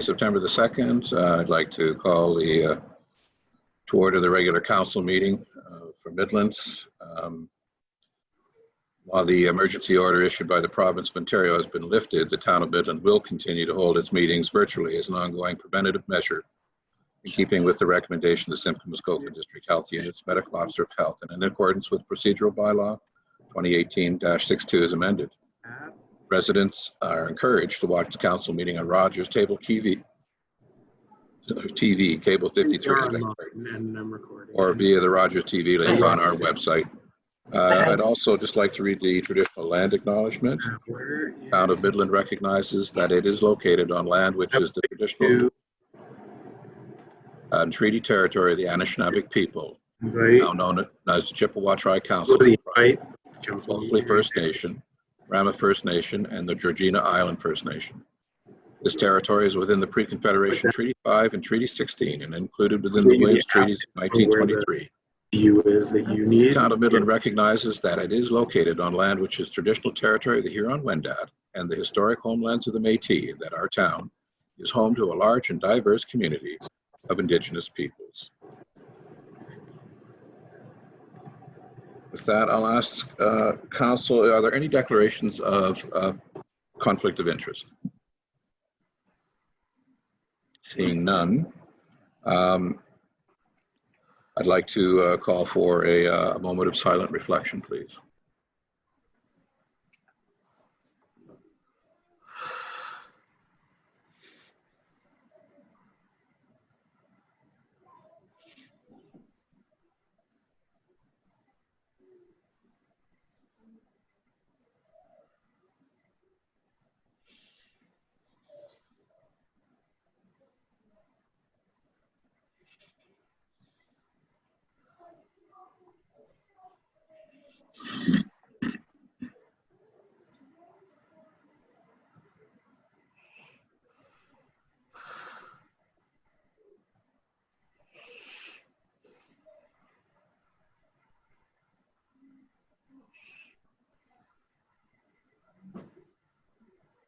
September the 2nd. I'd like to call to order the regular council meeting for Midland. While the emergency order issued by the province of Ontario has been lifted, the town of Midland will continue to hold its meetings virtually as an ongoing preventative measure in keeping with the recommendation of the Simcoe-Muskoka District Health Unit's Medical Officer of Health and in accordance with procedural bylaw 2018-62 as amended. Residents are encouraged to watch the council meeting on Rogers Cable TV, Cable 53, or via the Rogers TV link on our website. I'd also just like to read the traditional land acknowledgement. The town of Midland recognizes that it is located on land which is the traditional treaty territory of the Anishinaabe people, now known as the Chippewa Tri-Council, mostly First Nation, Rama First Nation, and the Georgina Island First Nation. This territory is within the Pre-Confederation Treaty 5 and Treaty 16 and included within the Williams Treaties of 1923. The town of Midland recognizes that it is located on land which is traditional territory of the Huron-Wendat and the historic homelands of the Métis, that our town is home to a large and diverse community of Indigenous peoples. With that, I'll ask Council, are there any declarations of conflict of interest? Seeing none, I'd like to call for a moment of silent reflection, please.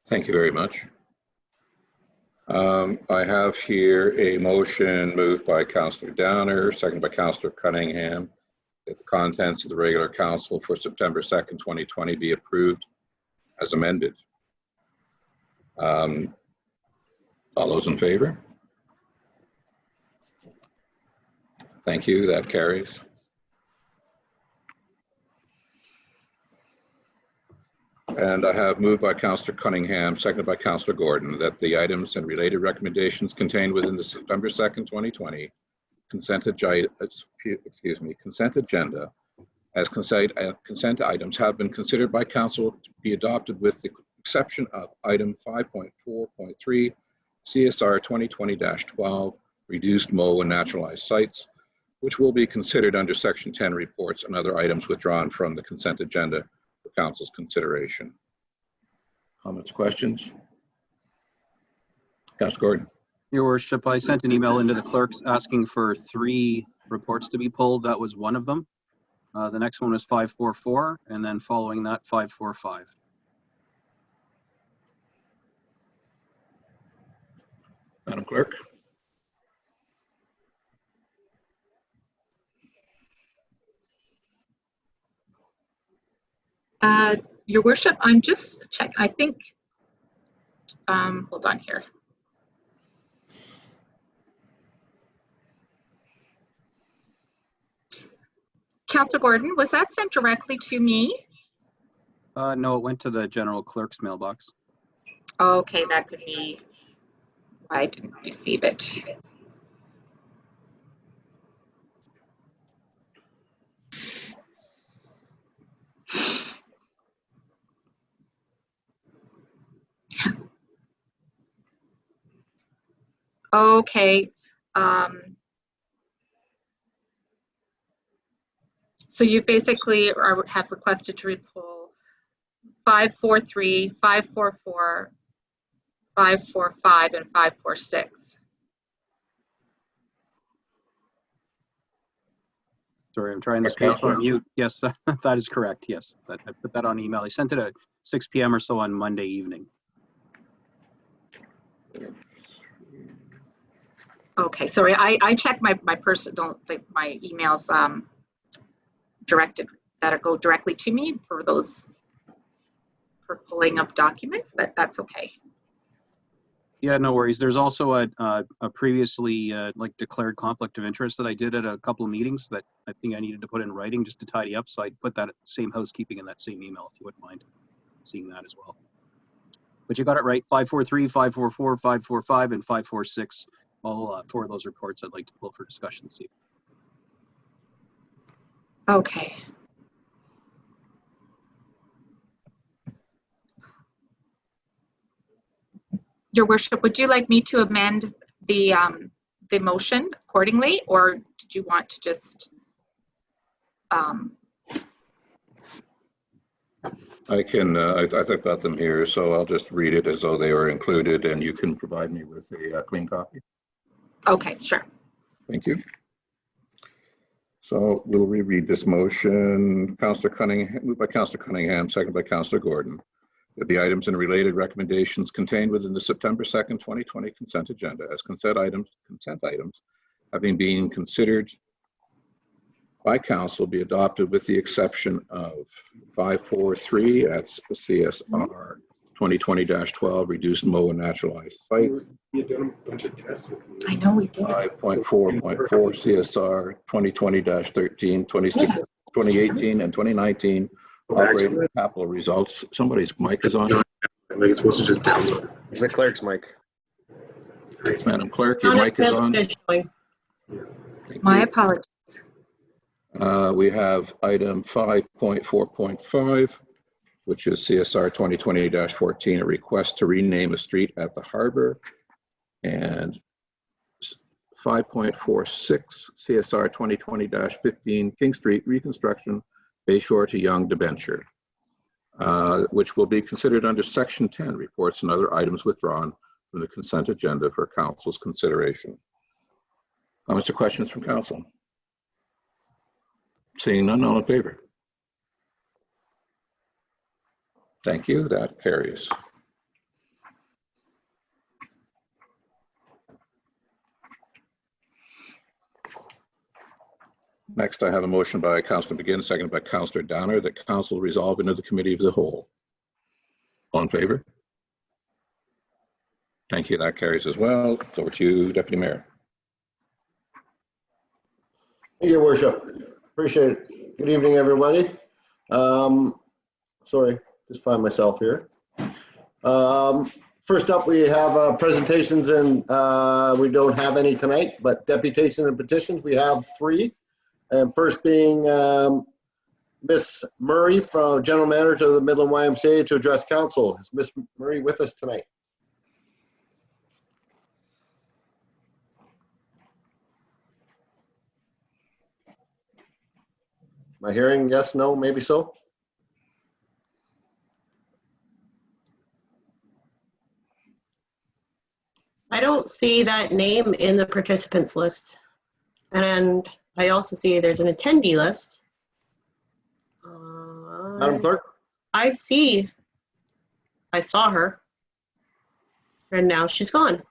Thank you very much. I have here a motion moved by Councillor Downer, seconded by Councillor Cunningham, that the contents of the regular council for September 2nd, 2020 be approved as amended. All those in favor? Thank you, that carries. And I have moved by Councillor Cunningham, seconded by Councillor Gordon, that the items and related recommendations contained within the September 2nd, 2020 consent agenda as consent items have been considered by Council to be adopted with the exception of item 5.4.3 CSR 2020-12 reduced mow and naturalized sites, which will be considered under Section 10 reports and other items withdrawn from the consent agenda for Council's consideration. Comments, questions? Councillor Gordon. Your Worship, I sent an email into the clerks asking for 3 reports to be pulled. That was one of them. The next one was 544, and then following that 545. Madam Clerk. Your Worship, I'm just checking. I think, hold on here. Councillor Gordon, was that sent directly to me? No, it went to the general clerk's mailbox. Okay, that could be why I didn't receive it. Okay. So you basically have requested to repull 543, 544, 545, and 546. Sorry, I'm trying this page on mute. Yes, that is correct. Yes, I put that on email. I sent it at 6 p.m. or so on Monday evening. Okay, sorry, I check my personal, like my emails directed that go directly to me for those, for pulling up documents, but that's okay. Yeah, no worries. There's also a previously like declared conflict of interest that I did at a couple of meetings that I think I needed to put in writing just to tidy up. So I put that same housekeeping in that same email, if you wouldn't mind seeing that as well. But you got it right. 543, 544, 545, and 546. All 4 of those reports I'd like to pull for discussion this evening. Okay. Your worship, would you like me to amend the motion accordingly, or did you want to just I can, I've got them here, so I'll just read it as though they were included, and you can provide me with a clean copy. Okay, sure. Thank you. So we'll reread this motion. Councillor Cunningham, moved by Councillor Cunningham, seconded by Councillor Gordon. That the items and related recommendations contained within the September 2nd, 2020 consent agenda as consent items, having been considered by council, be adopted with the exception of 543, that's the CSR 2020-12, reduced mow and naturalized sites. You've done a bunch of tests with me. I know we did. 5.4.4 CSR 2020-13, 2018 and 2019 operating capital results. Somebody's mic is on. Like it's supposed to just download. It's the clerk's mic. Madam Clerk, your mic is on. My My apologies. We have item 5.4.5, which is CSR 2020-14, a request to rename a street at the harbor, and 5.46 CSR 2020-15 King Street reconstruction, Bayshore to Young debenture, which will be considered under section 10, reports and other items withdrawn from the consent agenda for council's consideration. Comments or questions from council? Seeing none, all in favor? Thank you, that carries. Next, I have a motion by Councillor McGinn, seconded by Councillor Downer, that council resolve into the committee of the whole. All in favor? Thank you, that carries as well. Over to you, Deputy Mayor. Thank you, Your Worship. Appreciate it. Good evening, everybody. Sorry, just find myself here. First up, we have presentations, and we don't have any tonight, but deputations and petitions, we have 3. And first being Miss Murray, from General Manager of the Midland YMCA, to address council. Is Miss Murray with us tonight? Am I hearing yes, no, maybe so? I don't see that name in the participants list. And I also see there's an attendee list. Madam Clerk? I saw her. And now she's gone.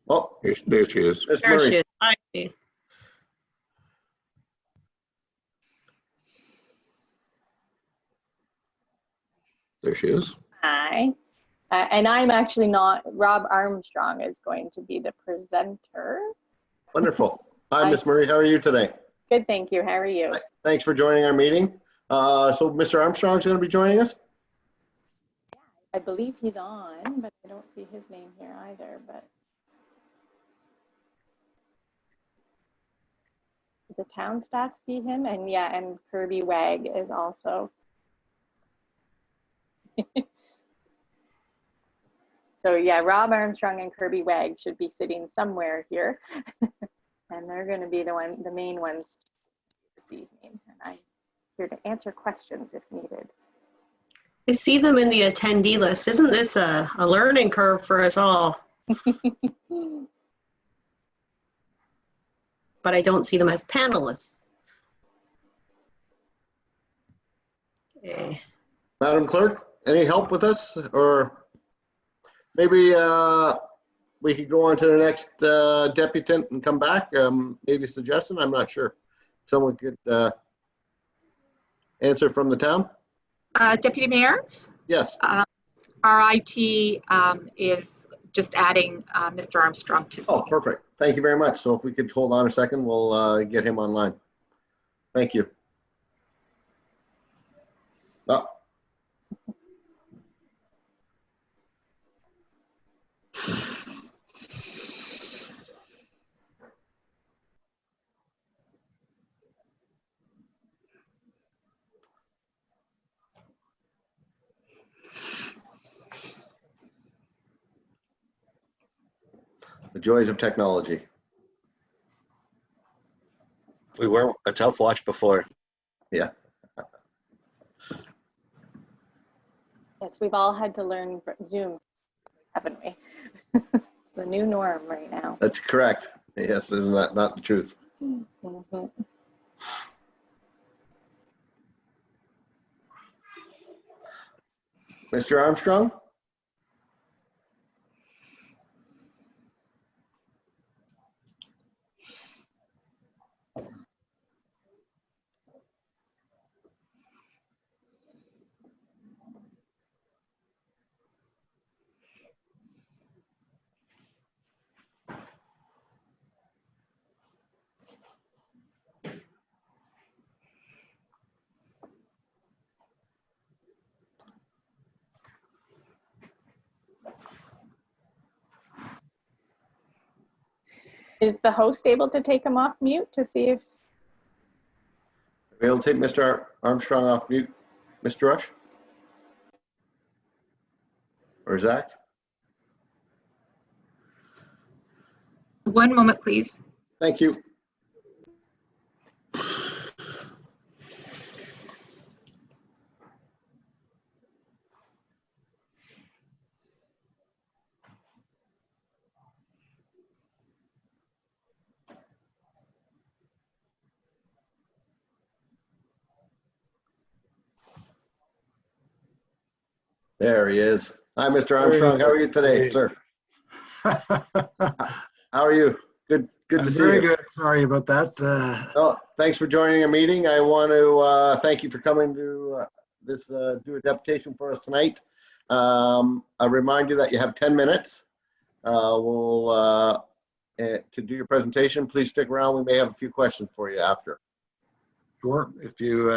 Oh, There she is. Miss There she Murray. is. I see. There she is. Hi. And I'm actually not, Rob Armstrong is going to be the presenter. Wonderful. Hi, Miss Murray. How are you today? Good, thank you. How are you? Thanks for joining our meeting. So Mr. Armstrong's going to be joining us? I believe he's on, but I don't see his name here either, but. The town staff see him, and yeah, and Kirby Wag is also. So yeah, Rob Armstrong and Kirby Wag should be sitting somewhere here. And they're going to be the main ones this evening. And I'm here to answer questions if needed. I see them in the attendee list. Isn't this a learning curve for us all? But I don't see them as panelists. Okay. Madam Clerk, any help with this? Or maybe we could go on to the next deputant and come back. Maybe a suggestion, I'm not sure. Someone could answer from the town? Deputy Mayor, Yes. our IT is just adding Mr. Armstrong to the Oh, meeting. perfect. Thank you very much. So if we could hold on a second, we'll get him online. Thank you. Oh. The joys of technology. We were a tough watch before. Yeah. Yes, we've all had to learn Zoom, haven't we? The new norm right now. That's correct. Yes, isn't that not the truth? Mhm. Mr. Armstrong? Is the host able to take him off mute to see if, Are we able to take Mr. Armstrong off mute? Mr. Rush? Or Zach? One moment, please. Thank you. There he is. Hi, Mr. Armstrong. How are you today, sir? How are you? Good to see you. Very good. Sorry about that. Oh, thanks for joining our meeting. I want to thank you for coming to do a deputation for us tonight. I remind you that you have 10 minutes. To do your presentation. Please stick around. We may have a few questions for you after. Sure. If you,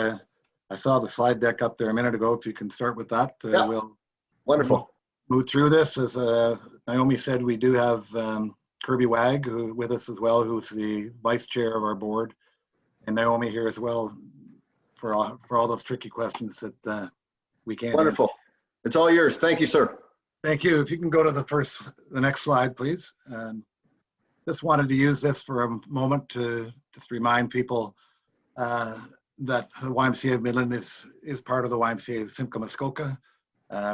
I saw the slide deck up there a minute ago. If you can start with that, Yeah. we'll Wonderful. move through this. As Naomi said, we do have Kirby Wag with us as well, who's the vice chair of our board, and Naomi here as well for all those tricky questions that we can't Wonderful. answer. It's all yours. Thank you, sir. Thank you. If you can go to the next slide, please. Just wanted to use this for a moment to just remind people that the YMCA of Midland is part of the YMCA of Simcoe Muskoka,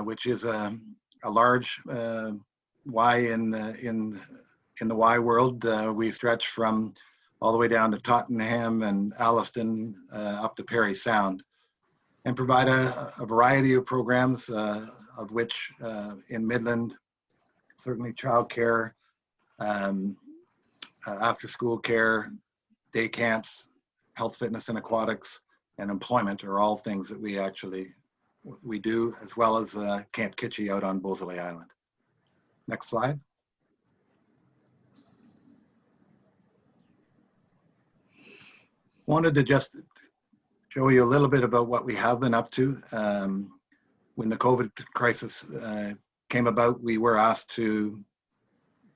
which is a large Y in the Y world. We stretch from all the way down to Tottenham and Alliston up to Parry Sound, and provide a variety of programs, of which in Midland, certainly childcare, after school care, day camps, health, fitness, and aquatics, and employment are all things that we do, as well as Camp Kitchie out on Beausoleil Island. Next slide. Wanted to just show you a little bit about what we have been up to. When the COVID crisis came about, we were asked to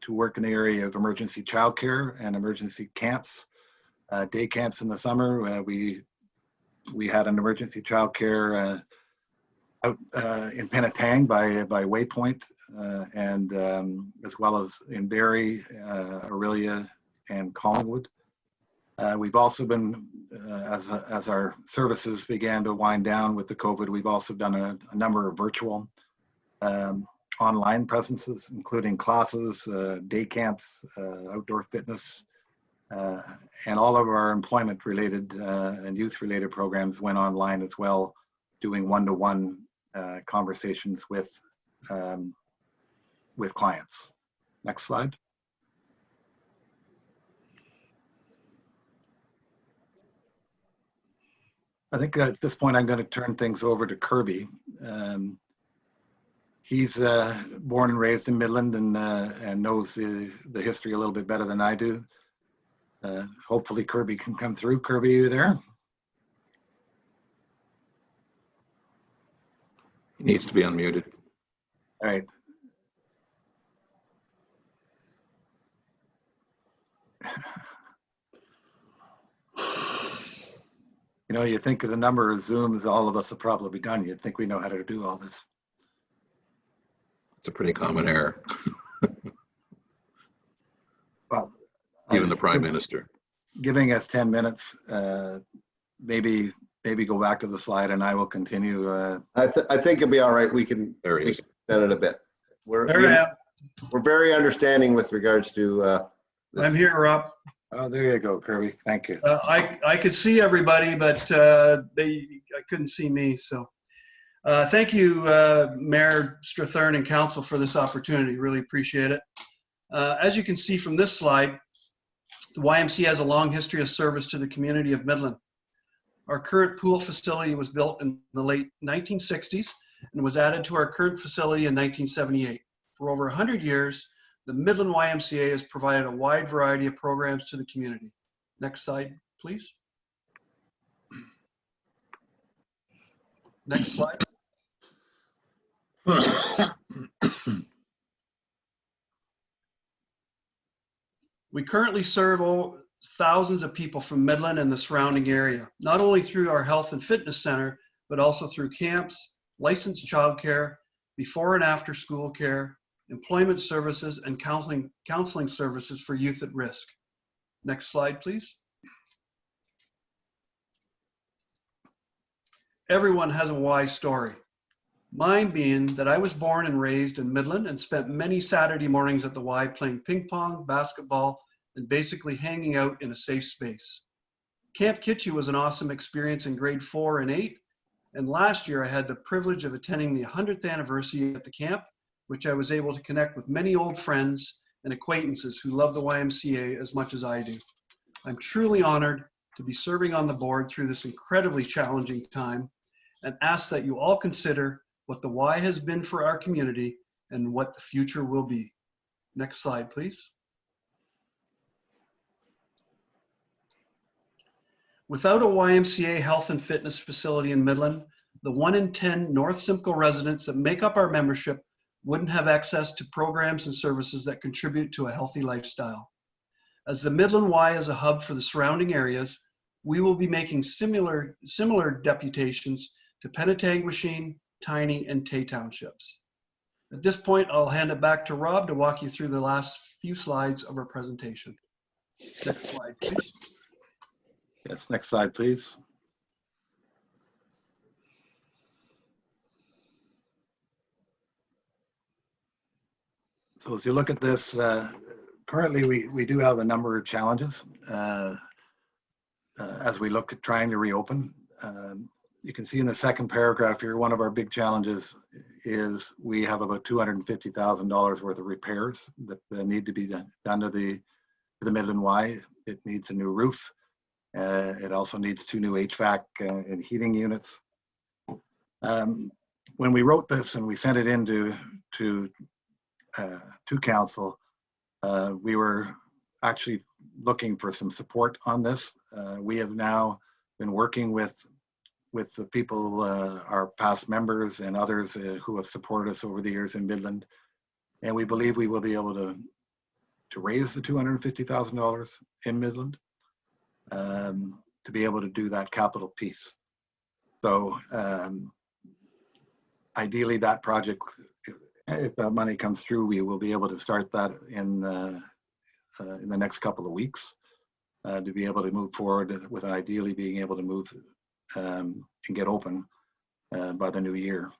work in the area of emergency childcare and emergency camps, day camps in the summer. We had an emergency childcare out in Penetang by Waypoint, and as well as in Barrie, Aurelia, and Collingwood. We've also been, as our services began to wind down with the COVID, we've also done a number of virtual online presences, including classes, day camps, outdoor fitness, and all of our employment related and youth related programs went online as well, doing one-to-one conversations with clients. Next slide. I think at this point I'm going to turn things over to Kirby. He's born and raised in Midland and knows the history a little bit better than I do. Hopefully Kirby can come through. Kirby, are you there? He needs to be unmuted. All right. You know, you think of the number of Zooms all of us have probably done. You'd think we know how to do all this. It's a pretty common error. Well, Even the Prime Minister. Giving us 10 minutes, maybe go back to the slide and I will continue. I think it'll be all right. We can There he is. extend it a bit. We're very understanding with regards to. I'm here, Rob. Oh, there you go, Kirby. Thank you. I could see everybody, but I couldn't see me. So thank you, Mayor Strathern and Council, for this opportunity. Really appreciate it. As you can see from this slide, the YMCA has a long history of service to the community of Midland. Our current pool facility was built in the late 1960s and was added to our current facility in 1978. For over 100 years, the Midland YMCA has provided a wide variety of programs to the community. Next slide, please. Next slide. We currently serve thousands of people from Midland and the surrounding area, not only through our health and fitness center, but also through camps, licensed childcare, before and after school care, employment services, and counseling services for youth at risk. Next slide, please. Everyone has a Y story. Mine being that I was born and raised in Midland and spent many Saturday mornings at the Y playing ping pong, basketball, and basically hanging out in a safe space. Camp Kitchie was an awesome experience in grade 4 and 8. And last year I had the privilege of attending the 100th anniversary at the camp, which I was able to connect with many old friends and acquaintances who love the YMCA as much as I do. I'm truly honored to be serving on the board through this incredibly challenging time and ask that you all consider what the Y has been for our community and what the future will be. Next slide, please. Without a YMCA health and fitness facility in Midland, the 1 in 10 North Simcoe residents that make up our membership wouldn't have access to programs and services that contribute to a healthy lifestyle. As the Midland Y is a hub for the surrounding areas, we will be making similar deputations to Penetanguishene, Tiny, and Tay townships. At this point, I'll hand it back to Rob to walk you through the last few slides of our presentation. Next slide, please. Yes, next slide, please. So as you look at this, currently we do have a number of challenges as we look at trying to reopen. You can see in the second paragraph here, one of our big challenges is we have about $250,000 worth of repairs that need to be done to the Midland Y. It needs a new roof. It also needs 2 new HVAC and heating units. When we wrote this and we sent it into to council, we were actually looking for some support on this. We have now been working with the people, our past members and others who have supported us over the years in Midland, and we believe we will be able to raise the $250,000 in Midland to be able to do that capital piece. So ideally, that project, if that money comes through, we will be able to start that in the next couple of weeks to be able to move forward with ideally being able to move and get open by the new year.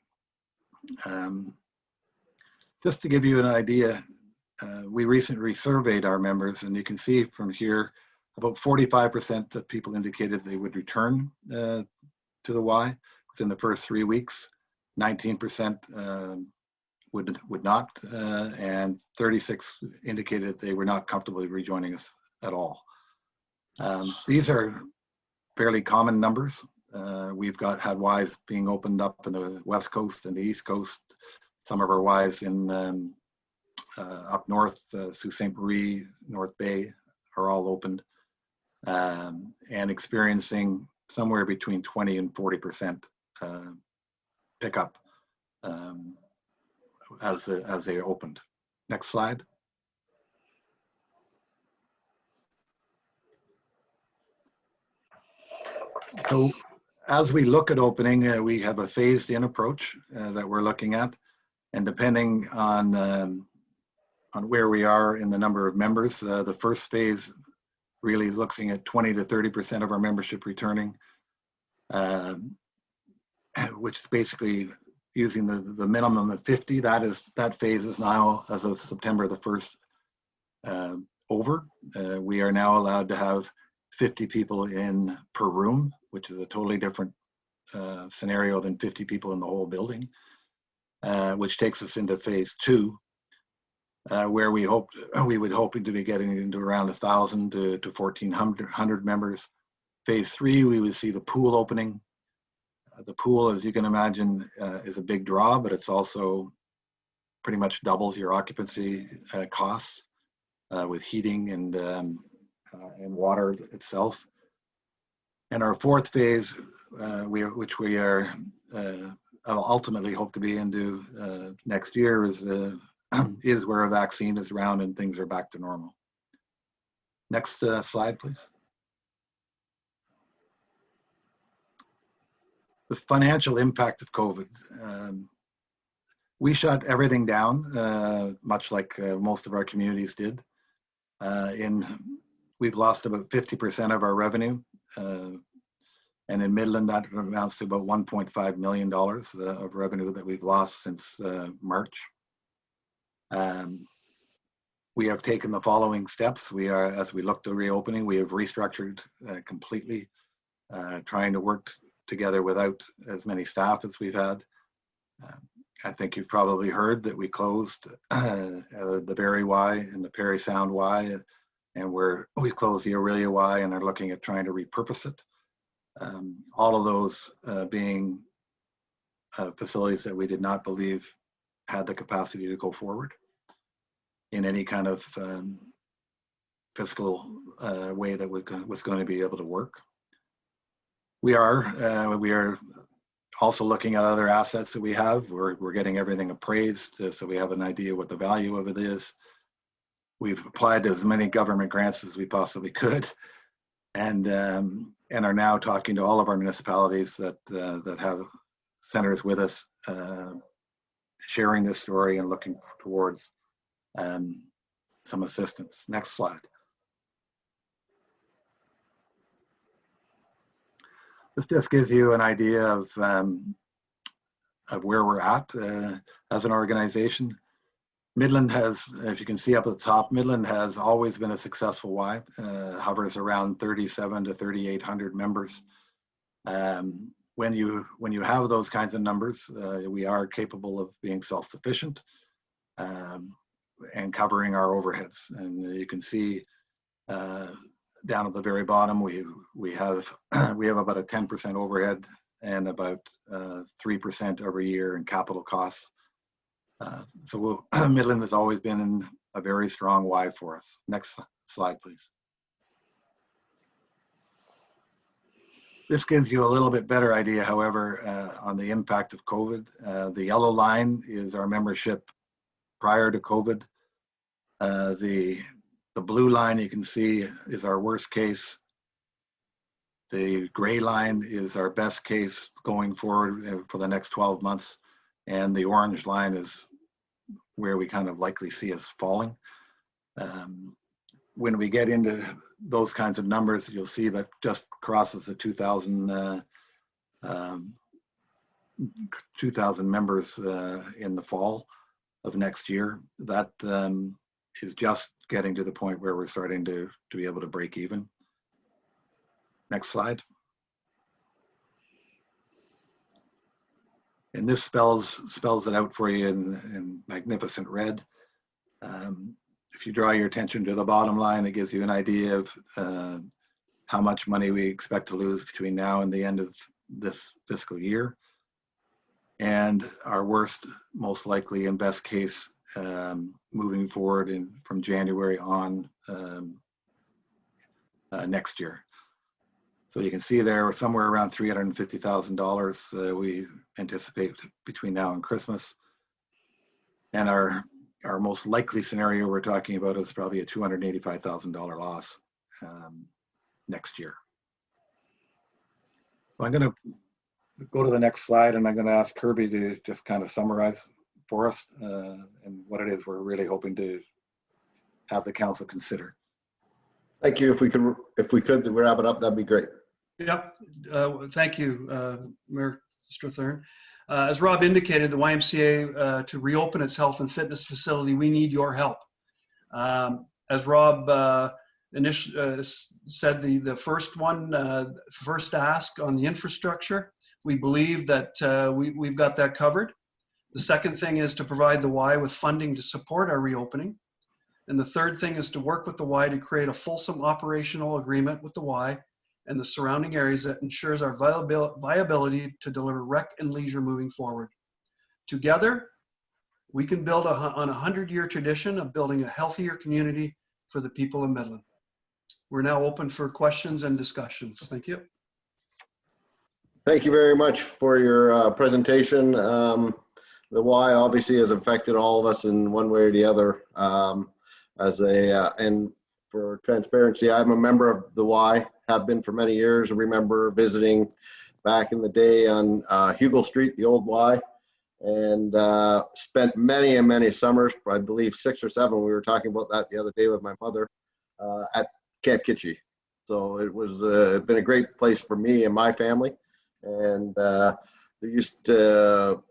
Just to give you an idea, we recently surveyed our members, and you can see from here about 45% of people indicated they would return to the Y within the first 3 weeks. 19% would not, and 36 indicated they were not comfortable rejoining us at all. These are fairly common numbers. We've had Ys being opened up in the West Coast and the East Coast. Some of our Ys in up north, Sault Ste. Marie, North Bay, are all opened, and experiencing somewhere between 20 and 40% pickup as they opened. Next slide. So as we look at opening, we have a phased in approach that we're looking at, and depending on where we are in the number of members, the first phase really looking at 20 to 30% of our membership returning, which is basically using the minimum of 50. That phase is now, as of September the 1st, over. We are now allowed to have 50 people in per room, which is a totally different scenario than 50 people in the whole building, which takes us into phase 2, where we would hoping to be getting into around 1,000 to 1,400 members. Phase 3, we would see the pool opening. The pool, as you can imagine, is a big draw, but it's also pretty much doubles your occupancy costs with heating and water itself. And our fourth phase, which we are ultimately hope to be into next year, is where a vaccine is around and things are back to normal. Next slide, please. The financial impact of COVID. We shut everything down, much like most of our communities did. We've lost about 50% of our revenue. And in Midland, that amounts to about $1.5 million of revenue that we've lost since March. We have taken the following steps. As we look to reopening, we have restructured completely, trying to work together without as many staff as we've had. I think you've probably heard that we closed the Barrie Y and the Perry Sound Y, and we closed the Aurelia Y and are looking at trying to repurpose it. All of those being facilities that we did not believe had the capacity to go forward in any kind of fiscal way that was going to be able to work. We are also looking at other assets that we have. We're getting everything appraised so we have an idea what the value of it is. We've applied to as many government grants as we possibly could, and are now talking to all of our municipalities that have centers with us, sharing this story and looking towards some assistance. Next slide. This just gives you an idea of where we're at as an organization. Midland has, if you can see up at the top, Midland has always been a successful Y, hovers around 3,700 to 3,800 members. When you have those kinds of numbers, we are capable of being self-sufficient and covering our overheads. And you can see down at the very bottom, we have about a 10% overhead and about 3% every year in capital costs. So Midland has always been a very strong Y for us. Next slide, please. This gives you a little bit better idea, however, on the impact of COVID. The yellow line is our membership prior to COVID. The blue line you can see is our worst case. The gray line is our best case going forward for the next 12 months. And the orange line is where we kind of likely see us falling. When we get into those kinds of numbers, you'll see that just crosses the 2,000 members in the fall of next year. That is just getting to the point where we're starting to be able to break even. Next slide. And this spells it out for you in magnificent red. If you draw your attention to the bottom line, it gives you an idea of how much money we expect to lose between now and the end of this fiscal year. And our worst, most likely and best case moving forward from January on next year. So you can see there somewhere around $350,000 we anticipate between now and Christmas. And our most likely scenario we're talking about is probably a $285,000 loss next year. So I'm going to go to the next slide, and I'm going to ask Kirby to just kind of summarize for us and what it is we're really hoping to have the council consider. Thank you. If we could wrap it up, that'd be great. Yep. Thank you, Mayor Strathern. As Rob indicated, the YMCA, to reopen its health and fitness facility, we need your help. As Rob said, the first ask on the infrastructure, we believe that we've got that covered. The second thing is to provide the Y with funding to support our reopening. And the third thing is to work with the Y to create a fulsome operational agreement with the Y and the surrounding areas that ensures our viability to deliver rec and leisure moving forward. Together, we can build on a 100-year tradition of building a healthier community for the people of Midland. We're now open for questions and discussions. Thank you. Thank you very much for your presentation. The Y obviously has affected all of us in one way or the other. And for transparency, I'm a member of the Y, have been for many years. I remember visiting back in the day on Hugo Street, the old Y, and spent many and many summers, I believe 6 or 7. We were talking about that the other day with my mother at Camp Kitchie. So it was been a great place for me and my family. And there used to,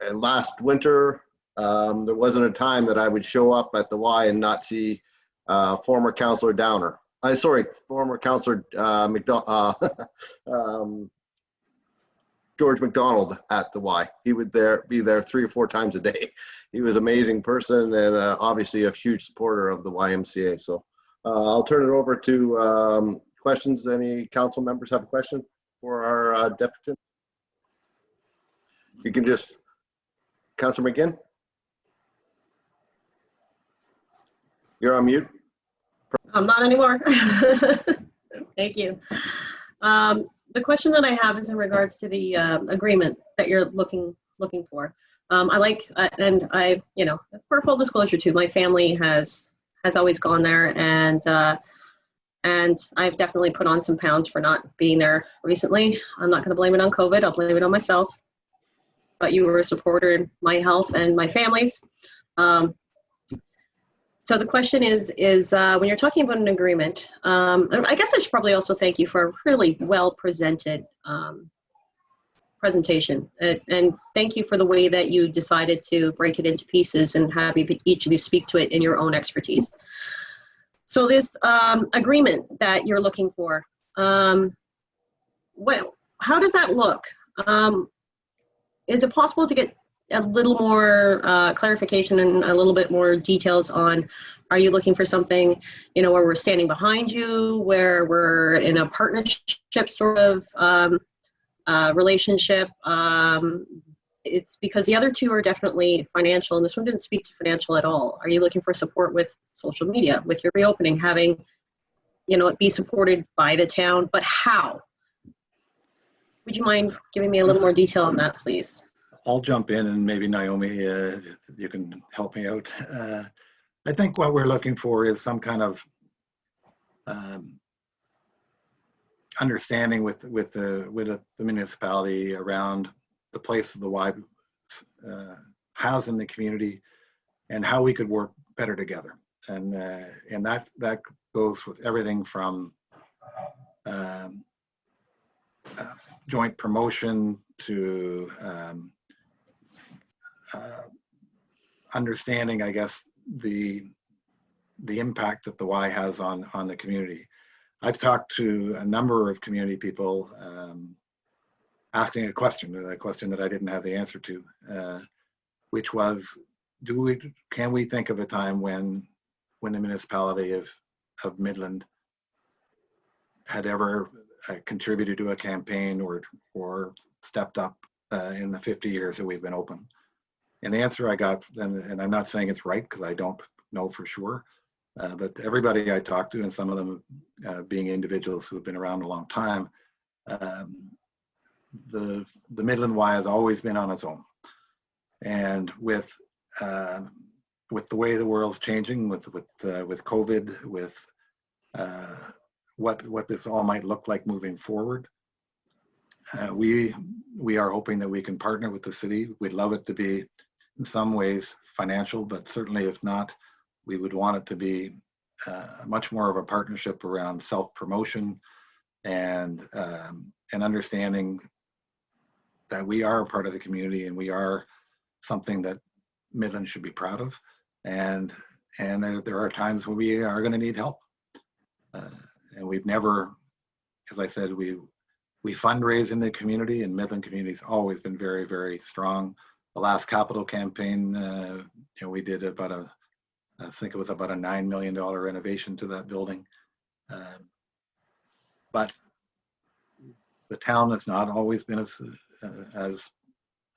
and last winter, there wasn't a time that I would show up at the Y and not see former Councillor Downer. Former Councillor George McDonald at the Y. He would be there 3 or 4 times a day. He was an amazing person and obviously a huge supporter of the YMCA. So I'll turn it over to questions. Any council members have a question for our deputy? You can just, Councillor McGinn? You're on mute. I'm not anymore. Thank you. The question that I have is in regards to the agreement that you're looking for. For full disclosure too, my family has always gone there, and I've definitely put on some pounds for not being there recently. I'm not going to blame it on COVID. I'll blame it on myself. But you were a supporter in my health and my family's. So the question is when you're talking about an agreement, I guess I should probably also thank you for a really well presented presentation. And thank you for the way that you decided to break it into pieces and have each of you speak to it in your own expertise. So this agreement that you're looking for, how does that look? Is it possible to get a little more clarification and a little bit more details on, are you looking for something, where we're standing behind you, where we're in a partnership sort of relationship? It's because the other two are definitely financial, and this one didn't speak to financial at all. Are you looking for support with social media, with your reopening, having, it be supported by the town, but how? Would you mind giving me a little more detail on that, please? I'll jump in, and maybe Naomi, you can help me out. I think what we're looking for is some kind of understanding with the municipality around the place of the Y has in the community and how we could work better together. And that goes with everything from joint promotion to understanding, I guess, the impact that the Y has on the community. I've talked to a number of community people asking a question that I didn't have the answer to, which was, can we think of a time when the municipality of Midland had ever contributed to a campaign or stepped up in the 50 years that we've been open? And the answer I got, and I'm not saying it's right because I don't know for sure, but everybody I talked to, and some of them being individuals who have been around a long time, the Midland Y has always been on its own. And with the way the world's changing, with COVID, with what this all might look like moving forward, we are hoping that we can partner with the city. We'd love it to be in some ways financial, but certainly if not, we would want it to be much more of a partnership around self-promotion and understanding that we are a part of the community and we are something that Midland should be proud of. And there are times when we are going to need help. And we've never, as I said, we fundraise in the community, and Midland community's always been very, very strong. The last capital campaign, we did I think it was about a $9 million renovation to that building. But the town has not always been as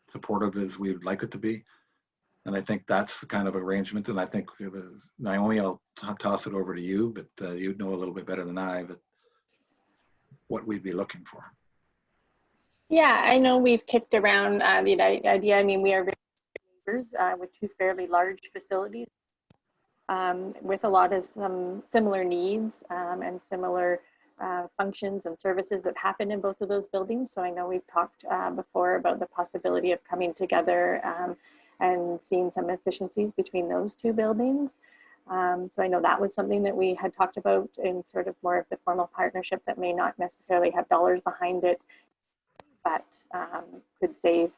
supportive as we would like it to be. And I think that's the kind of arrangement. And I think Naomi, I'll toss it over to you, but you know a little bit better than I, but what we'd be looking for. Yeah, I know we've kicked around the idea. I mean, we are very neighbors with two fairly large facilities with a lot of some similar needs and similar functions and services that happen in both of those buildings. So I know we've talked before about the possibility of coming together and seeing some efficiencies between those two buildings. So I know that was something that we had talked about in sort of more of the formal partnership that may not necessarily have dollars behind it, but could save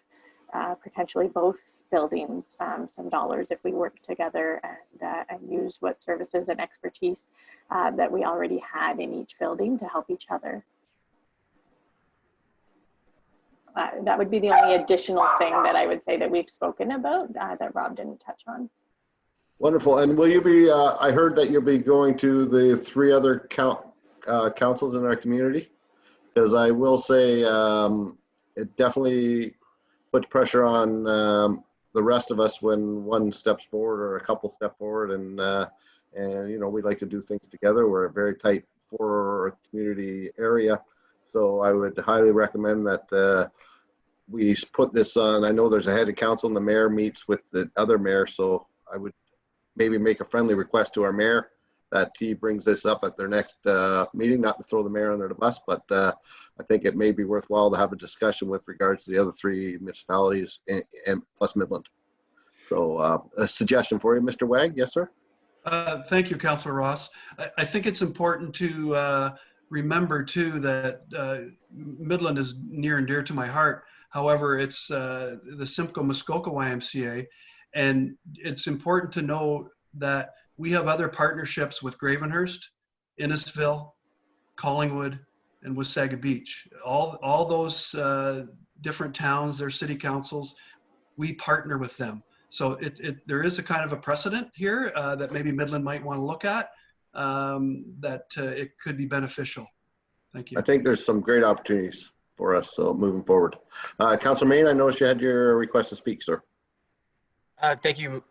potentially both buildings some dollars if we work together and use what services and expertise that we already had in each building to help each other. That would be the only additional thing that I would say that we've spoken about that Rob didn't touch on. Wonderful. And will you be, I heard that you'll be going to the 3 other councils in our community, because I will say it definitely puts pressure on the rest of us when one steps forward or a couple step forward, and we'd like to do things together. We're a very tight 4 community area, so I would highly recommend that we put this on. I know there's a head of council and the mayor meets with the other mayor, so I would maybe make a friendly request to our mayor that he brings this up at their next meeting, not to throw the mayor under the bus, but I think it may be worthwhile to have a discussion with regards to the other 3 municipalities and plus Midland. So a suggestion for you, Mr. Wagg. Yes, sir. Thank you, Councillor Ross. I think it's important to remember too that Midland is near and dear to my heart. However, it's the Simcoe Muskoka YMCA, and it's important to know that we have other partnerships with Gravenhurst, Innisfil, Collingwood, and Wasaga Beach. All those different towns, their city councils, we partner with them. So there is a kind of a precedent here that maybe Midland might want to look at, that it could be beneficial. Thank you. I think there's some great opportunities for us, so moving forward. Councilor Main, I noticed you had your request to speak, sir. Thank you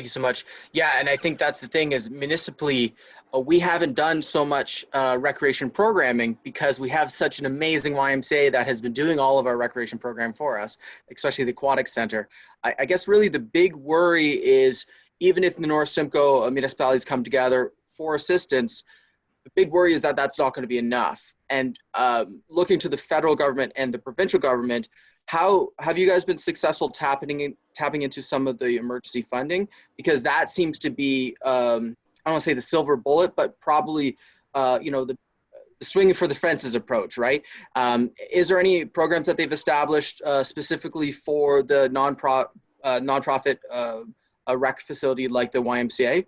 so much. Yeah, and I think that's the thing is municipally, we haven't done so much recreation programming because we have such an amazing YMCA that has been doing all of our recreation program for us, especially the aquatic center. I guess really the big worry is even if the North Simcoe municipalities come together for assistance, the big worry is that that's not going to be enough. And looking to the federal government and the provincial government, how have you guys been successful tapping into some of the emergency funding? Because that seems to be, I don't want to say the silver bullet, but probably, the swinging for the fences approach, right? Is there any programs that they've established specifically for the nonprofit rec facility like the YMCA?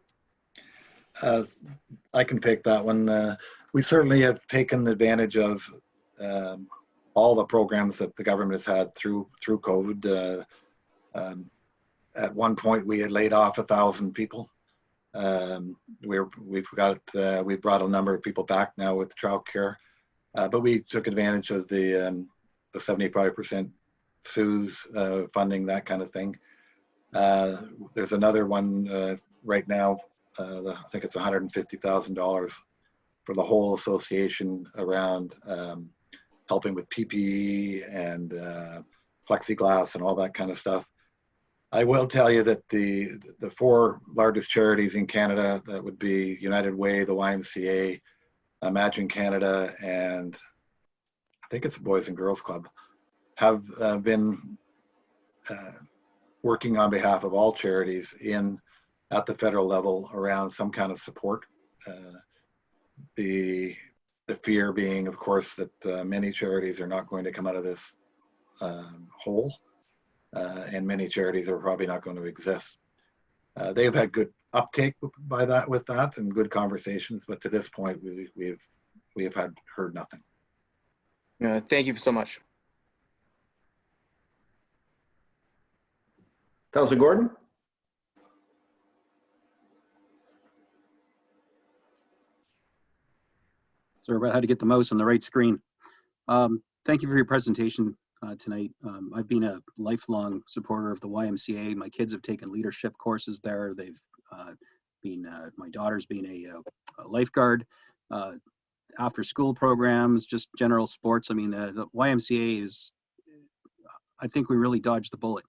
I can take that one. We certainly have taken advantage of all the programs that the government has had through COVID. At one point, we had laid off 1,000 people. We've brought a number of people back now with childcare, but we took advantage of the 75% CEWS funding, that kind of thing. There's another one right now. I think it's $150,000 for the whole association around helping with PPE and plexiglass and all that kind of stuff. I will tell you that the four largest charities in Canada, that would be United Way, the YMCA, Imagine Canada, and I think it's the Boys and Girls Club, have been working on behalf of all charities at the federal level around some kind of support. The fear being, of course, that many charities are not going to come out of this hole, and many charities are probably not going to exist. They've had good uptake with that and good conversations, but to this point, we have heard nothing. Thank you so much. Councilor Gordon? Sorry about how to get the mouse on the right screen. Thank you for your presentation tonight. I've been a lifelong supporter of the YMCA. My kids have taken leadership courses there. They've my daughter's been a lifeguard, after school programs, just general sports. I mean, the YMCA is, I think we really dodged the bullet.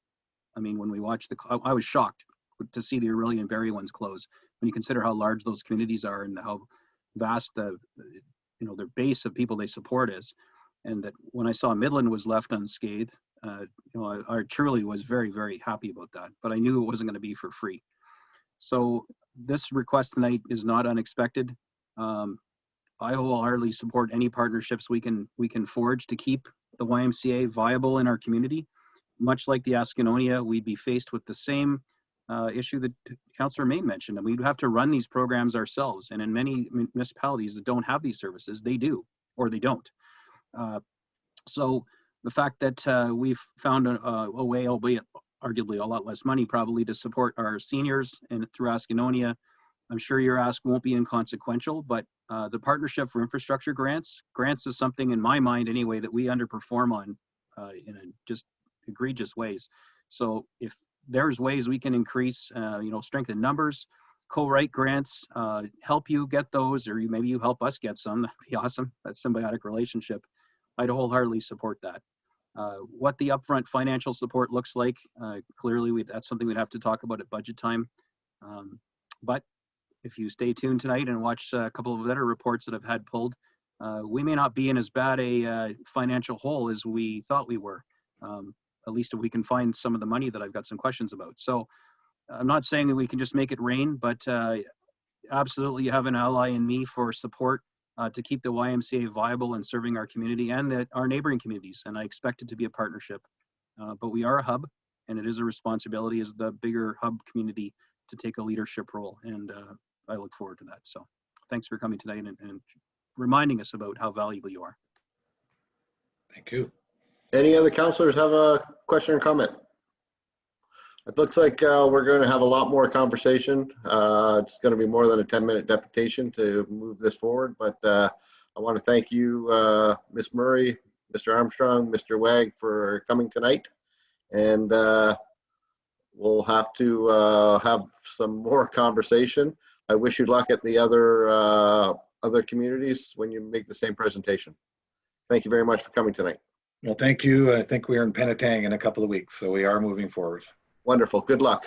I mean, when we watched I was shocked to see the Aurelian Barrie ones close. When you consider how large those communities are and how vast their base of people they support is. And that when I saw Midland was left unscathed, I truly was very, very happy about that. But I knew it wasn't going to be for free. So this request tonight is not unexpected. I wholeheartedly support any partnerships we can forge to keep the YMCA viable in our community. Much like the Ascanonia, we'd be faced with the same issue that Councillor May mentioned, and we'd have to run these programs ourselves. And in many municipalities that don't have these services, they do, or they don't. So the fact that we've found a way, albeit arguably a lot less money probably, to support our seniors and through Ascanonia, I'm sure your ask won't be inconsequential, but the Partnership for Infrastructure grants is something in my mind anyway that we underperform on in just egregious ways. So if there's ways we can increase, strengthen numbers, co-write grants, help you get those, or maybe you help us get some, that'd be awesome. That symbiotic relationship. I'd wholeheartedly support that. What the upfront financial support looks like, clearly that's something we'd have to talk about at budget time. But if you stay tuned tonight and watch a couple of other reports that I've had pulled, we may not be in as bad a financial hole as we thought we were. At least if we can find some of the money that I've got some questions about. So I'm not saying that we can just make it rain, but absolutely you have an ally in me for support to keep the YMCA viable and serving our community and our neighboring communities. And I expect it to be a partnership. But we are a hub, and it is a responsibility as the bigger hub community to take a leadership role. And I look forward to that. So thanks for coming tonight and reminding us about how valuable you are. Thank you. Any other councillors have a question or comment? It looks like we're going to have a lot more conversation. It's going to be more than a 10-minute deputation to move this forward, but I want to thank you, Ms. Murray, Mr. Armstrong, Mr. Wagg, for coming tonight. And we'll have to have some more conversation. I wish you luck at the other communities when you make the same presentation. Thank you very much for coming tonight. Well, thank you. I think we're in Penetang in a couple of weeks, so we are moving forward. Wonderful. Good luck.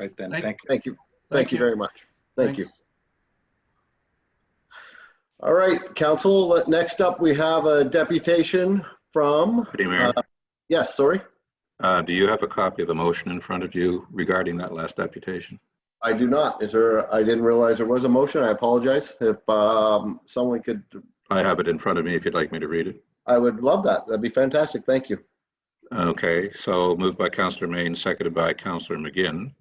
Right then. Thank Thank you. Thank you. Thank you very much. Thank you. All right, council. Next up, we have a deputation from. Mayor, yes, sorry. do you have a copy of the motion in front of you regarding that last deputation? I do not. Is there? I didn't realize there was a motion. I apologize. If someone could. I have it in front of me if you'd like me to read it. I would love that. That'd be fantastic. Thank you. Okay, so moved by Councillor Main, seconded by Councillor McGinn.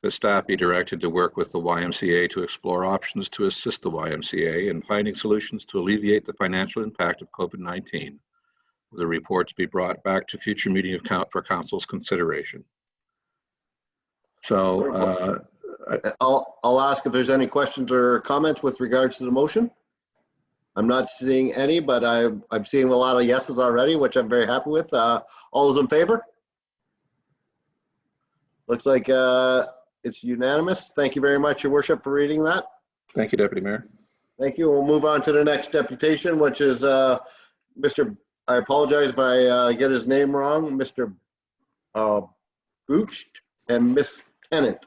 The staff be directed to work with the YMCA to explore options to assist the YMCA in finding solutions to alleviate the financial impact of COVID-19. The report to be brought back to future meeting of for council's consideration. So I'll ask if there's any questions or comments with regards to the motion. I'm not seeing any, but I'm seeing a lot of yeses already, which I'm very happy with. All those in favor? Looks like it's unanimous. Thank you very much, Your Worship, for reading that. thank you, Deputy Mayor. Thank you. We'll move on to the next deputation, which is Mr. I apologize if I get his name wrong, Mr. Gooch and Miss Tennant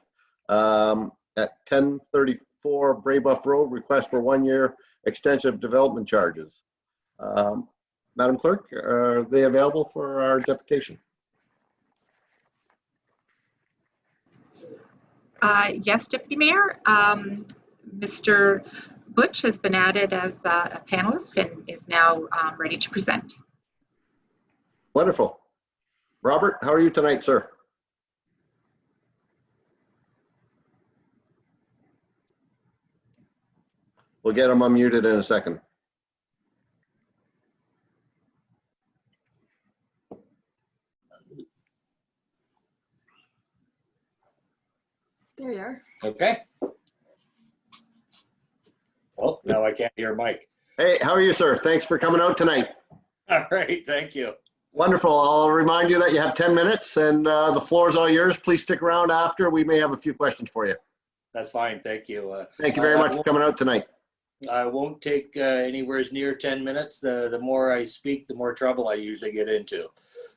at 1034 Braybuff Road, request for 1 year extension of development charges. Madam Clerk, are they available for our deputation? Yes, Deputy Mayor. Mr. Butch has been added as a panelist and is now ready to present. Wonderful. Robert, how are you tonight, sir? We'll get him unmuted in a second. There you are. Okay. Oh, now I can't hear Mike. Hey, how are you, sir? Thanks for coming out tonight. All right, thank you. Wonderful. I'll remind you that you have 10 minutes and the floor is all yours. Please stick around after. We may have a few questions for you. That's fine, thank you. Thank you very much for coming out tonight. I won't take anywhere near 10 minutes. The more I speak, the more trouble I usually get into.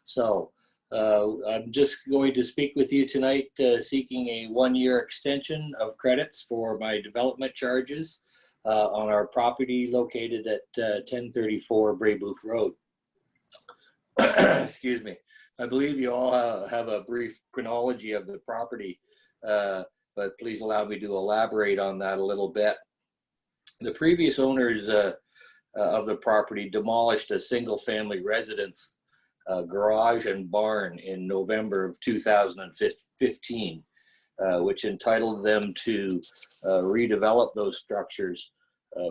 So I'm just going to speak with you tonight, seeking a 1 year extension of credits for my development charges on our property located at 1034 Braybuff Road. Excuse me. I believe you all have a brief chronology of the property, but please allow me to elaborate on that a little bit. The previous owners of the property demolished a single-family residence garage and barn in November of 2015, which entitled them to redevelop those structures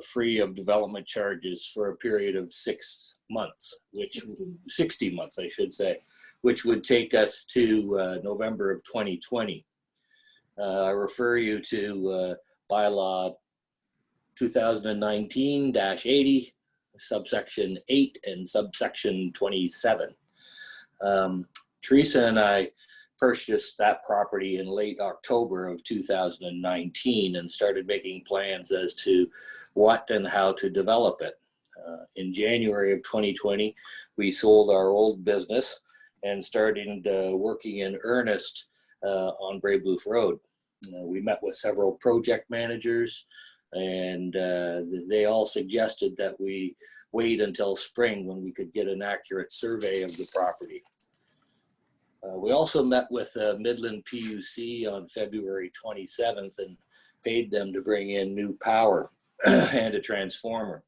free of development charges for a period of 6 months, which 60 months, I should say, which would take us to November of 2020. I refer you to bylaw 2019-80, subsection 8 and subsection 27. Teresa and I purchased that property in late October of 2019 and started making plans as to what and how to develop it. In January of 2020, we sold our old business and started working in earnest on Braybuff Road. We met with several project managers, and they all suggested that we wait until spring when we could get an accurate survey of the property. We also met with Midland PUC on February 27th and paid them to bring in new power and a transformer.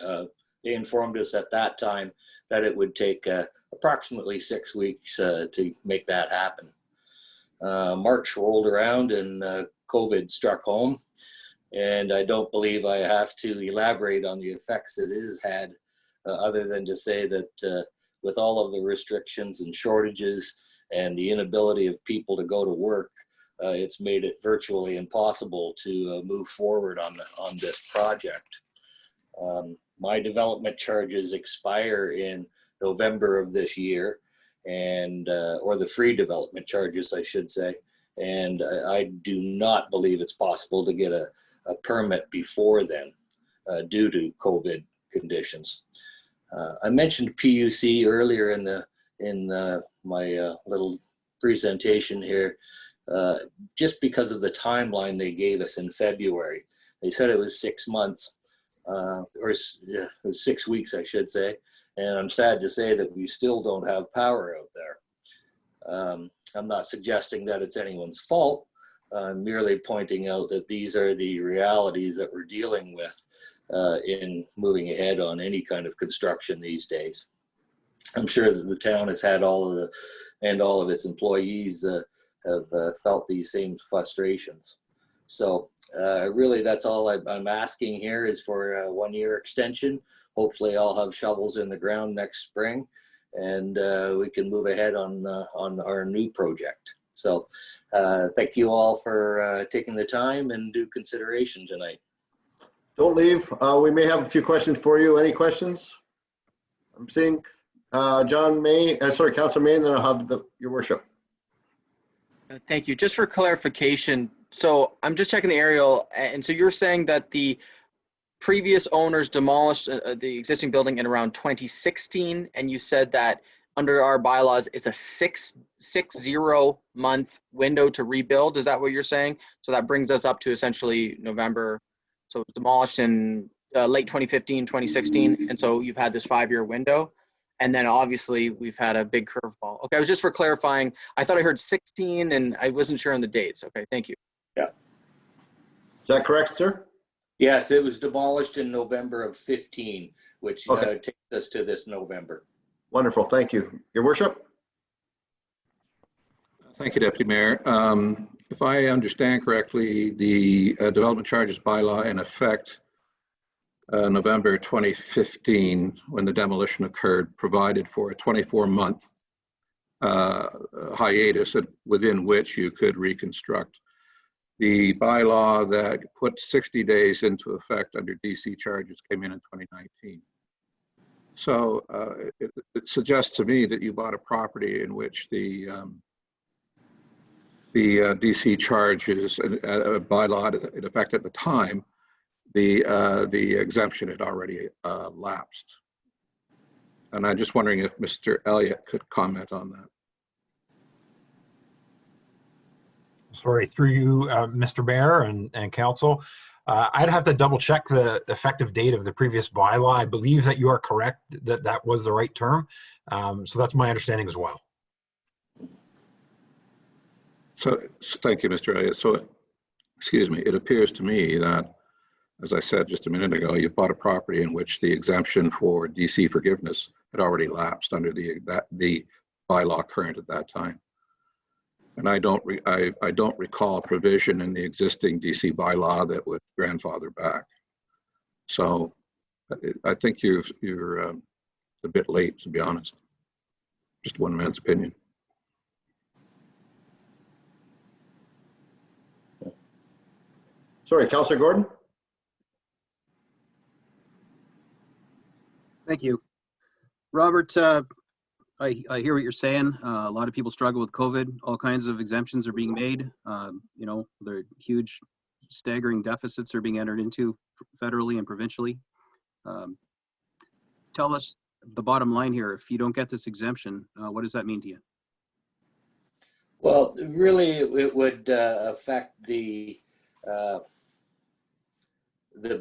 They informed us at that time that it would take approximately 6 weeks to make that happen. March rolled around and COVID struck home. And I don't believe I have to elaborate on the effects it has had, other than to say that with all of the restrictions and shortages and the inability of people to go to work, it's made it virtually impossible to move forward on this project. My development charges expire in November of this year, and or the free development charges, I should say. And I do not believe it's possible to get a permit before then due to COVID conditions. I mentioned PUC earlier in my little presentation here, just because of the timeline they gave us in February. They said it was 6 months, or it was 6 weeks, I should say. And I'm sad to say that we still don't have power out there. I'm not suggesting that it's anyone's fault. I'm merely pointing out that these are the realities that we're dealing with in moving ahead on any kind of construction these days. I'm sure that the town has had all of its employees have felt these same frustrations. So really, that's all I'm asking here is for a 1-year extension. Hopefully I'll have shovels in the ground next spring, and we can move ahead on our new project. So thank you all for taking the time and due consideration tonight. Don't leave. We may have a few questions for you. Any questions? I'm seeing Councilor May, and then I'll have your worship. Thank you. Just for clarification, so I'm just checking the aerial, and so you're saying that the previous owners demolished the existing building in around 2016, and you said that under our bylaws, it's a 6-0 month window to rebuild. Is that what you're saying? So that brings us up to essentially November. So it was demolished in late 2015, 2016, and so you've had this 5-year window. And then obviously we've had a big curveball. Okay, I was just for clarifying. I thought I heard 16 and I wasn't sure on the dates. Okay, thank you. Yeah. Is that correct, sir? Yes, it was demolished in November of 15, which takes us to this November. Wonderful, thank you. Your worship? Thank you, Deputy Mayor. If I understand correctly, the development charges bylaw in effect November 2015, when the demolition occurred, provided for a 24-month hiatus within which you could reconstruct. The bylaw that put 60 days into effect under DC charges came in 2019. So it suggests to me that you bought a property in which the DC charges bylaw in effect at the time, the exemption had already lapsed. And I'm just wondering if Mr. Elliott could comment on that. Sorry, through you, Mr. Mayor and Council. I'd have to double check the effective date of the previous bylaw. I believe that you are correct that that was the right term. So that's my understanding as well. So thank you, Mr. Elliott. So, excuse me, it appears to me that, as I said just a minute ago, you bought a property in which the exemption for DC forgiveness had already lapsed under the bylaw current at that time. And I don't recall a provision in the existing DC bylaw that would grandfather back. So I think you're a bit late, to be honest. Just one man's opinion. Sorry, Councilor Gordon? Thank you. Robert, I hear what you're saying. A lot of people struggle with COVID. All kinds of exemptions are being made. You know, there are huge, staggering deficits are being entered into federally and provincially. Tell us the bottom line here. If you don't get this exemption, what does that mean to you? Well, really, it would affect the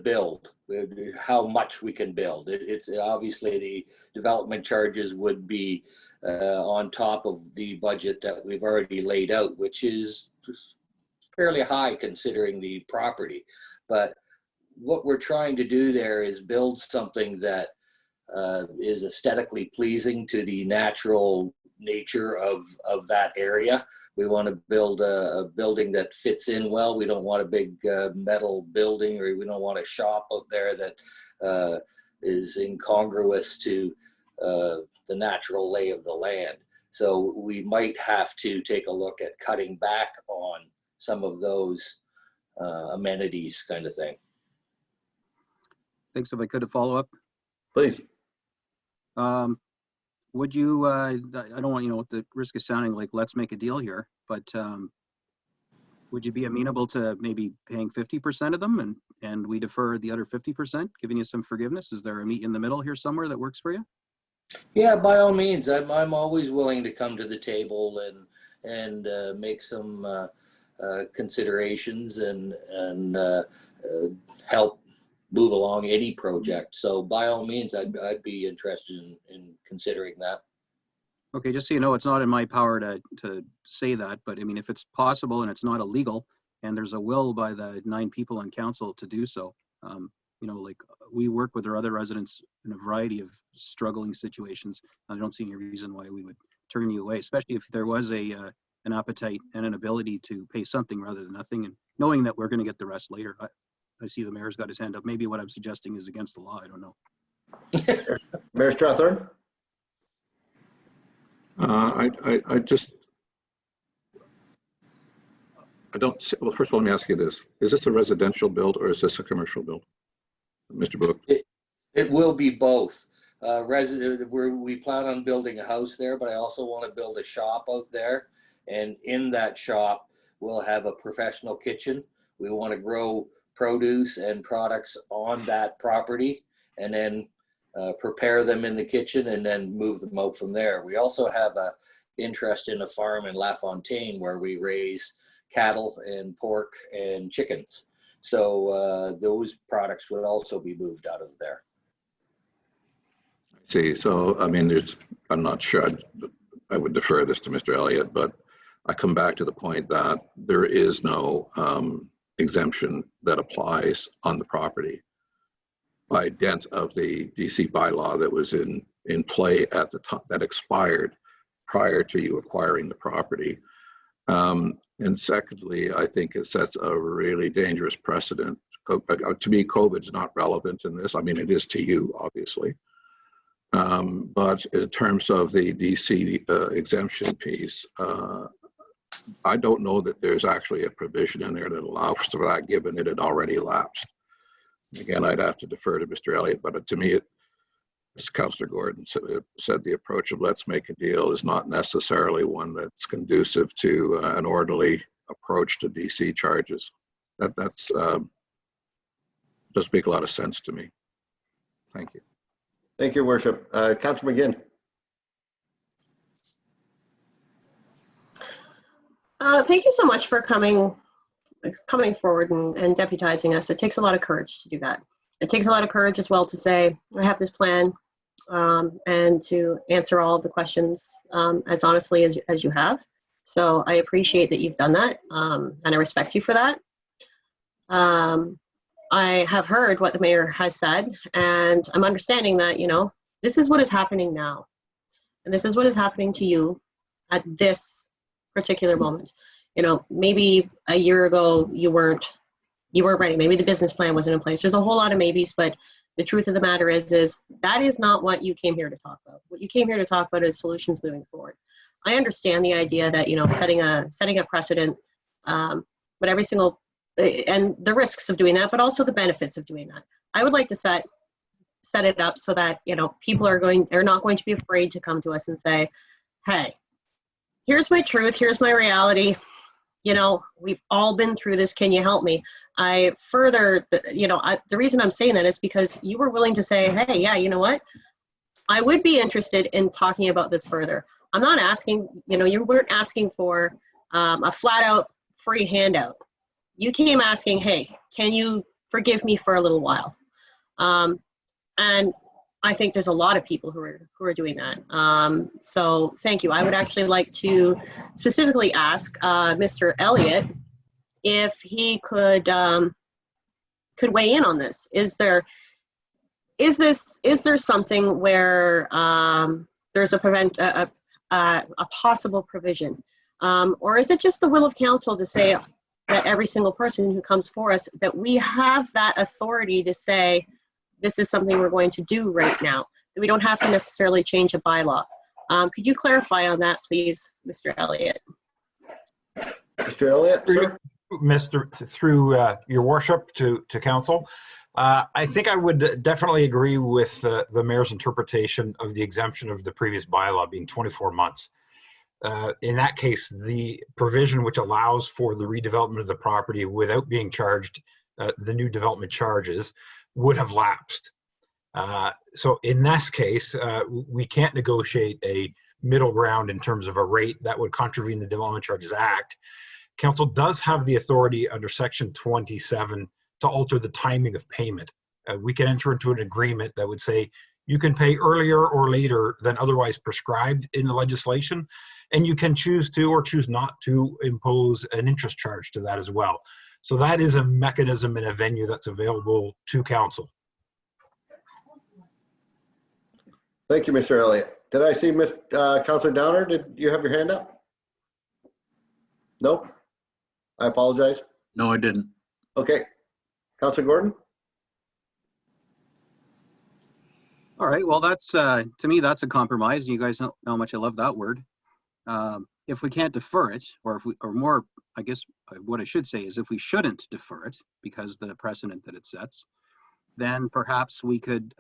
build, how much we can build. It's obviously the development charges would be on top of the budget that we've already laid out, which is fairly high considering the property. But what we're trying to do there is build something that is aesthetically pleasing to the natural nature of that area. We want to build a building that fits in well. We don't want a big metal building, or we don't want a shop out there that is incongruous to the natural lay of the land. So we might have to take a look at cutting back on some of those amenities kind of thing. Thanks. If I could follow up. Please. Would you, I don't want, at the risk of sounding like let's make a deal here, but would you be amenable to maybe paying 50% of them and we defer the other 50%, giving you some forgiveness? Is there a meet in the middle here somewhere that works for you? Yeah, by all means. I'm always willing to come to the table and make some considerations and help move along any project. So by all means, I'd be interested in considering that. Okay, just so you know, it's not in my power to say that, but I mean, if it's possible and it's not illegal and there's a will by the 9 people on council to do so, like we work with our other residents in a variety of struggling situations. I don't see any reason why we would turn you away, especially if there was an appetite and an ability to pay something rather than nothing. And knowing that we're going to get the rest later. I see the mayor's got his hand up. Maybe what I'm suggesting is against the law. I don't know. Mayor Strathern? I don't see, well, first of all, let me ask you this. Is this a residential build or is this a commercial build? Mr. Brook? It will be both. We plan on building a house there, but I also want to build a shop out there. And in that shop, we'll have a professional kitchen. We want to grow produce and products on that property and then prepare them in the kitchen and then move them out from there. We also have a interest in a farm in LaFontaine where we raise cattle and pork and chickens. So those products would also be moved out of there. See, so, I mean, I'm not sure, I would defer this to Mr. Elliott, but I come back to the point that there is no exemption that applies on the property by dint of the DC bylaw that was in play at the time, that expired prior to you acquiring the property. And secondly, I think it sets a really dangerous precedent. To me, COVID's not relevant in this. I mean, it is to you, obviously. But in terms of the DC exemption piece, I don't know that there's actually a provision in there that allows for that, given it had already lapsed. Again, I'd have to defer to Mr. Elliott, but to me, as Councillor Gordon said, the approach of let's make a deal is not necessarily one that's conducive to an orderly approach to DC charges. That does make a lot of sense to me. Thank you. Thank you, Worship. Councillor McGinn. Thank you so much for coming forward and deputizing us. It takes a lot of courage to do that. It takes a lot of courage as well to say, I have this plan, and to answer all of the questions as honestly as you have. So I appreciate that you've done that, and I respect you for that. I have heard what the mayor has said, and I'm understanding that, you know, this is what is happening now. And this is what is happening to you at this particular moment. You know, maybe a year ago you weren't ready. Maybe the business plan wasn't in place. There's a whole lot of maybes, but the truth of the matter is that is not what you came here to talk about. What you came here to talk about is solutions moving forward. I understand the idea that, you know, setting a precedent, but every single, and the risks of doing that, but also the benefits of doing that. I would like to set it up so that, you know, people they're not going to be afraid to come to us and say, hey, here's my truth, here's my reality. You know, we've all been through this. Can you help me? The reason I'm saying that is because you were willing to say, hey, yeah, you know what? I would be interested in talking about this further. I'm not asking, you know, you weren't asking for a flat out free handout. You came asking, hey, can you forgive me for a little while? And I think there's a lot of people who are doing that. So thank you. I would actually like to specifically ask Mr. Elliott if he could weigh in on this. Is there something where there's a possible provision, or is it just the will of council to say that every single person who comes for us, that we have that authority to say, this is something we're going to do right now, that we don't have to necessarily change a bylaw? Could you clarify on that, please, Mr. Elliott? Mr. Elliott, sir? Through your worship to council, I think I would definitely agree with the mayor's interpretation of the exemption of the previous bylaw being 24 months. In that case, the provision which allows for the redevelopment of the property without being charged the new development charges would have lapsed. So in this case, we can't negotiate a middle ground in terms of a rate that would contravene the Development Charges Act. Council does have the authority under Section 27 to alter the timing of payment. We can enter into an agreement that would say you can pay earlier or later than otherwise prescribed in the legislation, and you can choose to or choose not to impose an interest charge to that as well. So that is a mechanism and a venue that's available to council. Thank you, Mr. Elliott. Did I see Councillor Downer? Did you have your hand up? Nope. I apologize. No, I didn't. Okay. Councilor Gordon? All right, well, that's, to me, that's a compromise. You guys know how much I love that word. If we can't defer it, or if we, or more, I guess what I should say is if we shouldn't defer it because the precedent that it sets, then perhaps we could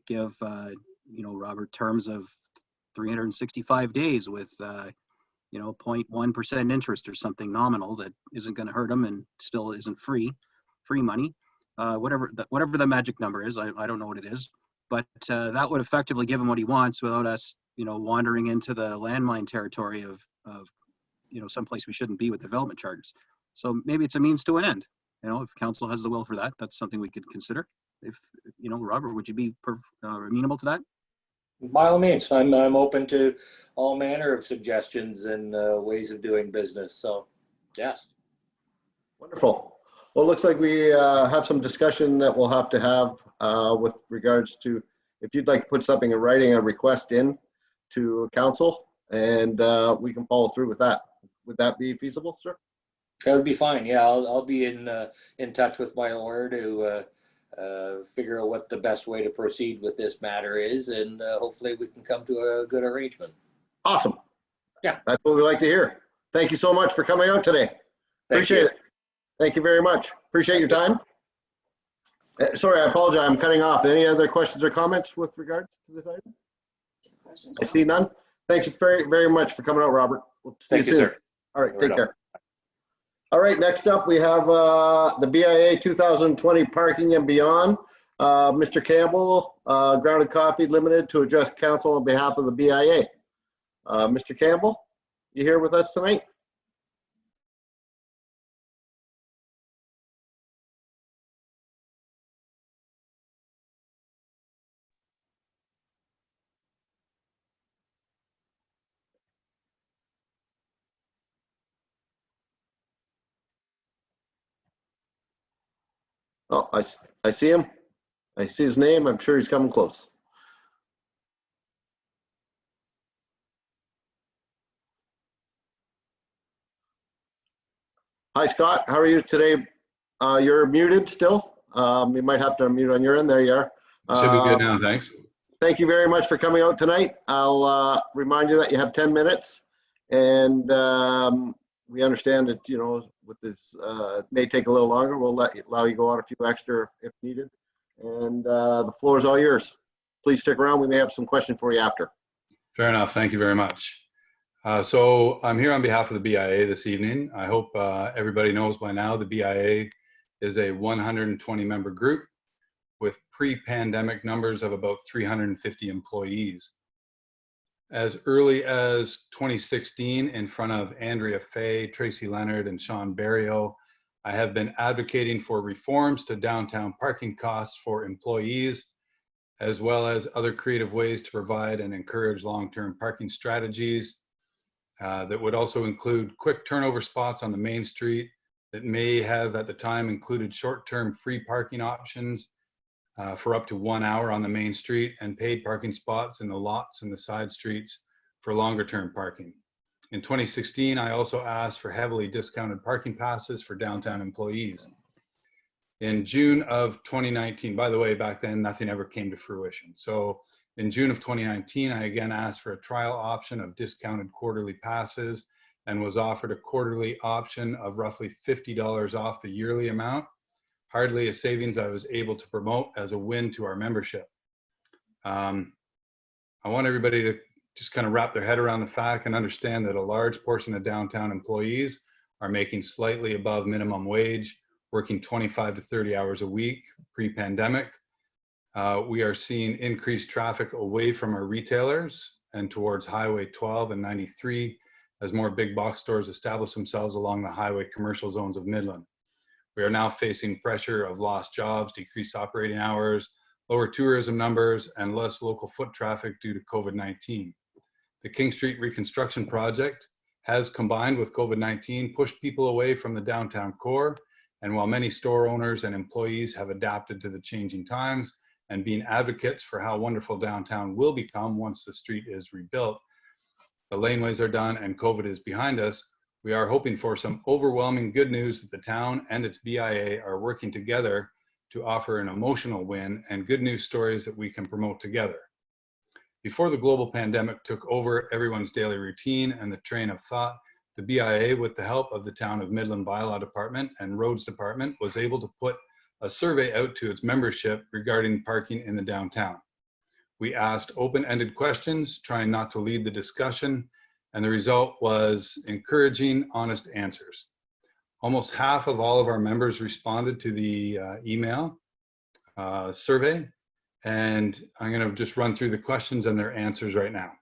give, Robert, terms of 365 days with, 0.1% interest or something nominal that isn't going to hurt them and still isn't free money. Whatever the magic number is, I don't know what it is, but that would effectively give him what he wants without us, wandering into the landmine territory of someplace we shouldn't be with development charters. So maybe it's a means to an end. If council has the will for that, that's something we could consider. If Robert, would you be amenable to that? By all means, I'm open to all manner of suggestions and ways of doing business. So, yes. Wonderful. Well, it looks like we have some discussion that we'll have to have with regards to, if you'd like to put something in writing, a request in to council, and we can follow through with that. Would that be feasible, sir? That would be fine. Yeah, I'll be in touch with my lawyer to figure out what the best way to proceed with this matter is, and hopefully we can come to a good arrangement. Awesome. Yeah. That's what we like to hear. Thank you so much for coming out today. Appreciate it. Thank you very much. Appreciate your time. Sorry, I apologize. I'm cutting off. Any other questions or comments with regards to this item? I see none. Thank you very, very much for coming out, Robert. We'll see Thank you, soon. sir. All right, take care. All right, next up we have the BIA 2020 Parking and Beyond. Mr. Campbell, Grounded Coffee Limited, to address council on behalf of the BIA. Mr. Campbell, you here with us tonight? Oh, I see him. I see his name. I'm sure he's coming close. Hi, Scott. How are you today? You're muted still. You might have to unmute on your end. There you are. Should be good now, thanks. Thank you very much for coming out tonight. I'll remind you that you have 10 minutes, and we understand that, with this, it may take a little longer. We'll allow you to go on a few extra if needed. And the floor is all yours. Please stick around. We may have some questions for you after. Fair enough. Thank you very much. So I'm here on behalf of the BIA this evening. I hope everybody knows by now the BIA is a 120 member group with pre-pandemic numbers of about 350 employees. As early as 2016, in front of Andrea Fay, Tracy Leonard, and Sean Berrio, I have been advocating for reforms to downtown parking costs for employees, as well as other creative ways to provide and encourage long-term parking strategies that would also include quick turnover spots on the main street that may have at the time included short-term free parking options for up to 1 hour on the main street, and paid parking spots in the lots and the side streets for longer term parking. In 2016, I also asked for heavily discounted parking passes for downtown employees. In June of 2019, by the way, back then nothing ever came to fruition. So in June of 2019, I again asked for a trial option of discounted quarterly passes and was offered a quarterly option of roughly $50 off the yearly amount. Hardly a savings I was able to promote as a win to our membership. I want everybody to just kind of wrap their head around the fact and understand that a large portion of downtown employees are making slightly above minimum wage, working 25 to 30 hours a week pre-pandemic. We are seeing increased traffic away from our retailers and towards Highway 12 and 93 as more big box stores establish themselves along the highway commercial zones of Midland. We are now facing pressure of lost jobs, decreased operating hours, lower tourism numbers, and less local foot traffic due to COVID-19. The King Street Reconstruction Project has, combined with COVID-19, pushed people away from the downtown core. And while many store owners and employees have adapted to the changing times and been advocates for how wonderful downtown will become once the street is rebuilt, the laneways are done and COVID is behind us, We are hoping for some overwhelming good news that the town and its BIA are working together to offer an emotional win and good news stories that we can promote together. Before the global pandemic took over everyone's daily routine and the train of thought, the BIA, with the help of the Town of Midland Bylaw Department and Roads Department, was able to put a survey out to its membership regarding parking in the downtown. We asked open-ended questions, trying not to lead the discussion, and the result was encouraging, honest answers. Almost half of all of our members responded to the email survey, and I'm going to just run through the questions and their answers right now.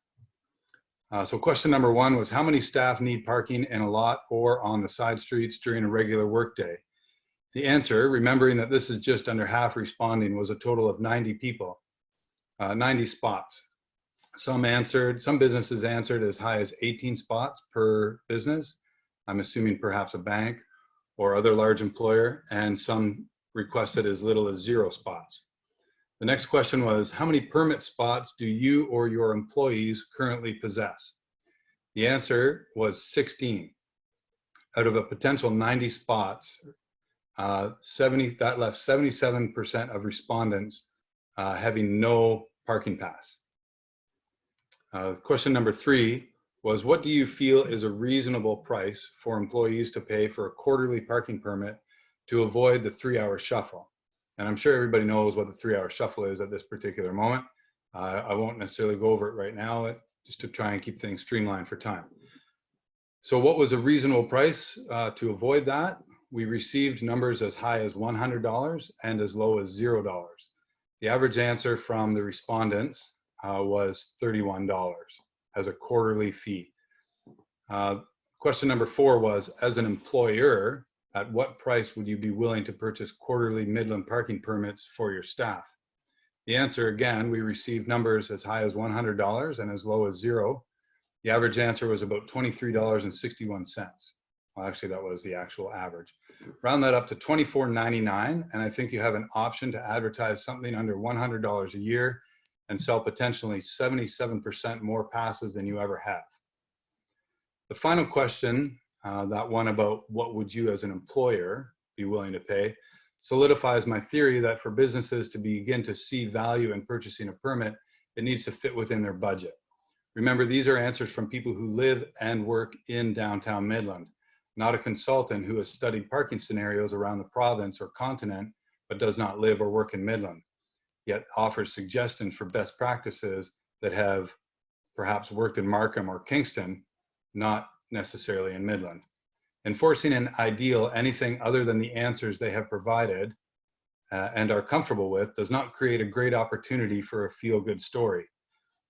So question number 1 was, how many staff need parking in a lot or on the side streets during a regular workday? The answer, remembering that this is just under half responding, was a total of 90 people, 90 spots. Some businesses answered as high as 18 spots per business. I'm assuming perhaps a bank or other large employer, and some requested as little as 0 spots. The next question was, how many permit spots do you or your employees currently possess? The answer was 16. Out of a potential 90 spots, that left 77% of respondents having no parking pass. Question number 3 was, what do you feel is a reasonable price for employees to pay for a quarterly parking permit to avoid the 3-hour shuffle? And I'm sure everybody knows what the 3-hour shuffle is at this particular moment. I won't necessarily go over it right now, just to try and keep things streamlined for time. So what was a reasonable price to avoid that? We received numbers as high as $100 and as low as $0. The average answer from the respondents was $31 as a quarterly fee. Question number 4 was, as an employer, at what price would you be willing to purchase quarterly Midland parking permits for your staff? The answer, again, we received numbers as high as $100 and as low as 0. The average answer was about $23.61. Well, actually, that was the actual average. Round that up to $24.99, and I think you have an option to advertise something under $100 a year and sell potentially 77% more passes than you ever have. The final question, that one about what would you as an employer be willing to pay, solidifies my theory that for businesses to begin to see value in purchasing a permit, it needs to fit within their budget. Remember, these are answers from people who live and work in downtown Midland, not a consultant who has studied parking scenarios around the province or continent, but does not live or work in Midland, yet offers suggestions for best practices that have perhaps worked in Markham or Kingston, not necessarily in Midland. Enforcing an ideal anything other than the answers they have provided and are comfortable with does not create a great opportunity for a feel-good story.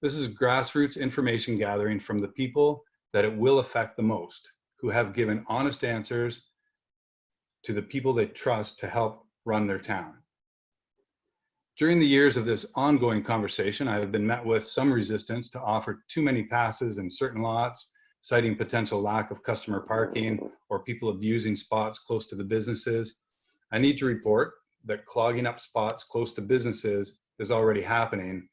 This is grassroots information gathering from the people that it will affect the most, who have given honest answers to the people they trust to help run their town. During the years of this ongoing conversation, I have been met with some resistance to offer too many passes in certain lots, citing potential lack of customer parking or people abusing spots close to the businesses. I need to report that clogging up spots close to businesses is already happening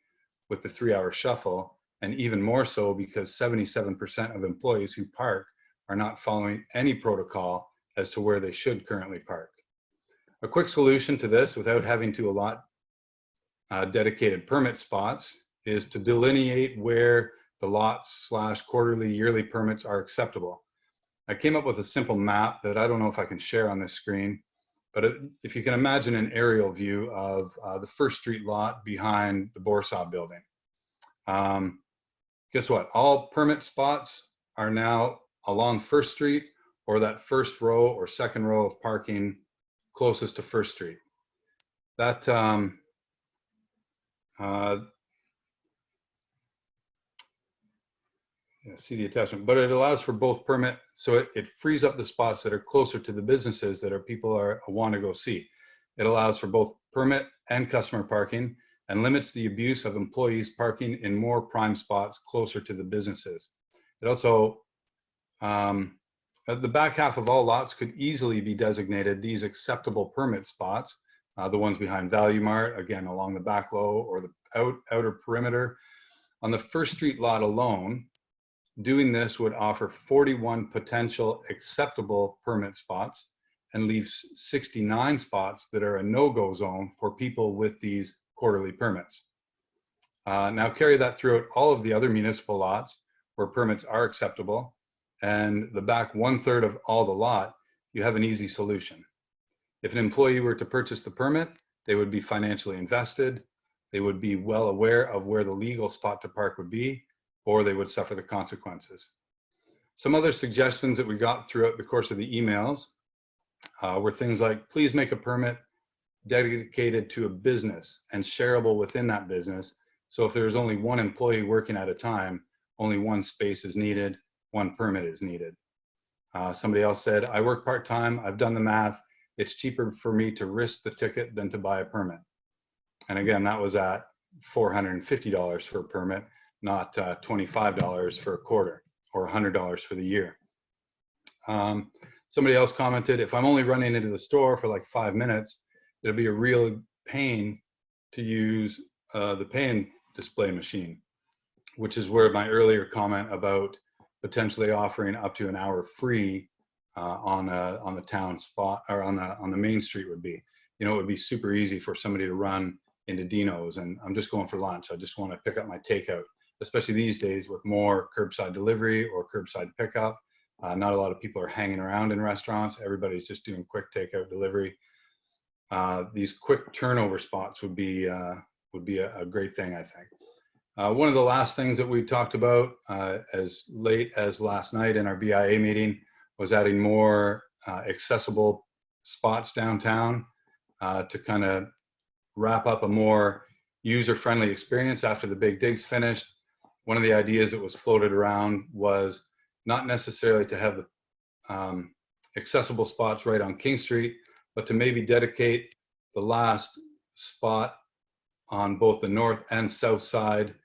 with the 3-hour shuffle, and even more so because 77% of employees who park are not following any protocol as to where they should currently park. A quick solution to this, without having to allot dedicated permit spots, is to delineate where the lots / quarterly, yearly permits are acceptable. I came up with a simple map that I don't know if I can share on this screen, but if you can imagine an aerial view of the First Street lot behind the Boursaw building. Guess what? All permit spots are now along First Street or that first row or second row of parking closest to First Street. That see the attachment, but it allows for both permit, so it frees up the spots that are closer to the businesses that people want to go see. It allows for both permit and customer parking and limits the abuse of employees parking in more prime spots closer to the businesses. It also, the back half of all lots could easily be designated these acceptable permit spots, the ones behind Value Mart, again, along the back low or the outer perimeter. On the First Street lot alone, Doing this would offer 41 potential acceptable permit spots and leaves 69 spots that are a no-go zone for people with these quarterly permits. Now carry that throughout all of the other municipal lots where permits are acceptable, and the back 1/3 of all the lot, you have an easy solution. If an employee were to purchase the permit, they would be financially invested, they would be well aware of where the legal spot to park would be, or they would suffer the consequences. Some other suggestions that we got throughout the course of the emails were things like, please make a permit dedicated to a business and shareable within that business. So if there's only one employee working at a time, only one space is needed, one permit is needed. Somebody else said, I work part-time, I've done the math, it's cheaper for me to risk the ticket than to buy a permit. And again, that was at $450 for a permit, not $25 for a quarter or $100 for the year. Somebody else commented, if I'm only running into the store for like 5 minutes, it'll be a real pain to use the pay display machine, which is where my earlier comment about potentially offering up to an hour free on the town spot or on the main street would be. You know, it would be super easy for somebody to run into Dino's and I'm just going for lunch. I just want to pick up my takeout, especially these days with more curbside delivery or curbside pickup. Not a lot of people are hanging around in restaurants. Everybody's just doing quick takeout delivery. These quick turnover spots would be a great thing, I think. One of the last things that we talked about as late as last night in our BIA meeting was adding more accessible spots downtown to kind of wrap up a more user-friendly experience after the big dig's finished. One of the ideas that was floated around was not necessarily to have the accessible spots right on King Street, but to maybe dedicate the last spot on both the north and south side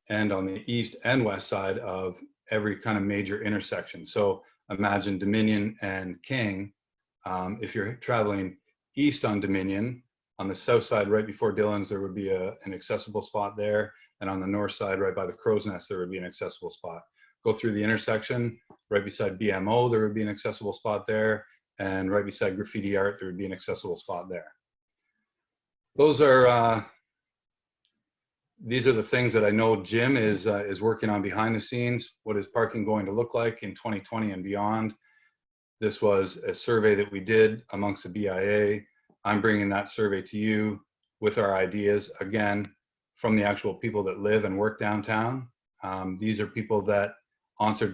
and on the east and west side of every kind of major intersection. So imagine Dominion and King. If you're traveling east on Dominion, on the south side right before Dillon's, there would be an accessible spot there. And on the north side right by the Crow's Nest, there would be an accessible spot. Go through the intersection, right beside BMO, there would be an accessible spot there. And right beside Graffiti Art, there would be an accessible spot there. Those are, these are the things that I know Jim is working on behind the scenes. What is parking going to look like in 2020 and beyond? This was a survey that we did amongst the BIA. I'm bringing that survey to you with our ideas, again, from the actual people that live and work downtown. These are people that answered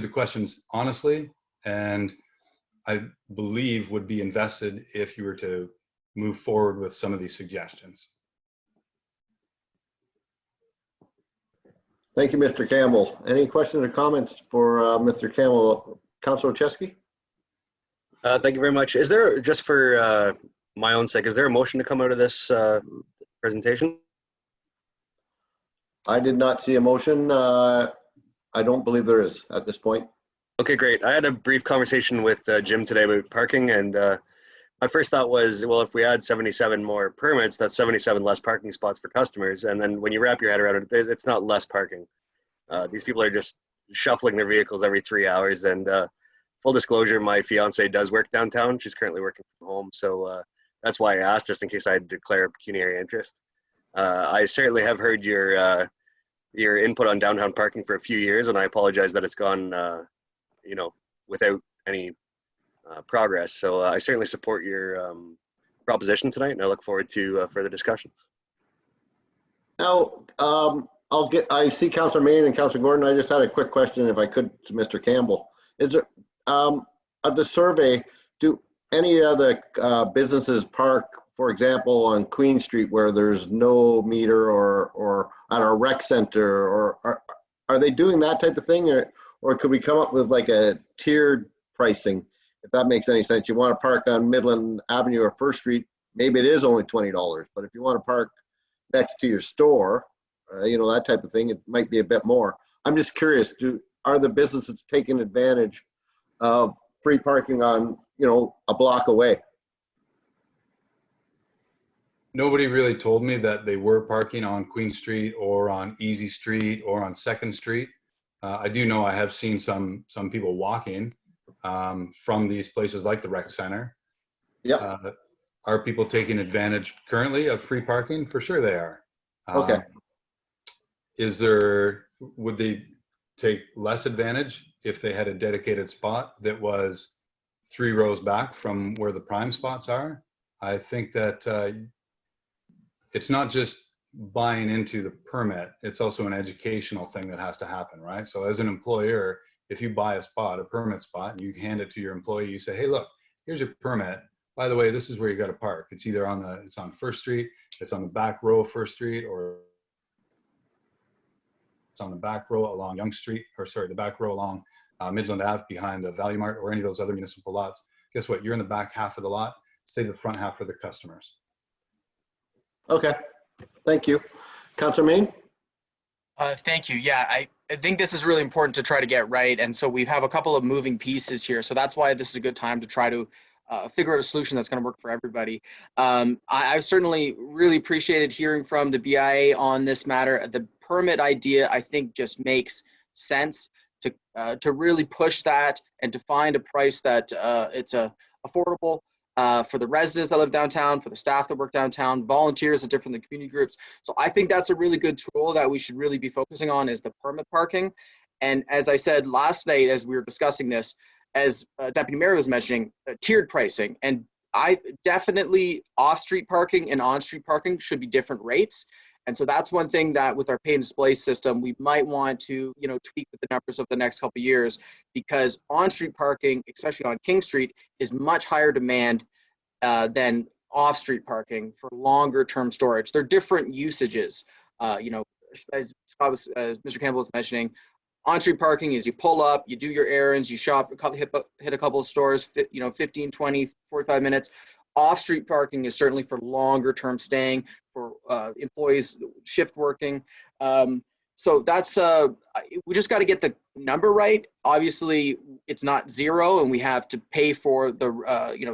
the questions honestly, and I believe would be invested if you were to move forward with some of these suggestions. Thank you, Mr. Campbell. Any questions or comments for Mr. Campbell? Councilor Chesky? Thank you very much. Is there, just for my own sake, is there a motion to come out of this presentation? I did not see a motion. I don't believe there is at this point. Okay, great. I had a brief conversation with Jim today about parking, and my first thought was, well, if we add 77 more permits, that's 77 less parking spots for customers. And then when you wrap your head around it, it's not less parking. These people are just shuffling their vehicles every 3 hours. And full disclosure, my fiance does work downtown. She's currently working from home. So that's why I asked, just in case I declare pecuniary interest. I certainly have heard your input on downtown parking for a few years, and I apologize that it's gone, you know, without any progress. So I certainly support your proposition tonight, and I look forward to further discussions. Now, I see Councilor Main and Councilor Gordon. I just had a quick question, if I could, to Mr. Campbell. Is there, of the survey, do any of the businesses park, for example, on Queen Street where there's no meter, or at a rec center, or are they doing that type of thing, or could we come up with like a tiered pricing, if that makes any sense? You want to park on Midland Avenue or First Street, maybe it is only $20, but if you want to park next to your store, you know, that type of thing, it might be a bit more. I'm just curious, are the businesses taking advantage of free parking on, you know, a block away? Nobody really told me that they were parking on Queen Street or on Easy Street or on 2nd Street. I do know I have seen some people walking from these places like the rec center. Yeah. Are people taking advantage currently of free parking? For sure they are. Okay. Would they take less advantage if they had a dedicated spot that was 3 rows back from where the prime spots are? I think that it's not just buying into the permit, it's also an educational thing that has to happen, right? So as an employer, if you buy a spot, a permit spot, and you hand it to your employee, you say, hey, look, here's your permit. By the way, this is where you got to park. It's either it's on First Street, it's on the back row of First Street, or it's on the back row along Young Street, or sorry, the back row along Midland Ave behind the Value Mart or any of those other municipal lots. Guess what? You're in the back half of the lot. Stay the front half for the customers. Okay. Thank you. Councilor Main? Thank you. Yeah, I think this is really important to try to get right. And so we have a couple of moving pieces here. So that's why this is a good time to try to figure out a solution that's going to work for everybody. I've certainly really appreciated hearing from the BIA on this matter. The permit idea, I think, just makes sense to really push that and to find a price that it's affordable for the residents that live downtown, for the staff that work downtown, volunteers at different community groups. So I think that's a really good tool that we should really be focusing on is the permit parking. And as I said last night, as we were discussing this, as Deputy Mayor was mentioning, tiered pricing. And I definitely off-street parking and on-street parking should be different rates. And so that's one thing that with our pay and display system, we might want to, tweak with the numbers over the next couple of years, because on-street parking, especially on King Street, is much higher demand than off-street parking for longer term storage. They're different usages. As Mr. Campbell was mentioning, on-street parking is you pull up, you do your errands, you shop, hit a couple of stores, 15, 20, 45 minutes. Off-street parking is certainly for longer term staying, for employees shift working. So that's, we just got to get the number right. Obviously, it's not zero, and we have to pay for the,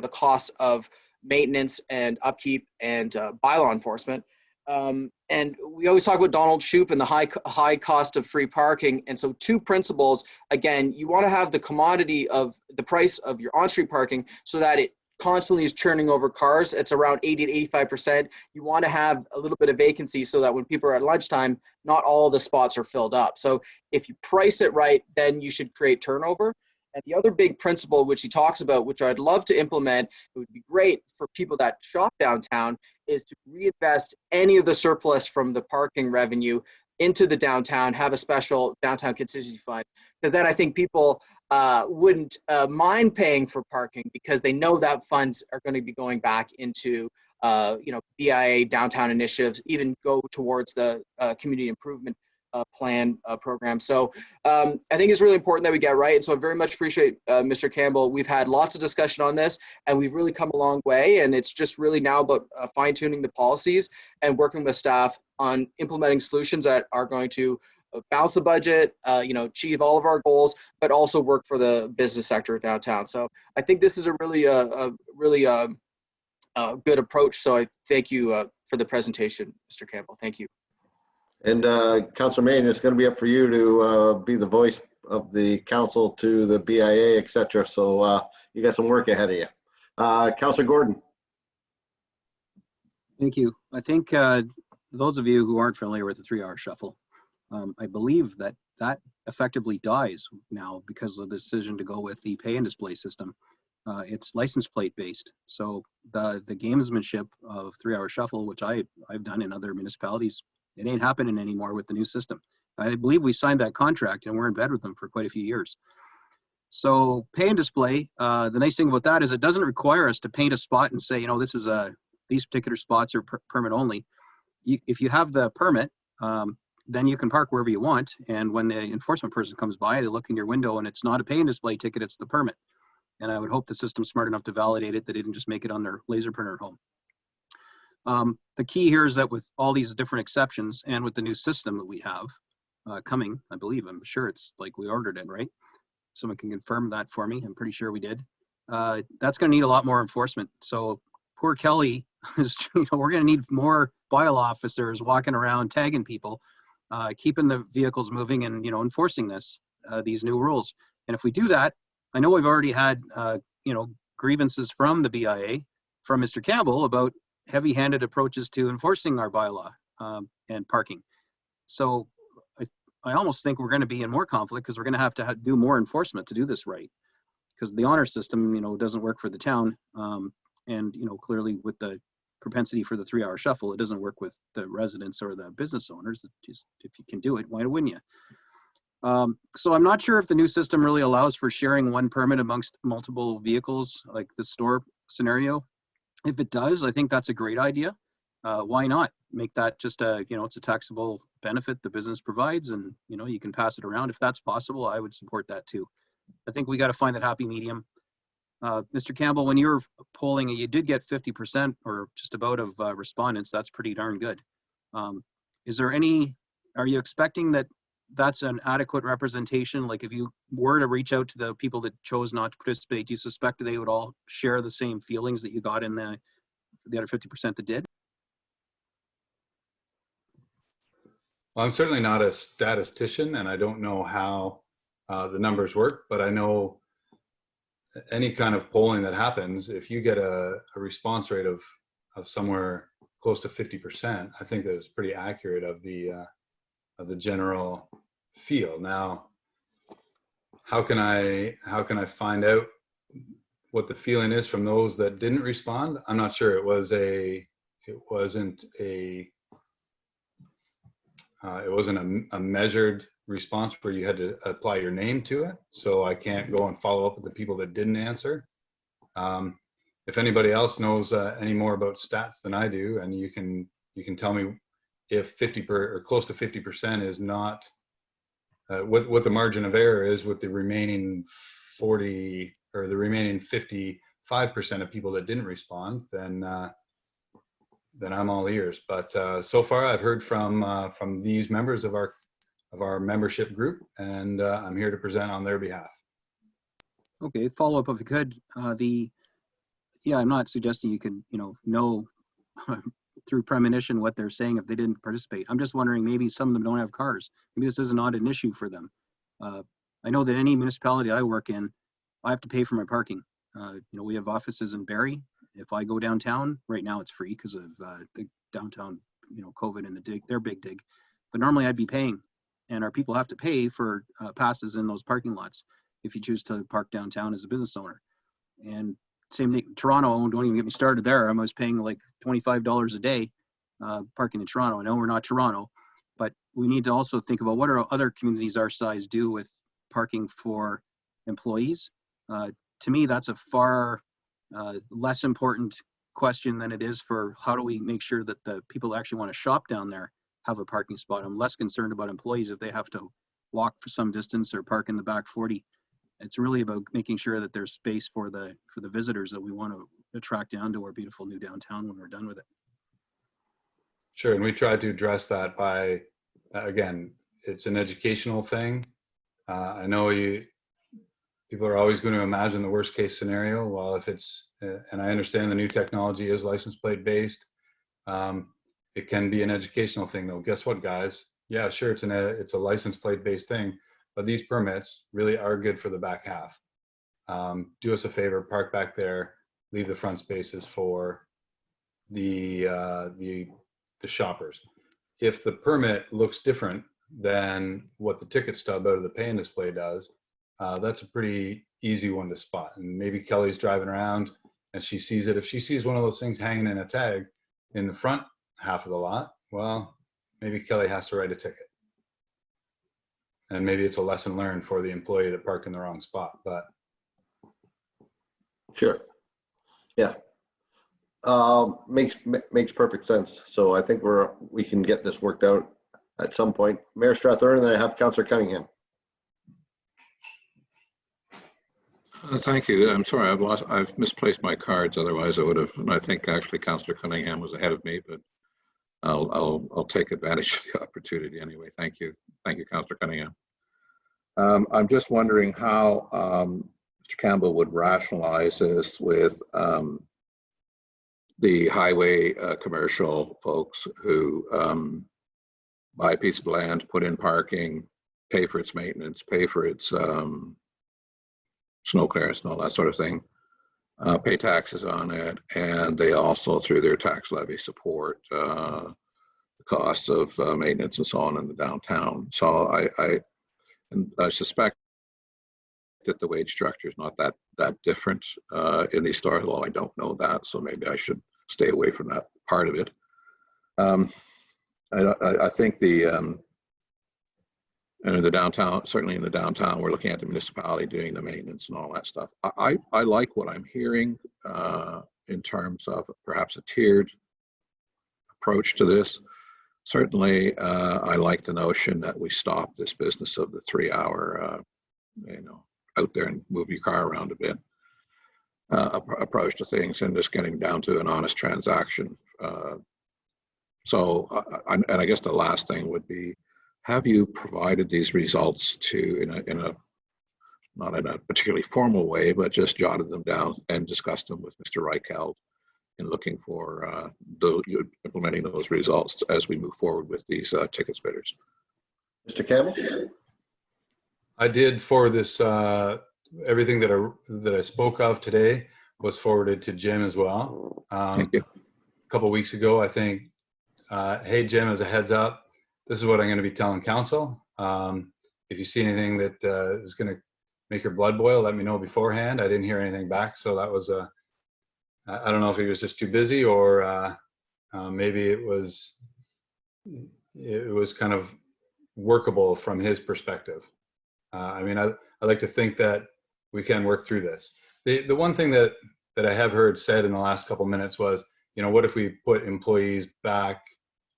the cost of maintenance and upkeep and bylaw enforcement. And we always talk about Donald Shoup and the high cost of free parking. And so 2 principles, again, you want to have the commodity of the price of your on-street parking so that it constantly is churning over cars. It's around 80 to 85%. You want to have a little bit of vacancy so that when people are at lunchtime, not all the spots are filled up. So if you price it right, then you should create turnover. And the other big principle, which he talks about, which I'd love to implement, it would be great for people that shop downtown, is to reinvest any of the surplus from the parking revenue into the downtown, have a special downtown contingency fund. Because then I think people wouldn't mind paying for parking because they know that funds are going to be going back into BIA downtown initiatives, even go towards the community improvement plan program. So I think it's really important that we get right. And so I very much appreciate Mr. Campbell. We've had lots of discussion on this and we've really come a long way. And it's just really now about fine tuning the policies and working with staff on implementing solutions that are going to balance the budget, achieve all of our goals, but also work for the business sector downtown. So I think this is a really good approach. So I thank you for the presentation, Mr. Campbell. Thank you. And Councilor Main, it's going to be up for you to be the voice of the council to the BIA, et cetera. So you got some work ahead of you. Councilor Gordon. Thank you. I think those of you who aren't familiar with the 3-hour shuffle, I believe that effectively dies now because of the decision to go with the pay and display system. It's license plate based. So the gamesmanship of 3-hour shuffle, which I've done in other municipalities, it ain't happening anymore with the new system. I believe we signed that contract and we're in bed with them for quite a few years. So pay and display, the nice thing about that is it doesn't require us to paint a spot and say, this is these particular spots are permit only. If you have the permit, then you can park wherever you want. And when the enforcement person comes by, they look in your window and it's not a pay and display ticket, it's the permit. And I would hope the system's smart enough to validate it, that they didn't just make it on their laser printer at home. The key here is that with all these different exceptions and with the new system that we have coming, I'm sure it's like we ordered it, right? Someone can confirm that for me. I'm pretty sure we did. That's going to need a lot more enforcement. So poor Kelly is, we're going to need more bylaw officers walking around tagging people keeping the vehicles moving and, enforcing these new rules. And if we do that, I know we've already had, grievances from the BIA, from Mr. Campbell about heavy-handed approaches to enforcing our bylaw and parking. So I almost think we're going to be in more conflict because we're going to have to do more enforcement to do this right. Because the honor system, doesn't work for the town. And, clearly with the propensity for the 3-hour shuffle, it doesn't work with the residents or the business owners. It's just, if you can do it, why wouldn't you? So I'm not sure if the new system really allows for sharing one permit amongst multiple vehicles, like the store scenario. If it does, I think that's a great idea. Why not make that just it's a taxable benefit the business provides, and you can pass it around. If that's possible, I would support that too. I think we got to find that happy medium. Mr. Campbell, when you were polling, you did get 50% or just about of respondents. That's pretty darn good. Are you expecting that that's an adequate representation? Like if you were to reach out to the people that chose not to participate, do you suspect that they would all share the same feelings that you got in the other 50% that did? Well, I'm certainly not a statistician, and I don't know how the numbers work, but I know any kind of polling that happens, if you get a response rate of somewhere close to 50%, I think that it's pretty accurate of the general feel. Now, how can I find out what the feeling is from those that didn't respond? I'm not sure. It wasn't a measured response where you had to apply your name to it. So I can't go and follow up with the people that didn't answer. If anybody else knows any more about stats than I do, and you can tell me if 50 or close to 50% is not what the margin of error is with the remaining 40 or the remaining 55% of people that didn't respond, then I'm all ears. But so far, I've heard from these members of our membership group, and I'm here to present on their behalf. Okay, follow up if you could. I'm not suggesting you can, know through premonition what they're saying if they didn't participate. I'm just wondering, maybe some of them don't have cars. Maybe this is not an issue for them. I know that any municipality I work in, I have to pay for my parking. We have offices in Barrie. If I go downtown, right now it's free because of the downtown, COVID and the dig, their big dig. But normally I'd be paying, and our people have to pay for passes in those parking lots if you choose to park downtown as a business owner. And same thing, Toronto, don't even get me started there. I was paying like $25 a day parking in Toronto. I know we're not Toronto, but we need to also think about what are other communities our size do with parking for employees. To me, that's a far less important question than it is for how do we make sure that the people that actually want to shop down there have a parking spot. I'm less concerned about employees if they have to walk for some distance or park in the back 40. It's really about making sure that there's space for the visitors that we want to attract down to our beautiful new downtown when we're done with it. Sure, and we tried to address that by, again, it's an educational thing. I know people are always going to imagine the worst case scenario. Well, if it's, and I understand the new technology is license plate based, it can be an educational thing though. Guess what, guys? Yeah, sure, it's a license plate based thing, but these permits really are good for the back half. Do us a favor, park back there, leave the front spaces for the shoppers. If the permit looks different than what the ticket stub out of the pay-in display does, that's a pretty easy one to spot. And maybe Kelly's driving around and she sees it. If she sees one of those things hanging in a tag in the front half of the lot, well, maybe Kelly has to write a ticket. And maybe it's a lesson learned for the employee that parked in the wrong spot, but. Sure. Yeah. Makes perfect sense. So I think we can get this worked out at some point. Mayor Strathern, and then I have Councillor Cunningham. Thank you. I'm sorry, I've misplaced my cards. Otherwise, I would have. And I think actually Councillor Cunningham was ahead of me, but I'll take advantage of the opportunity anyway. Thank you, Councillor Cunningham. I'm just wondering how Mr. Campbell would rationalize this with the highway commercial folks who buy a piece of land, put in parking, pay for its maintenance, pay for its snow clearance and all that sort of thing, pay taxes on it, and they also, through their tax levy, support the costs of maintenance and so on in the downtown. So I suspect that the wage structure is not that different in these stores, although I don't know that, so maybe I should stay away from that part of it. I think in the downtown, certainly in the downtown, we're looking at the municipality doing the maintenance and all that stuff. I like what I'm hearing in terms of perhaps a tiered approach to this. Certainly, I like the notion that we stop this business of the 3-hour, out there and move your car around a bit approach to things, and just getting down to an honest transaction. And I guess the last thing would be, have you provided these results to, not in a particularly formal way, but just jotted them down and discussed them with Mr. Reicheld in looking for implementing those results as we move forward with these ticket spitters? Mr. Campbell? I did forward this, everything that I spoke of today was forwarded to Jim as well. Thank you. A couple of weeks ago, I think, hey, Jim, as a heads up, this is what I'm going to be telling council. If you see anything that is going to make your blood boil, let me know beforehand. I didn't hear anything back, so that was I don't know if he was just too busy, or maybe it was kind of workable from his perspective. I mean, I like to think that we can work through this. The one thing that I have heard said in the last couple minutes was, what if we put employees back,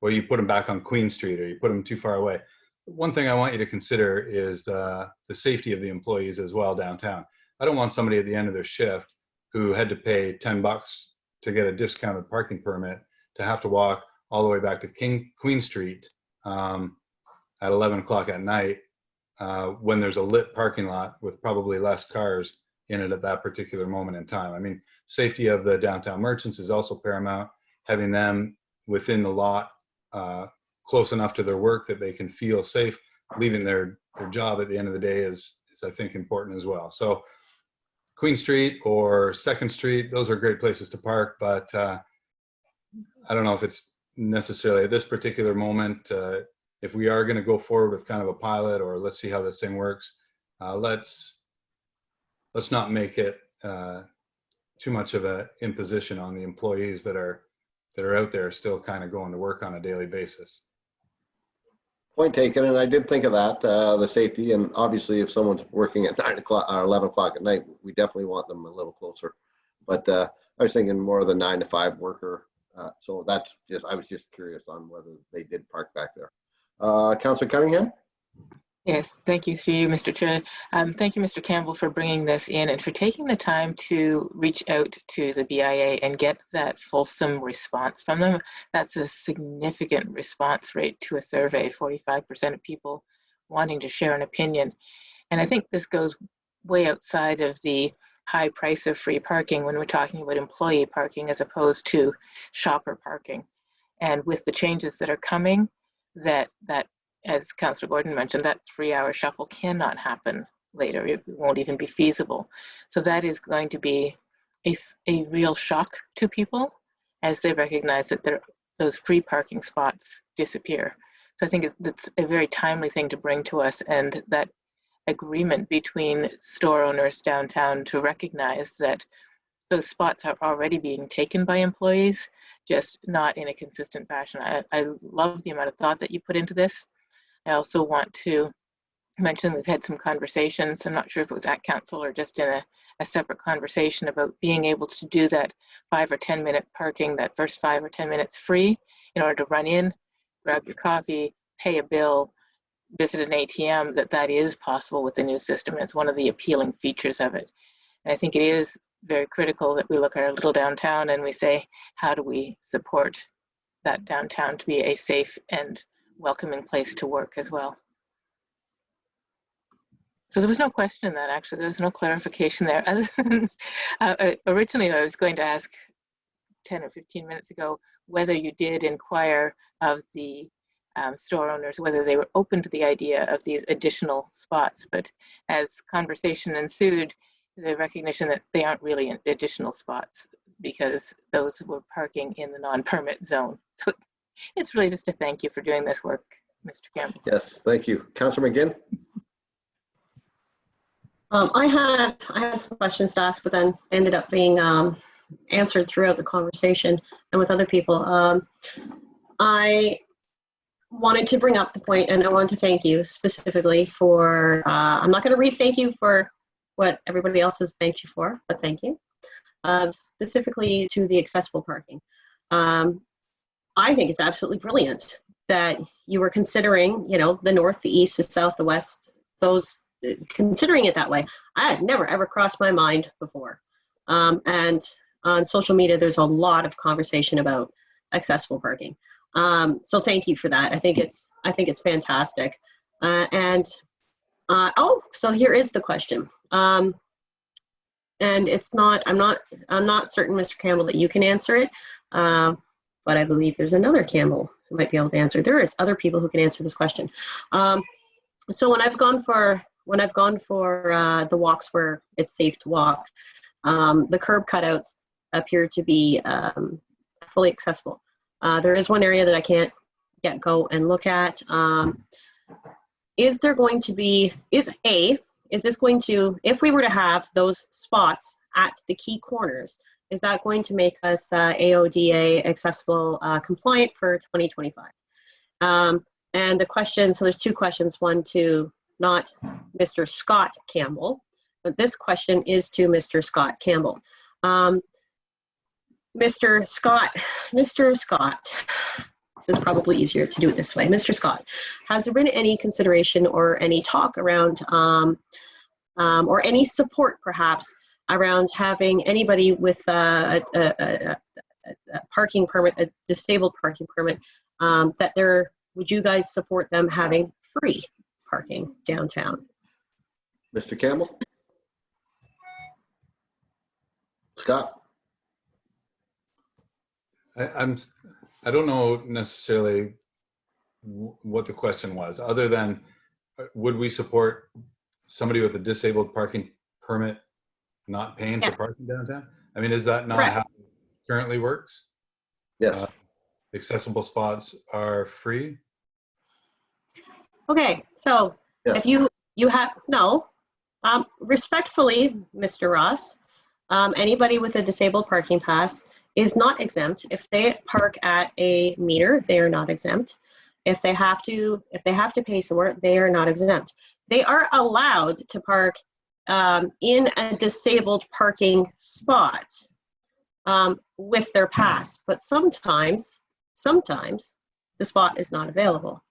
well, you put them back on Queen Street, or you put them too far away. One thing I want you to consider is the safety of the employees as well downtown. I don't want somebody at the end of their shift who had to pay $10 to get a discounted parking permit to have to walk all the way back to Queen Street at 11 o'clock at night when there's a lit parking lot with probably less cars in it at that particular moment in time. I mean, safety of the downtown merchants is also paramount. Having them within the lot, close enough to their work that they can feel safe leaving their job at the end of the day is I think important as well. So Queen Street or 2nd Street, those are great places to park, but I don't know if it's necessarily at this particular moment. If we are going to go forward with kind of a pilot, or let's see how this thing works, let's not make it too much of an imposition on the employees that are out there still kind of going to work on a daily basis. Point taken, and I did think of that, the safety, and obviously if someone's working at 9 o'clock or 11 o'clock at night, we definitely want them a little closer. But I was thinking more of the 9 to 5 worker. So I was just curious on whether they did park back there. Councillor Cunningham? Yes, thank you through you, Mr. Chair. Thank you, Mr. Campbell, for bringing this in and for taking the time to reach out to the BIA and get that fulsome response from them. That's a significant response rate to a survey, 45% of people wanting to share an opinion. And I think this goes way outside of the high price of free parking when we're talking about employee parking as opposed to shopper parking. And with the changes that are coming, that as Councillor Gordon mentioned, that 3-hour shuffle cannot happen later. It won't even be feasible. So that is going to be a real shock to people as they recognize that those free parking spots disappear. So I think it's a very timely thing to bring to us, and that agreement between store owners downtown to recognize that those spots are already being taken by employees, just not in a consistent fashion. I love the amount of thought that you put into this. I also want to mention we've had some conversations, I'm not sure if it was at council or just in a separate conversation, about being able to do that 5 or 10 minute parking, that first 5 or 10 minutes free in order to run in, grab your coffee, pay a bill, visit an ATM, that is possible with the new system. It's one of the appealing features of it. And I think it is very critical that we look at our little downtown and we say, how do we support that downtown to be a safe and welcoming place to work as well. So there was no question in that, actually. There was no clarification there. Other than, originally, I was going to ask 10 or 15 minutes ago whether you did inquire of the store owners whether they were open to the idea of these additional spots. But as conversation ensued, the recognition that they aren't really additional spots because those were parking in the non-permit zone. So it's really just a thank you for doing this work, Mr. Campbell. Yes, thank you. Councillor McGinn? I had some questions to ask, but then ended up being answered throughout the conversation and with other people. I wanted to bring up the point, and I want to thank you specifically for, I'm not going to re-thank you for what everybody else has thanked you for, but thank you. Specifically to the accessible parking. I think it's absolutely brilliant that you were considering, you know, the north, the east, the south, the west, those, considering it that way. I had never ever crossed my mind before. And on social media, there's a lot of conversation about accessible parking. So thank you for that. I think it's fantastic. Oh, so here is the question. And it's not, I'm not certain, Mr. Campbell, that you can answer it, but I believe there's another Campbell who might be able to answer. There is other people who can answer this question. So when I've gone for the walks where it's safe to walk, the curb cutouts appear to be fully accessible. There is one area that I can't go and look at. Is there going to be, is this going to, if we were to have those spots at the key corners, is that going to make us AODA accessible compliant for 2025? And the question, so there's two questions, one to not Mr. Scott Campbell, but this question is to Mr. Scott Campbell. Mr. Scott, this is probably easier to do it this way. Mr. Scott, has there been any consideration or any talk around, or any support perhaps around having anybody with a parking permit, a disabled parking permit, would you guys support them having free parking downtown? Mr. Campbell? Scott? I don't know necessarily what the question was, other than would we support somebody with a disabled parking permit not paying for parking downtown? I mean, is that not how it currently works? Yes. Accessible spots are free? Okay, so yes. If you have, no, respectfully, Mr. Ross, anybody with a disabled parking pass is not exempt. If they park at a meter, they are not exempt. If they have to pay somewhere, they are not exempt. They are allowed to park in a disabled parking spot with their pass, but sometimes the spot is not available.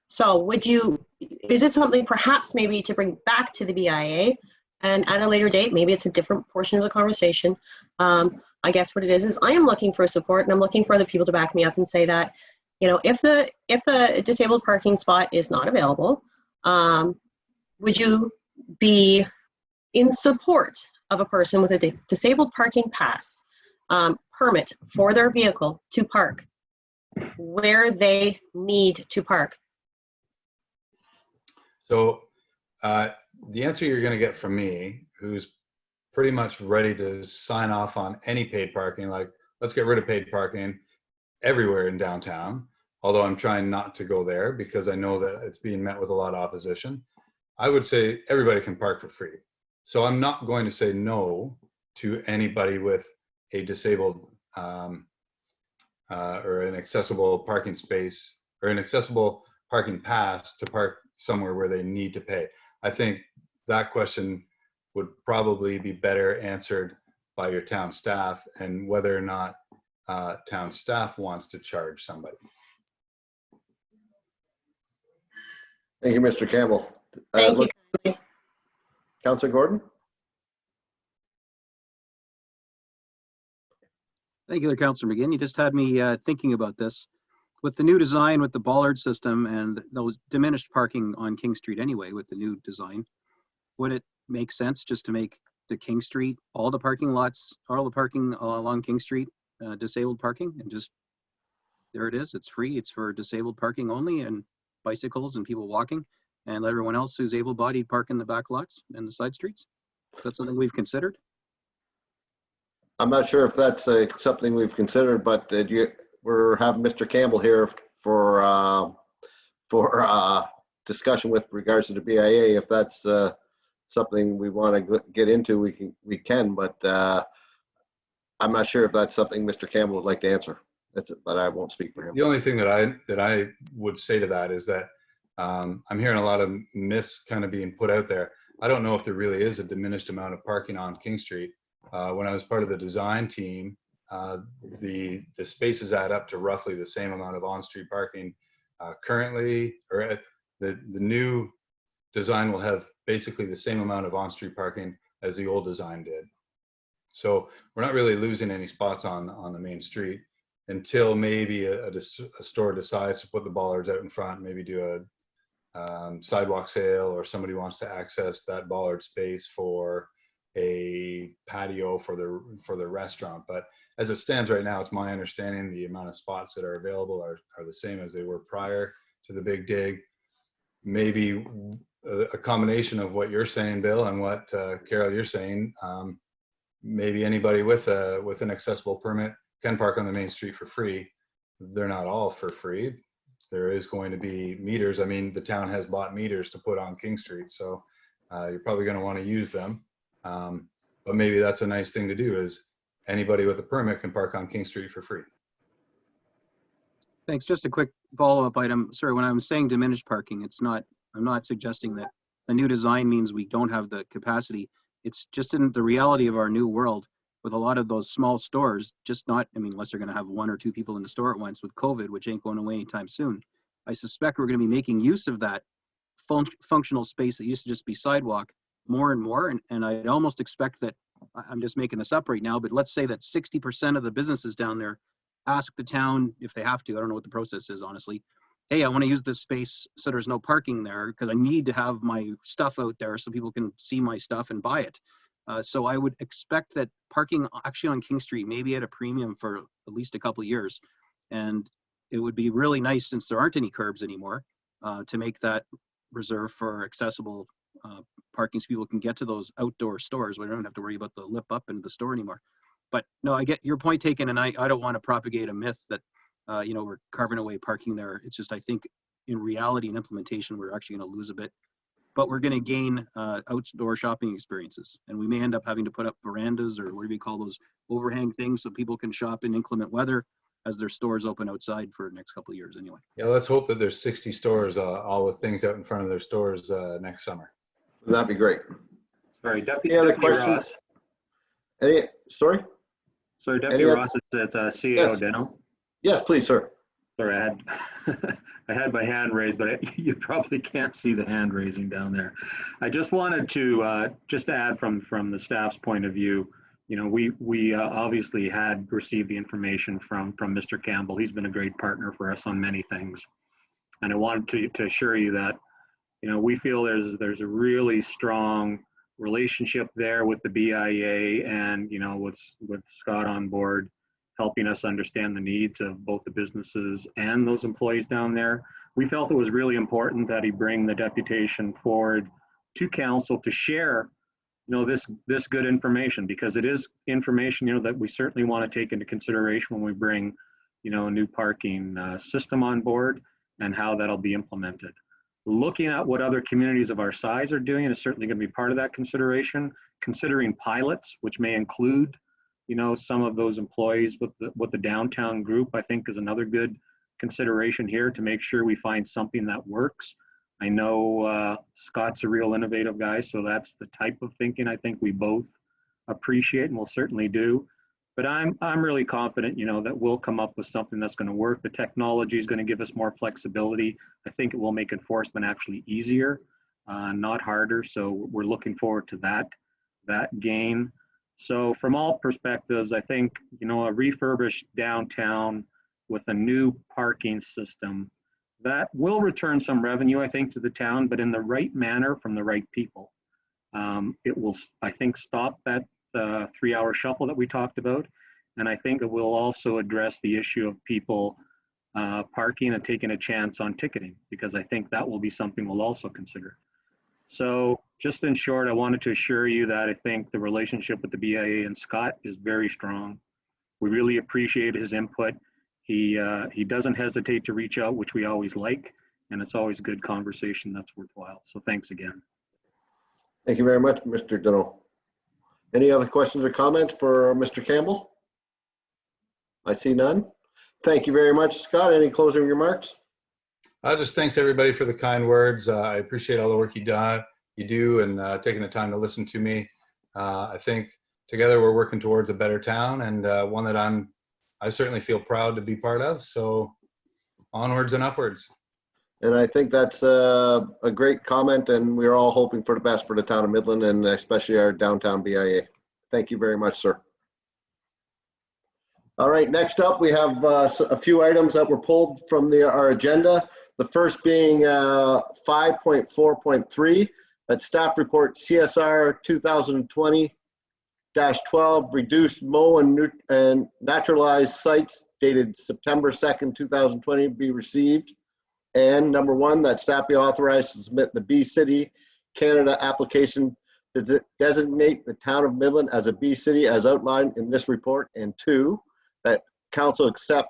So is it something perhaps maybe to bring back to the BIA? And at a later date, maybe it's a different portion of the conversation. I guess what it is I am looking for support, and I'm looking for other people to back me up and say that, you know, if the disabled parking spot is not available, would you be in support of a person with a disabled parking pass permit for their vehicle to park where they need to park? So the answer you're going to get from me, who's pretty much ready to sign off on any paid parking, like let's get rid of paid parking everywhere in downtown, although I'm trying not to go there because I know that it's being met with a lot of opposition. I would say everybody can park for free. So I'm not going to say no to anybody with a disabled or an accessible parking space or an accessible parking pass to park somewhere where they need to pay. I think that question would probably be better answered by your town staff and whether or not town staff wants to charge somebody. Thank you, Mr. Campbell. Thank you. Councillor Gordon? Thank you, Councillor McGinn. You just had me thinking about this. With the new design, with the bollard system and those diminished parking on King Street anyway, with the new design, would it make sense just to make the King Street, all the parking lots, all the parking along King Street, disabled parking, and just there it is. It's free. It's for disabled parking only and bicycles and people walking, and let everyone else who's able-bodied park in the back lots and the side streets. That's something we've considered. I'm not sure if that's something we've considered, but we're having Mr. Campbell here for discussion with regards to the BIA. If that's something we want to get into, we can, but I'm not sure if that's something Mr. Campbell would like to answer. But I won't speak for him. The only thing that I would say to that is that I'm hearing a lot of myths kind of being put out there. I don't know if there really is a diminished amount of parking on King Street. When I was part of the design team, the spaces add up to roughly the same amount of on-street parking currently, or the new design will have basically the same amount of on-street parking as the old design did. So we're not really losing any spots on the main street until maybe a store decides to put the bollards out in front, maybe do a sidewalk sale, or somebody wants to access that bollard space for a patio for the restaurant. But as it stands right now, it's my understanding the amount of spots that are available are the same as they were prior to the big dig. Maybe a combination of what you're saying, Bill, and what Carol, you're saying. Maybe anybody with an accessible permit can park on the main street for free. They're not all for free. There is going to be meters. I mean, the town has bought meters to put on King Street, so you're probably going to want to use them. But maybe that's a nice thing to do, is anybody with a permit can park on King Street for free. Thanks. Just a quick follow-up item. Sorry, when I'm saying diminished parking, I'm not suggesting that the new design means we don't have the capacity. It's just in the reality of our new world with a lot of those small stores, unless they're going to have 1 or 2 people in the store at once with COVID, which ain't going away anytime soon. I suspect we're going to be making use of that functional space that used to just be sidewalk more and more. And I'd almost expect that, I'm just making this up right now, but let's say that 60% of the businesses down there ask the town, if they have to, I don't know what the process is, honestly, hey, I want to use this space so there's no parking there because I need to have my stuff out there so people can see my stuff and buy it. So I would expect that parking actually on King Street may be at a premium for at least a couple of years. And it would be really nice, since there aren't any curbs anymore, to make that reserved for accessible parking so people can get to those outdoor stores. We don't have to worry about the lip up into the store anymore. But no, I get your point taken, and I don't want to propagate a myth that we're carving away parking there. It's just, I think in reality and implementation, we're actually going to lose a bit, but we're going to gain outdoor shopping experiences. And we may end up having to put up verandas, or what do we call those, overhang things, so people can shop in inclement weather as their stores open outside for the next couple of years anyway. Yeah, let's hope that there's 60 stores all with things out in front of their stores next summer. That'd be great. Sorry, Deputy, Any other Deputy questions? Ross. Sorry, Deputy Ross, it's CEO Yes. Deno. Yes, please, sir. Sorry, I had my hand raised, but you probably can't see the hand raising down there. I just wanted to just add from the staff's point of view. We obviously had received the information from Mr. Campbell. He's been a great partner for us on many things, and I wanted to assure you that we feel there's a really strong relationship there with the BIA, and with Scott on board, helping us understand the needs of both the businesses and those employees down there. We felt it was really important that he bring the deputation forward to council to share, this good information, because it is information, that we certainly want to take into consideration when we bring, a new parking system on board and how that'll be implemented. Looking at what other communities of our size are doing is certainly going to be part of that consideration. Considering pilots, which may include some of those employees with the downtown group, I think is another good consideration here to make sure we find something that works. I know Scott's a real innovative guy, so that's the type of thinking I think we both appreciate and will certainly do. But I'm really confident, that we'll come up with something that's going to work. The technology is going to give us more flexibility. I think it will make enforcement actually easier, not harder. So we're looking forward to that gain. So from all perspectives, I think, a refurbished downtown with a new parking system that will return some revenue, I think, to the town, but in the right manner from the right people. It will, I think, stop that 3-hour shuffle that we talked about. And I think it will also address the issue of people parking and taking a chance on ticketing, because I think that will be something we'll also consider. So just in short, I wanted to assure you that I think the relationship with the BIA and Scott is very strong. We really appreciate his input. He doesn't hesitate to reach out, which we always like, and it's always good conversation that's worthwhile. So thanks again. Thank you very much, Mr. Dunno. Any other questions or comments for Mr. Campbell? I see none. Thank you very much, Scott. Any closing remarks? Just thanks everybody for the kind words. I appreciate all the work you do and taking the time to listen to me. I think together we're working towards a better town, and one that I certainly feel proud to be part of. So onwards and upwards. And I think that's a great comment, and we're all hoping for the best for the town of Midland and especially our downtown BIA. Thank you very much, sir. All right, next up, we have a few items that were pulled from our agenda. The first being 5.4.3, that staff report CSR 2020-12, reduced mow and naturalized sites dated September 2nd, 2020 be received. And number 1, that staff be authorized to submit the B City Canada application to designate the town of Midland as a B City as outlined in this report. And 2, that council accept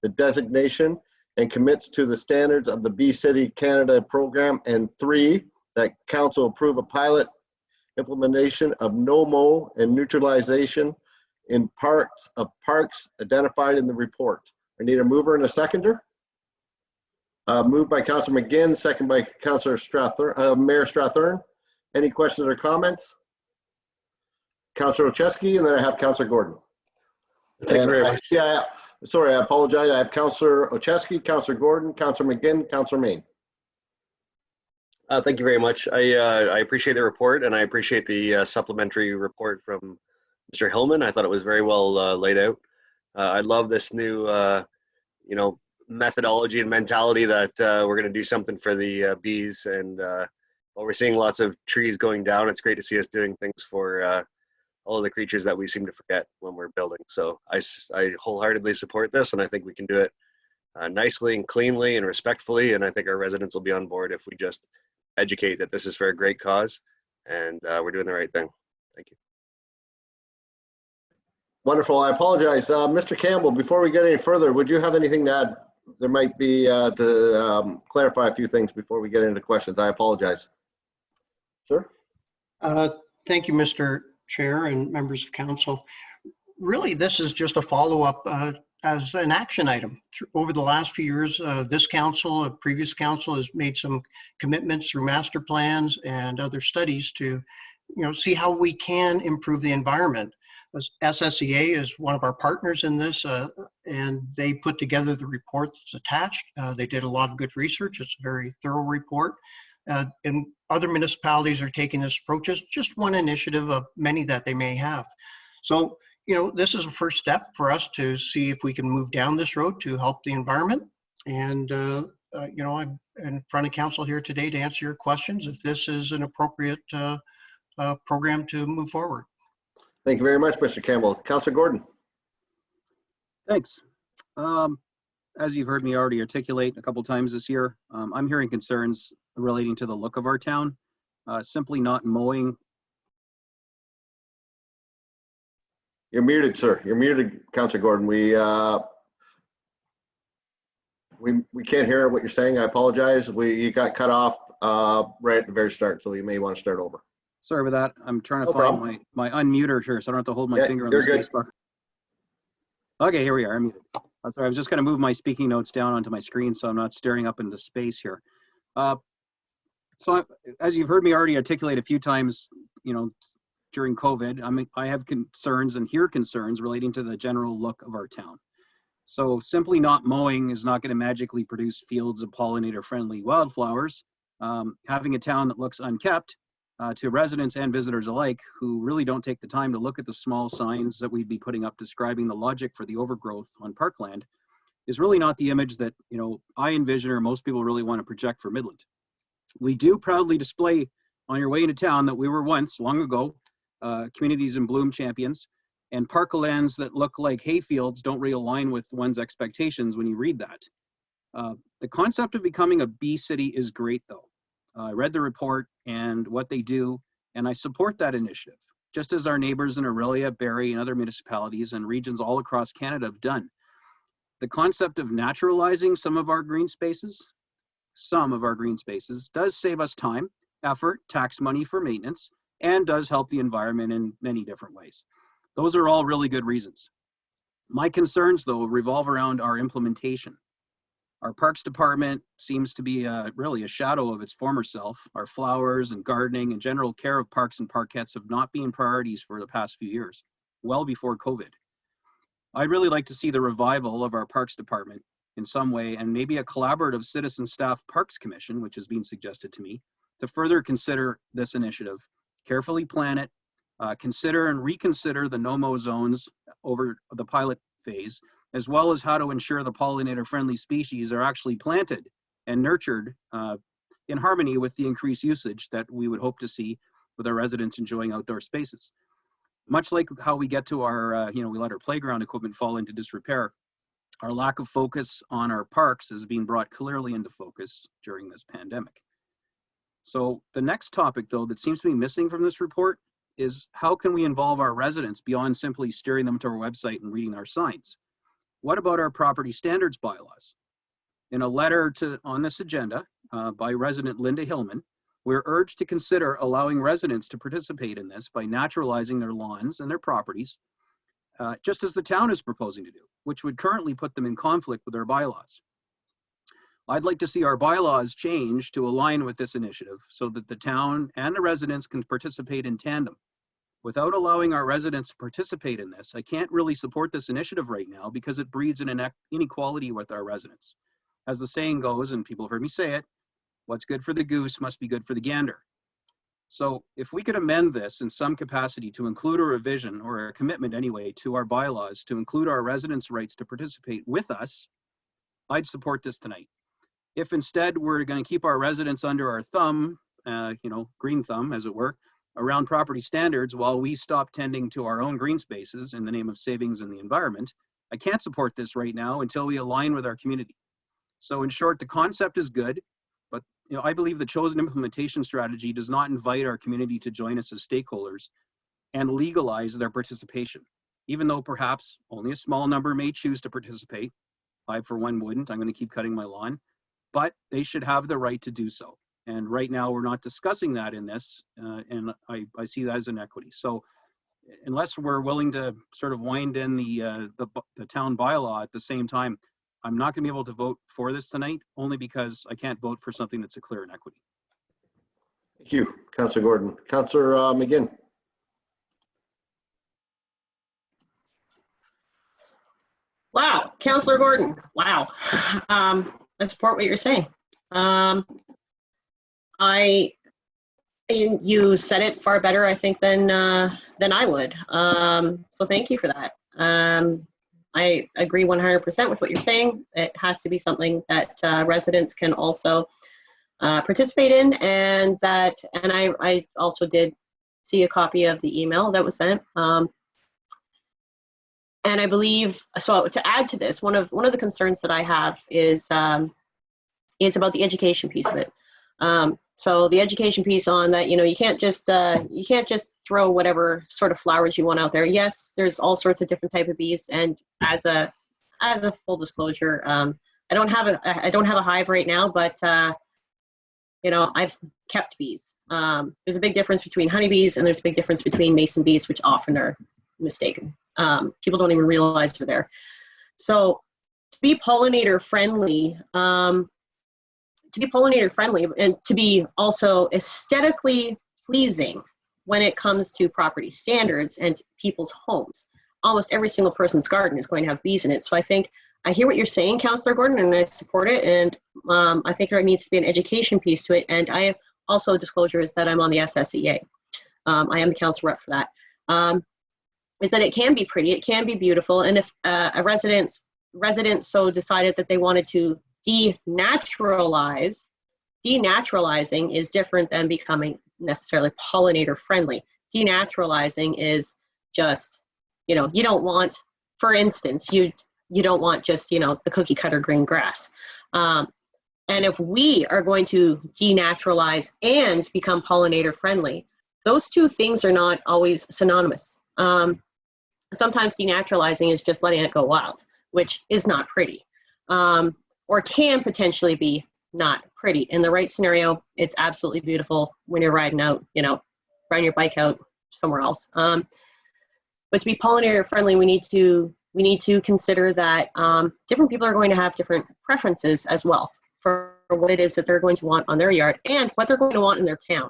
the designation and commits to the standards of the B City Canada program. And 3, that council approve a pilot implementation of no mow and neutralization in parts of parks identified in the report. I need a mover and a seconder. Moved by Councillor McGinn, second by Councillor Mayor Strathern. Any questions or comments? Councillor Ochesky, and then I have Councillor Gordon. Thank you very much. Sorry, I apologize. I have Councillor Ochesky, Councillor Gordon, Councillor McGinn, Councillor Main. Thank you very much. I appreciate the report, and I appreciate the supplementary report from Mr. Hillman. I thought it was very well laid out. I love this new, methodology and mentality that we're going to do something for the bees. And while we're seeing lots of trees going down, it's great to see us doing things for all of the creatures that we seem to forget when we're building. So I wholeheartedly support this, and I think we can do it nicely and cleanly and respectfully. And I think our residents will be on board if we just educate that this is for a great cause and we're doing the right thing. Thank you. Wonderful. I apologize. Mr. Campbell, before we get any further, would you have anything to add? There might be to clarify a few things before we get into questions. I apologize. Sir? Thank you, Mr. Chair and members of council. Really, this is just a follow-up as an action item. Over the last few years, this council, a previous council, has made some commitments through master plans and other studies to, see how we can improve the environment. SSEA is one of our partners in this, and they put together the report that's attached. They did a lot of good research. It's a very thorough report. And other municipalities are taking this approach as just one initiative of many that they may have. So, this is a first step for us to see if we can move down this road to help the environment. And, I'm in front of council here today to answer your questions if this is an appropriate program to move forward. Thank you very much, Mr. Campbell. Councillor Gordon. Thanks. As you've heard me already articulate a couple times this year, I'm hearing concerns relating to the look of our town. Simply not mowing. You're muted, sir. You're muted, Councillor Gordon. We can't hear what you're saying. I apologize. You got cut off right at the very start, so you may want to start over. Sorry about that. I'm trying to find my unmuter here, so I don't have to hold my finger on the space bar. Okay, here we are. I'm muted. Sorry, I was just going to move my speaking notes down onto my screen so I'm not staring up into space here. So as you've heard me already articulate a few times, during COVID, I have concerns and hear concerns relating to the general look of our town. So simply not mowing is not going to magically produce fields of pollinator-friendly wildflowers. Having a town that looks unkept to residents and visitors alike who really don't take the time to look at the small signs that we'd be putting up describing the logic for the overgrowth on parkland is really not the image that I envision or most people really want to project for Midland. We do proudly display on your way into town that we were once, long ago, communities in bloom champions, and parklands that look like hayfields don't really align with one's expectations when you read that. The concept of becoming a bee city is great, though. I read the report and what they do, and I support that initiative, just as our neighbors in Aurelia, Barrie, and other municipalities and regions all across Canada have done. The concept of naturalizing some of our green spaces does save us time, effort, tax money for maintenance, and does help the environment in many different ways. Those are all really good reasons. My concerns, though, revolve around our implementation. Our Parks Department seems to be really a shadow of its former self. Our flowers and gardening and general care of parks and parkettes have not been priorities for the past few years, well before COVID. I'd really like to see the revival of our Parks Department in some way, and maybe a collaborative citizen staff Parks Commission, which has been suggested to me, to further consider this initiative, carefully plan it, consider and reconsider the no-mow zones over the pilot phase, as well as how to ensure the pollinator-friendly species are actually planted and nurtured in harmony with the increased usage that we would hope to see with our residents enjoying outdoor spaces. Much like how we get to our, we let our playground equipment fall into disrepair, our lack of focus on our parks is being brought clearly into focus during this pandemic. So the next topic, though, that seems to be missing from this report is how can we involve our residents beyond simply steering them to our website and reading our signs? What about our property standards bylaws? In a letter on this agenda by resident Linda Hillman, we're urged to consider allowing residents to participate in this by naturalizing their lawns and their properties, just as the town is proposing to do, which would currently put them in conflict with our bylaws. I'd like to see our bylaws change to align with this initiative so that the town and the residents can participate in tandem. Without allowing our residents to participate in this, I can't really support this initiative right now because it breeds an inequality with our residents. As the saying goes, and people have heard me say it, what's good for the goose must be good for the gander. So if we could amend this in some capacity to include a revision or a commitment anyway to our bylaws to include our residents' rights to participate with us, I'd support this tonight. If instead we're going to keep our residents under our thumb, green thumb as it were, around property standards while we stop tending to our own green spaces in the name of savings in the environment, I can't support this right now until we align with our community. So in short, the concept is good, but I believe the chosen implementation strategy does not invite our community to join us as stakeholders and legalize their participation. Even though perhaps only a small number may choose to participate, I for one wouldn't, I'm going to keep cutting my lawn, but they should have the right to do so. And right now we're not discussing that in this, and I see that as an equity. So unless we're willing to sort of wind in the town bylaw at the same time, I'm not going to be able to vote for this tonight, only because I can't vote for something that's a clear inequity. Thank you, Councillor Gordon. Councillor McGinn. Wow, Councillor Gordon, wow. I support what you're saying. You said it far better, I think, than I would. So thank you for that. I agree 100% with what you're saying. It has to be something that residents can also participate in, and I also did see a copy of the email that was sent. And I believe, so to add to this, one of the concerns that I have is about the education piece of it. So the education piece on that, you can't just throw whatever sort of flowers you want out there. Yes, there's all sorts of different type of bees, and as a full disclosure, I don't have a hive right now, but I've kept bees. There's a big difference between honeybees and there's a big difference between mason bees, which often are mistaken. People don't even realize they're there. So to be pollinator friendly, and to be also aesthetically pleasing when it comes to property standards and people's homes. Almost every single person's garden is going to have bees in it. So I think I hear what you're saying, Councillor Gordon, and I support it. And I think there needs to be an education piece to it. And I have also disclosure is that I'm on the SSEA. I am the council rep for that. Is that it can be pretty, it can be beautiful. And if a resident so decided that they wanted to denaturalizing is different than becoming necessarily pollinator friendly. Denaturalizing is just, you don't want, for instance, you don't want just, the cookie cutter green grass. And if we are going to denaturalize and become pollinator friendly, those two things are not always synonymous. Sometimes denaturalizing is just letting it go wild, which is not pretty, or can potentially be not pretty. In the right scenario, it's absolutely beautiful when you're riding out, riding your bike out somewhere else. But to be pollinator friendly, we need to consider that different people are going to have different preferences as well for what it is that they're going to want on their yard and what they're going to want in their town.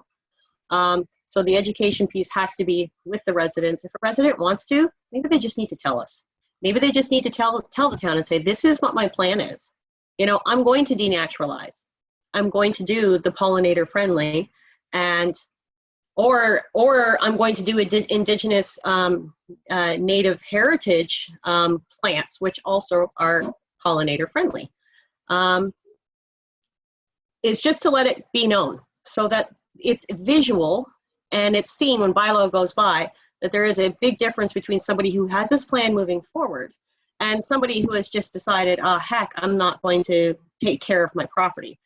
So the education piece has to be with the residents. If a resident wants to, maybe they just need to tell us. Maybe they just need to tell the town and say, this is what my plan is. I'm going to denaturalize. I'm going to do the pollinator friendly, and or I'm going to do indigenous native heritage plants, which also are pollinator friendly. It's just to let it be known so that it's visual and it's seen when bylaw goes by that there is a big difference between somebody who has this plan moving forward and somebody who has just decided, heck, I'm not going to take care of my property.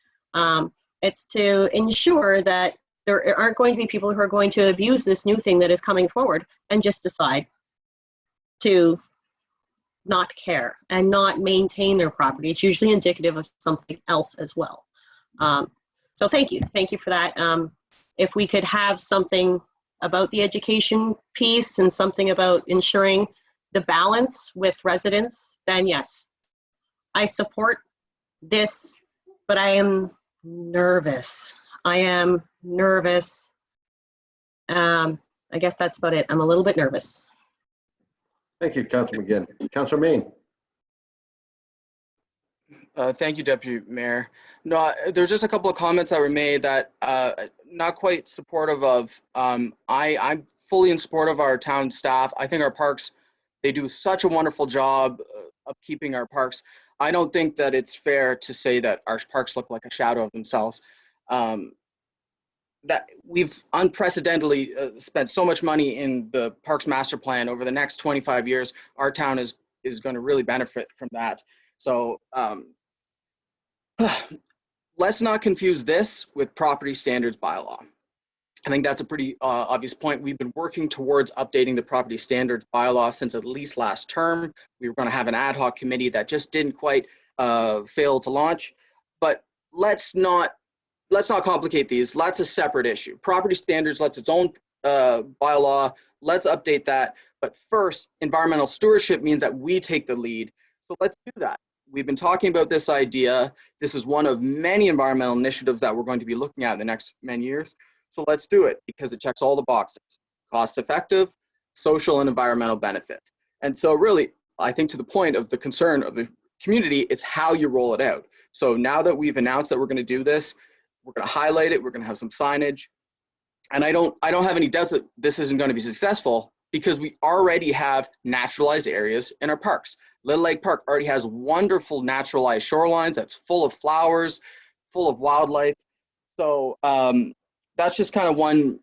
It's to ensure that there aren't going to be people who are going to abuse this new thing that is coming forward and just decide to not care and not maintain their property. It's usually indicative of something else as well. So thank you for that. If we could have something about the education piece and something about ensuring the balance with residents, then yes, I support this, but I am nervous. I guess that's about it. I'm a little bit nervous. Thank you, Councilor McGinn. Councilor Main. Thank you, Deputy Mayor. No, there's just a couple of comments that were made that not quite supportive of. I'm fully in support of our town staff. I think our parks, they do such a wonderful job of keeping our parks. I don't think that it's fair to say that our parks look like a shadow of themselves. That we've unprecedentedly spent so much money in the Parks Master Plan over the next 25 years. Our town is going to really benefit from that. So let's not confuse this with property standards bylaw. I think that's a pretty obvious point. We've been working towards updating the property standards bylaw since at least last term. We were going to have an ad hoc committee that just didn't quite fail to launch. But let's not complicate these. That's a separate issue. Property standards, that's its own bylaw. Let's update that. But first, environmental stewardship means that we take the lead. So let's do that. We've been talking about this idea. This is one of many environmental initiatives that we're going to be looking at in the next many years. So let's do it because it checks all the boxes. Cost effective, social and environmental benefit. And so really, I think to the point of the concern of the community, it's how you roll it out. So now that we've announced that we're going to do this, we're going to highlight it, we're going to have some signage. And I don't have any doubts that this isn't going to be successful because we already have naturalized areas in our parks. Little Lake Park already has wonderful naturalized shorelines that's full of flowers, full of wildlife. So that's just kind of one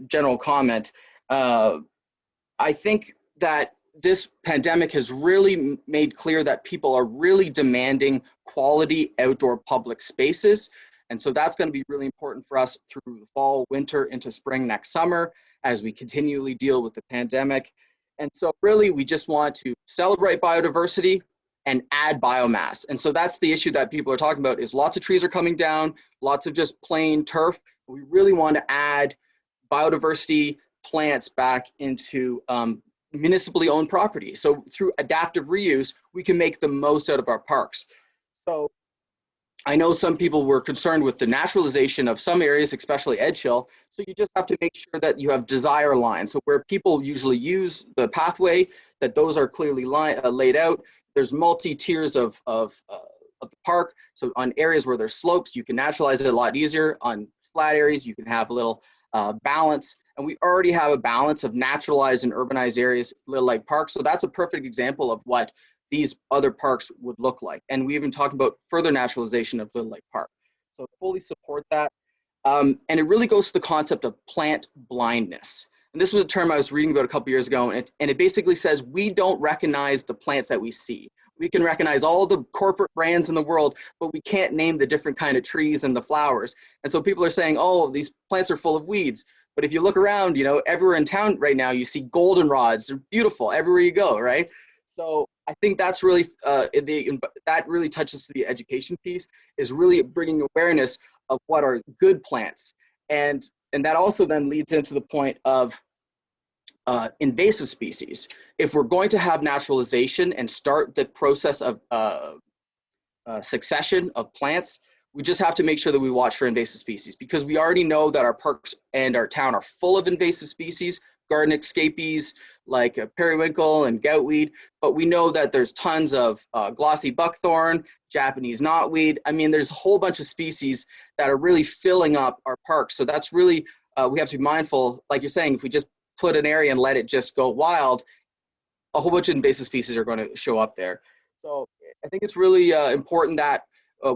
general comment. I think that this pandemic has really made clear that people are really demanding quality outdoor public spaces. And so that's going to be really important for us through the fall, winter, into spring next summer as we continually deal with the pandemic. And so really we just want to celebrate biodiversity and add biomass. And so that's the issue that people are talking about is lots of trees are coming down, lots of just plain turf. We really want to add biodiversity plants back into municipally owned property. So through adaptive reuse, we can make the most out of our parks. So I know some people were concerned with the naturalization of some areas, especially Edge Hill. So you just have to make sure that you have desire lines. So where people usually use the pathway, that those are clearly laid out. There's multi-tiers of the park. So on areas where there's slopes, you can naturalize it a lot easier. On flat areas, you can have a little balance. And we already have a balance of naturalized and urbanized areas, Little Lake Park. So that's a perfect example of what these other parks would look like. And we even talked about further naturalization of Little Lake Park. So fully support that. And it really goes to the concept of plant blindness. And this was a term I was reading about a couple years ago, and it basically says we don't recognize the plants that we see. We can recognize all the corporate brands in the world, but we can't name the different kind of trees and the flowers. And so people are saying, oh, these plants are full of weeds. But if you look around, you know, everywhere in town right now, you see goldenrods. They're beautiful everywhere you go, right? So I think that's really, that really touches the education piece, is really bringing awareness of what are good plants. And that also then leads into the point of invasive species. If we're going to have naturalization and start the process of succession of plants, we just have to make sure that we watch for invasive species, because we already know that our parks and our town are full of invasive species, garden escapees like periwinkle and goutweed, but we know that there's tons of glossy buckthorn, Japanese knotweed. I mean, there's a whole bunch of species that are really filling up our parks. So that's really, we have to be mindful, like you're saying, if we just put an area and let it just go wild, a whole bunch of invasive species are going to show up there. So I think it's really important that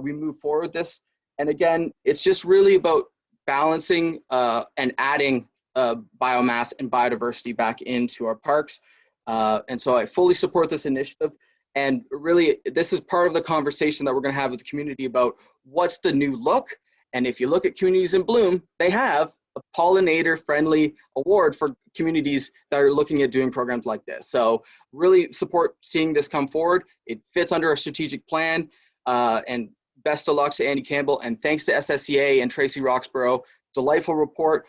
we move forward with this. And again, it's just really about balancing and adding biomass and biodiversity back into our parks. And so I fully support this initiative. And really, this is part of the conversation that we're going to have with the community about what's the new look. And if you look at Communities in Bloom, they have a pollinator-friendly award for communities that are looking at doing programs like this. So really support seeing this come forward. It fits under our strategic plan. And best of luck to Andy Campbell. And thanks to SSEA and Tracy Roxborough. Delightful report.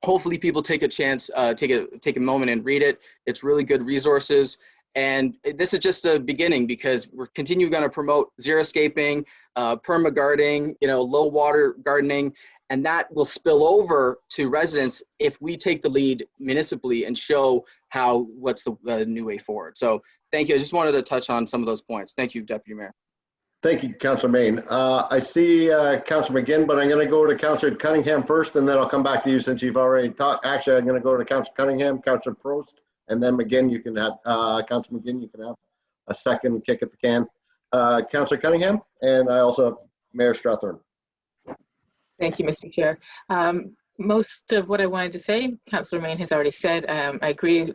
Hopefully people take a chance, take a moment and read it. It's really good resources. And this is just a beginning, because we're continuing going to promote xeriscaping, perma gardening, you know, low water gardening, and that will spill over to residents if we take the lead municipally and show what's the new way forward. So thank you. I just wanted to touch on some of those points. Thank you, Deputy Mayor. Thank you, Councillor Main. I see Councillor McGinn, but I'm going to go to Councillor Cunningham first, and then I'll come back to you since you've already talked. Actually, I'm going to go to Councillor Cunningham, Councillor Prost, and then McGinn, you can have, Councillor McGinn, you can have a second kick at the can. Councillor Cunningham, and I also have Mayor Strathern. Thank you, Mr. Chair. Most of what I wanted to say, Councillor Main has already said. I agree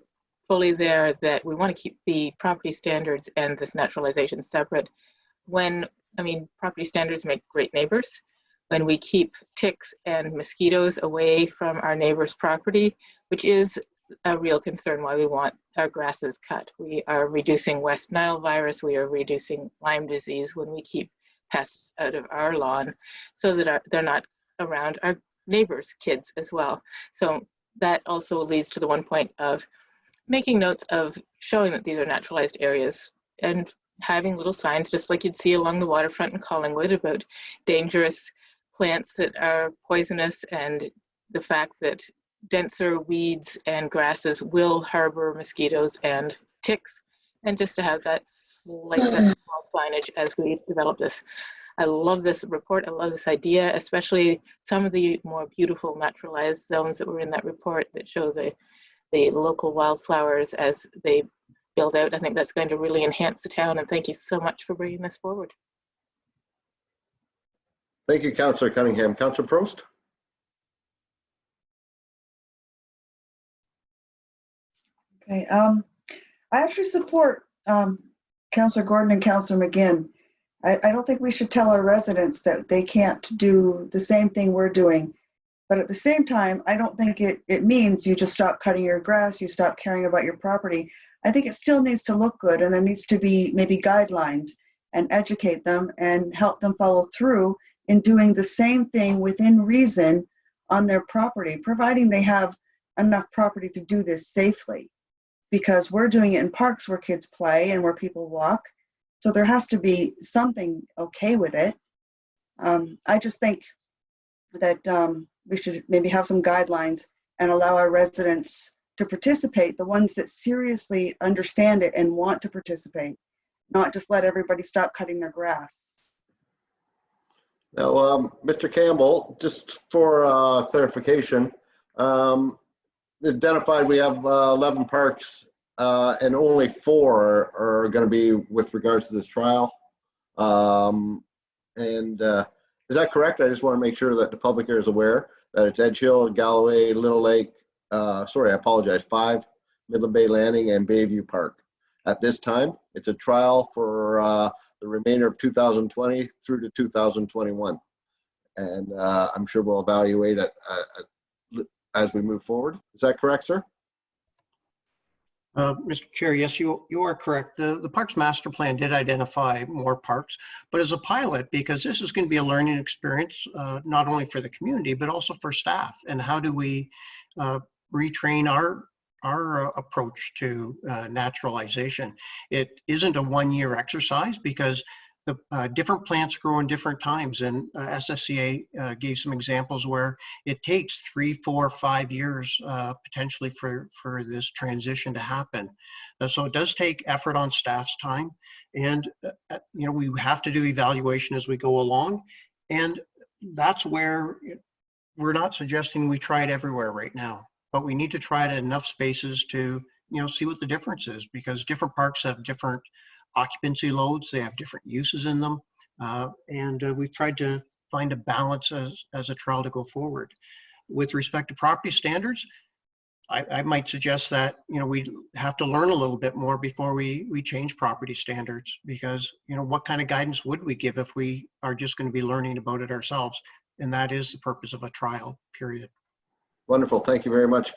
fully there that we want to keep the property standards and this naturalization separate. Property standards make great neighbors. When we keep ticks and mosquitoes away from our neighbor's property, which is a real concern why we want our grasses cut. We are reducing West Nile virus, we are reducing Lyme disease when we keep pests out of our lawn so that they're not around our neighbors' kids as well. So that also leads to the one point of making notes of showing that these are naturalized areas and having little signs just like you'd see along the waterfront in Collingwood about dangerous plants that are poisonous and the fact that denser weeds and grasses will harbor mosquitoes and ticks, and just to have that small signage as we develop this. I love this report. I love this idea, especially some of the more beautiful naturalized zones that were in that report that show the local wildflowers as they build out. I think that's going to really enhance the town, and thank you so much for bringing this forward. Thank you, Councillor Cunningham. Councillor Prost? Okay, I actually support Councillor Gordon and Councillor McGinn. I don't think we should tell our residents that they can't do the same thing we're doing. But at the same time, I don't think it means you just stop cutting your grass, you stop caring about your property. I think it still needs to look good, and there needs to be maybe guidelines and educate them and help them follow through in doing the same thing within reason on their property, providing they have enough property to do this safely. Because we're doing it in parks where kids play and where people walk. So there has to be something okay with it. I just think that we should maybe have some guidelines and allow our residents to participate, the ones that seriously understand it and want to participate, not just let everybody stop cutting their grass. Now, Mr. Campbell, just for clarification, identified we have 11 parks and only 4 are going to be with regards to this trial. Is that correct? I just want to make sure that the public is aware that it's Edge Hill, Galloway, Little Lake, sorry, I apologize, 5, Midland Bay Landing, and Bayview Park. at this time. It's a trial for the remainder of 2020 through to 2021. And I'm sure we'll evaluate it as we move forward. Is that correct, sir? Mr. Chair, yes, you are correct. The Parks Master Plan did identify more parks, but as a pilot, because this is going to be a learning experience, not only for the community, but also for staff. And how do we retrain our approach to naturalization? It isn't a one-year exercise because the different plants grow in different times, and SSCA gave some examples where it takes 3, 4, 5 years potentially for this transition to happen. So it does take effort on staff's time, and you know, we have to do evaluation as we go along, and that's where we're not suggesting we try it everywhere right now, but we need to try it at enough spaces to, you know, see what the difference is, because different parks have different occupancy loads, they have different uses in them, and we've tried to find a balance as a trial to go forward. With respect to property standards, I might suggest that, you know, we have to learn a little bit more before we change property standards, because, you know, what kind of guidance would we give if we are just going to be learning about it ourselves? And that is the purpose of a trial, period. Wonderful. Thank you very much,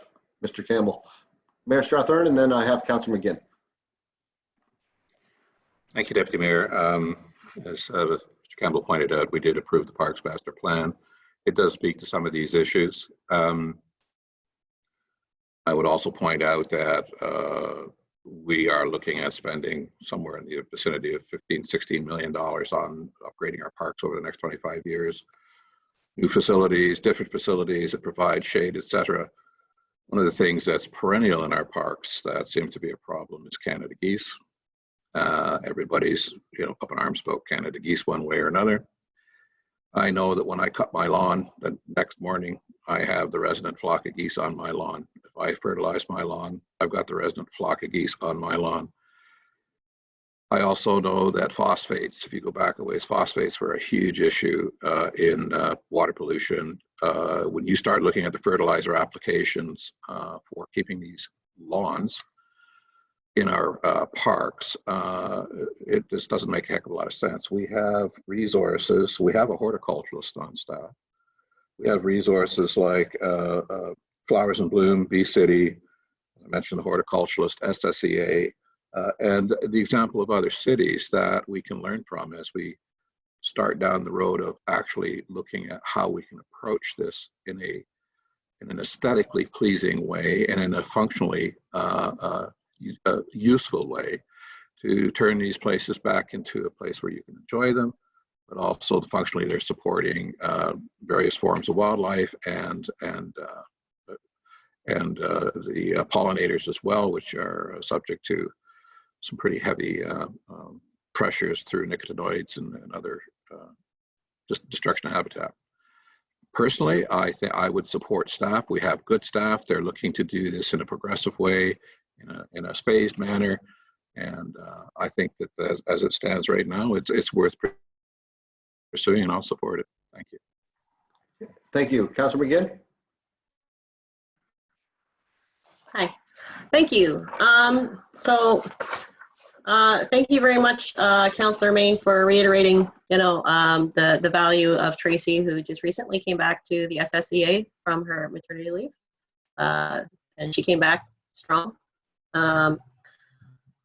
Mr. Campbell. Mayor Strathern, and then I have Councillor McGinn. Thank you, Deputy Mayor. As Mr. Campbell pointed out, we did approve the Parks Master Plan. It does speak to some of these issues. I would also point out that we are looking at spending somewhere in the vicinity of $15–16 million on upgrading our parks over the next 25 years. New facilities, different facilities that provide shade, etc. One of the things that's perennial in our parks that seems to be a problem is Canada geese. Everybody's, you know, up in arms about Canada geese one way or another. I know that when I cut my lawn, the next morning I have the resident flock of geese on my lawn. If I fertilize my lawn, I've got the resident flock of geese on my lawn. I also know that phosphates, if you go back a ways, phosphates were a huge issue in water pollution. When you start looking at the fertilizer applications for keeping these lawns in our parks, it just doesn't make a heck of a lot of sense. We have resources. We have a horticulturalist on staff. We have resources like Flowers in Bloom, Bee City, I mentioned the horticulturalist, SSCA, and the example of other cities that we can learn from as we start down the road of actually looking at how we can approach this in an aesthetically pleasing way and in a functionally useful way to turn these places back into a place where you can enjoy them, but also functionally they're supporting various forms of wildlife and the pollinators as well, which are subject to some pretty heavy pressures through nicotinoids and other destruction of habitat. Personally, I think I would support staff. We have good staff. They're looking to do this in a progressive way, in a phased manner, and I think that as it stands right now, it's worth pursuing, and I'll support it. Thank you. Thank you, Councillor McGinn. Hi, thank you. Thank you very much, Councillor Main, for reiterating, you know, the value of Tracy, who just recently came back to the SSCA from her maternity leave, and she came back strong.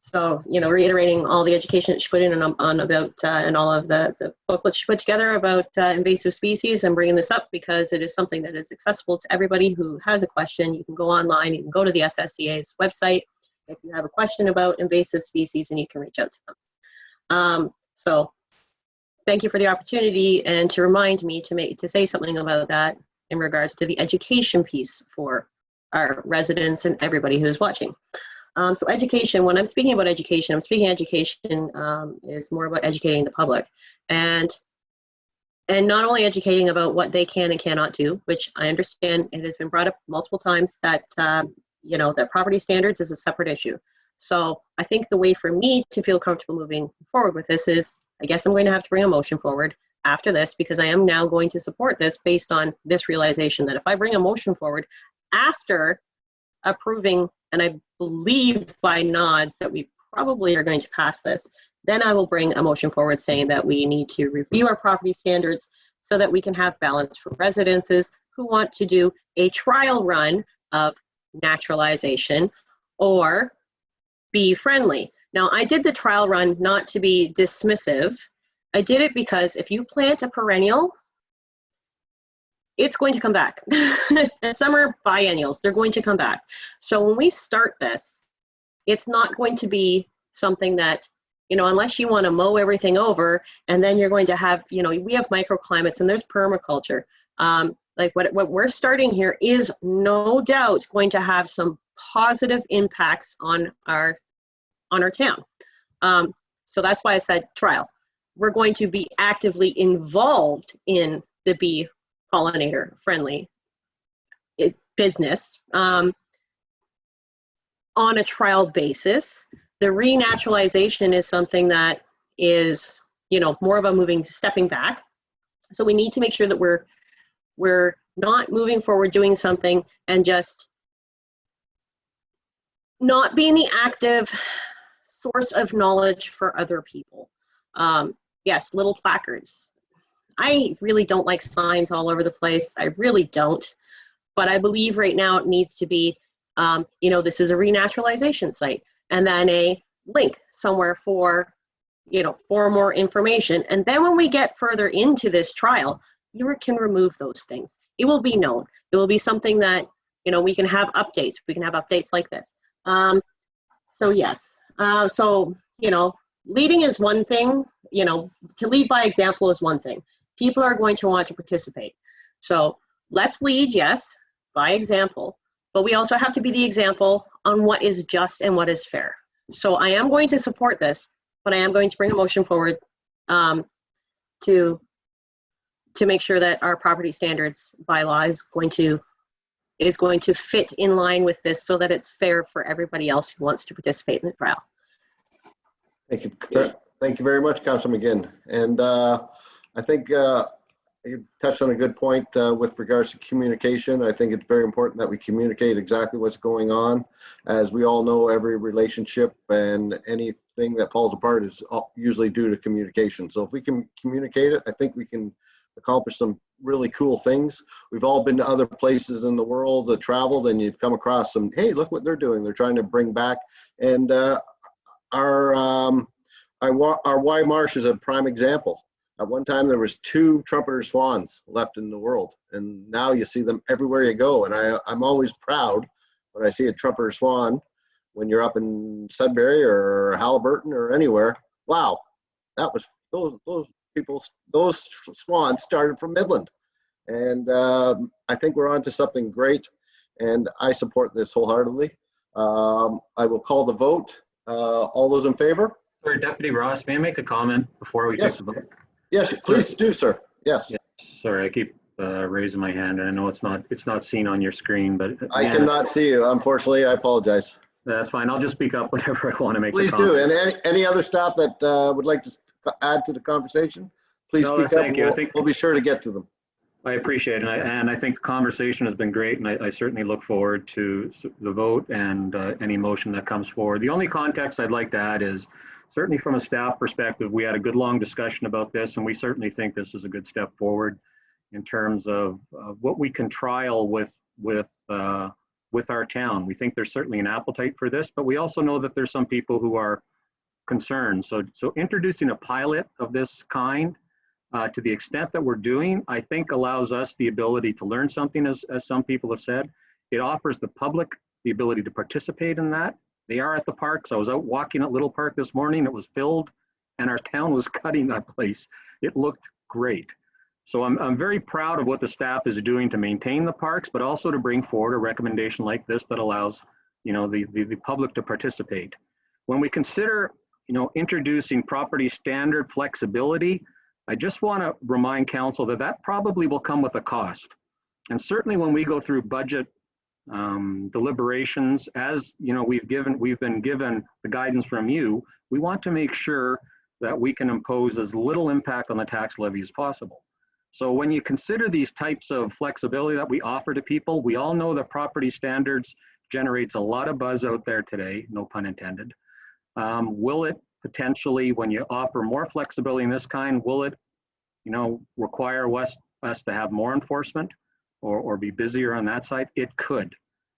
So, you know, reiterating all the education that she put in on about and all of the booklets she put together about invasive species, and bringing this up because it is something that is accessible to everybody who has a question. You can go online, you can go to the SSCA's website if you have a question about invasive species, and you can reach out to them. So thank you for the opportunity and to remind me to say something about that in regards to the education piece for our residents and everybody who's watching. So education, when I'm speaking about education, is more about educating the public, and not only educating about what they can and cannot do, which I understand it has been brought up multiple times that you know, that property standards is a separate issue. So I think the way for me to feel comfortable moving forward with this is, I guess I'm going to have to bring a motion forward after this, because I am now going to support this based on this realization that if I bring a motion forward after approving, and I believe by nods that we probably are going to pass this, then I will bring a motion forward saying that we need to review our property standards so that we can have balance for residences who want to do a trial run of naturalization or be friendly. Now, I did the trial run not to be dismissive. I did it because if you plant a perennial, it's going to come back. And some are biennials, they're going to come back. So when we start this, it's not going to be something that, you know, unless you want to mow everything over, and then you're going to have, you know, we have microclimates and there's permaculture. Like what we're starting here is no doubt going to have some positive impacts on our town. So that's why I said trial. We're going to be actively involved in the bee pollinator friendly business on a trial basis. The renaturalization is something that is, you know, more of a stepping back. So we need to make sure that we're not moving forward doing something and just not being the active source of knowledge for other people. Yes, little placards. I really don't like signs all over the place. I really don't. But I believe right now it needs to be, you know, this is a renaturalization site, and then a link somewhere for, you know, for more information. And then when we get further into this trial, you can remove those things. It will be known. It will be something that, you know, we can have updates. We can have updates like this. So yes. So, you know, leading is one thing, you know, to lead by example is one thing. People are going to want to participate. So let's lead, yes, by example, but we also have to be the example on what is just and what is fair. So I am going to support this, but I am going to bring a motion forward to make sure that our property standards bylaw is going to fit in line with this so that it's fair for everybody else who wants to participate in the trial. Thank you. Thank you very much, Councilor McGinn. And I think you touched on a good point with regards to communication. I think it's very important that we communicate exactly what's going on. As we all know, every relationship and anything that falls apart is usually due to communication. So if we can communicate it, I think we can accomplish some really cool things. We've all been to other places in the world, traveled, and you've come across some, hey, look what they're doing. They're trying to bring back. And our Y Marsh is a prime example. At one time, there was 2 trumpeter swans left in the world, and now you see them everywhere you go. And I'm always proud when I see a trumpeter swan when you're up in Sudbury or Halliburton or anywhere. Wow, that was those swans started from Midland, and I think we're on to something great, and I support this wholeheartedly. I will call the vote. All those in favor? Sorry, Deputy Ross, may I make a comment before we take the vote? Yes, please do, sir. Yes. Yeah, sorry, I keep raising my hand, and I know it's not seen on your screen, but I cannot see you, unfortunately. I apologize. That's fine. I'll just speak up whenever I want to make. Please do. And any other staff that would like to add to the conversation, please speak up. Thank you. We'll be sure to get to them. I appreciate it, and I think the conversation has been great, and I certainly look forward to the vote and any motion that comes forward. The only context I'd like to add is certainly from a staff perspective, we had a good long discussion about this, and we certainly think this is a good step forward in terms of what we can trial with our town. We think there's certainly an appetite for this, but we also know that there's some people who are concerned. So introducing a pilot of this kind to the extent that we're doing, I think allows us the ability to learn something, as some people have said. It offers the public the ability to participate in that. They are at the parks. I was out walking at Little Park this morning. It was filled, and our town was cutting that place. It looked great. So I'm very proud of what the staff is doing to maintain the parks, but also to bring forward a recommendation like this that allows, you know, the public to participate. When we consider, you know, introducing property standard flexibility, I just want to remind council that that probably will come with a cost. And certainly when we go through budget deliberations, as you know, we've been given the guidance from you, we want to make sure that we can impose as little impact on the tax levy as possible. So when you consider these types of flexibility that we offer to people, we all know that property standards generates a lot of buzz out there today, no pun intended. Will it potentially, when you offer more flexibility in this kind, will it, require us to have more enforcement or be busier on that side? It could.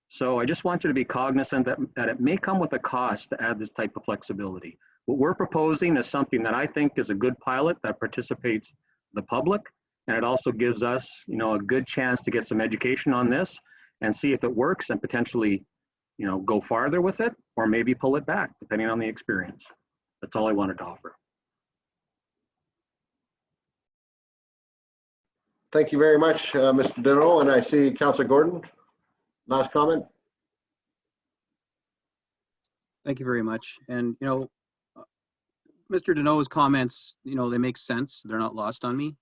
So I just want you to be cognizant that it may come with a cost to add this type of flexibility. What we're proposing is something that I think is a good pilot that participates the public, and it also gives us, a good chance to get some education on this and see if it works and potentially, go farther with it or maybe pull it back depending on the experience. That's all I wanted to offer. Thank you very much, Mr. Deneau, and I see Councillor Gordon. Last comment. Thank you very much. And, Mr. Deneau's comments, they make sense. They're not lost on me.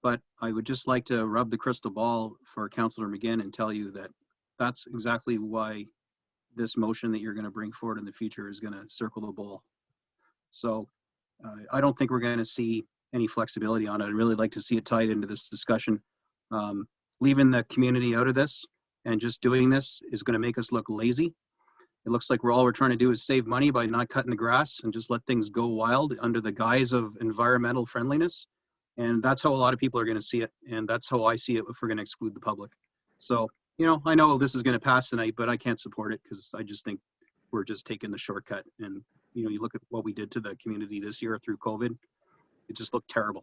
But I would just like to rub the crystal ball for Councillor McGinn and tell you that that's exactly why this motion that you're going to bring forward in the future is going to circle the bowl. So I don't think we're going to see any flexibility on it. I'd really like to see it tied into this discussion. Leaving the community out of this and just doing this is going to make us look lazy. It looks like all we're trying to do is save money by not cutting the grass and just let things go wild under the guise of environmental friendliness. And that's how a lot of people are going to see it. And that's how I see it if we're going to exclude the public. So, I know this is going to pass tonight, but I can't support it because I just think we're just taking the shortcut. And, you look at what we did to the community this year through COVID, it just looked terrible.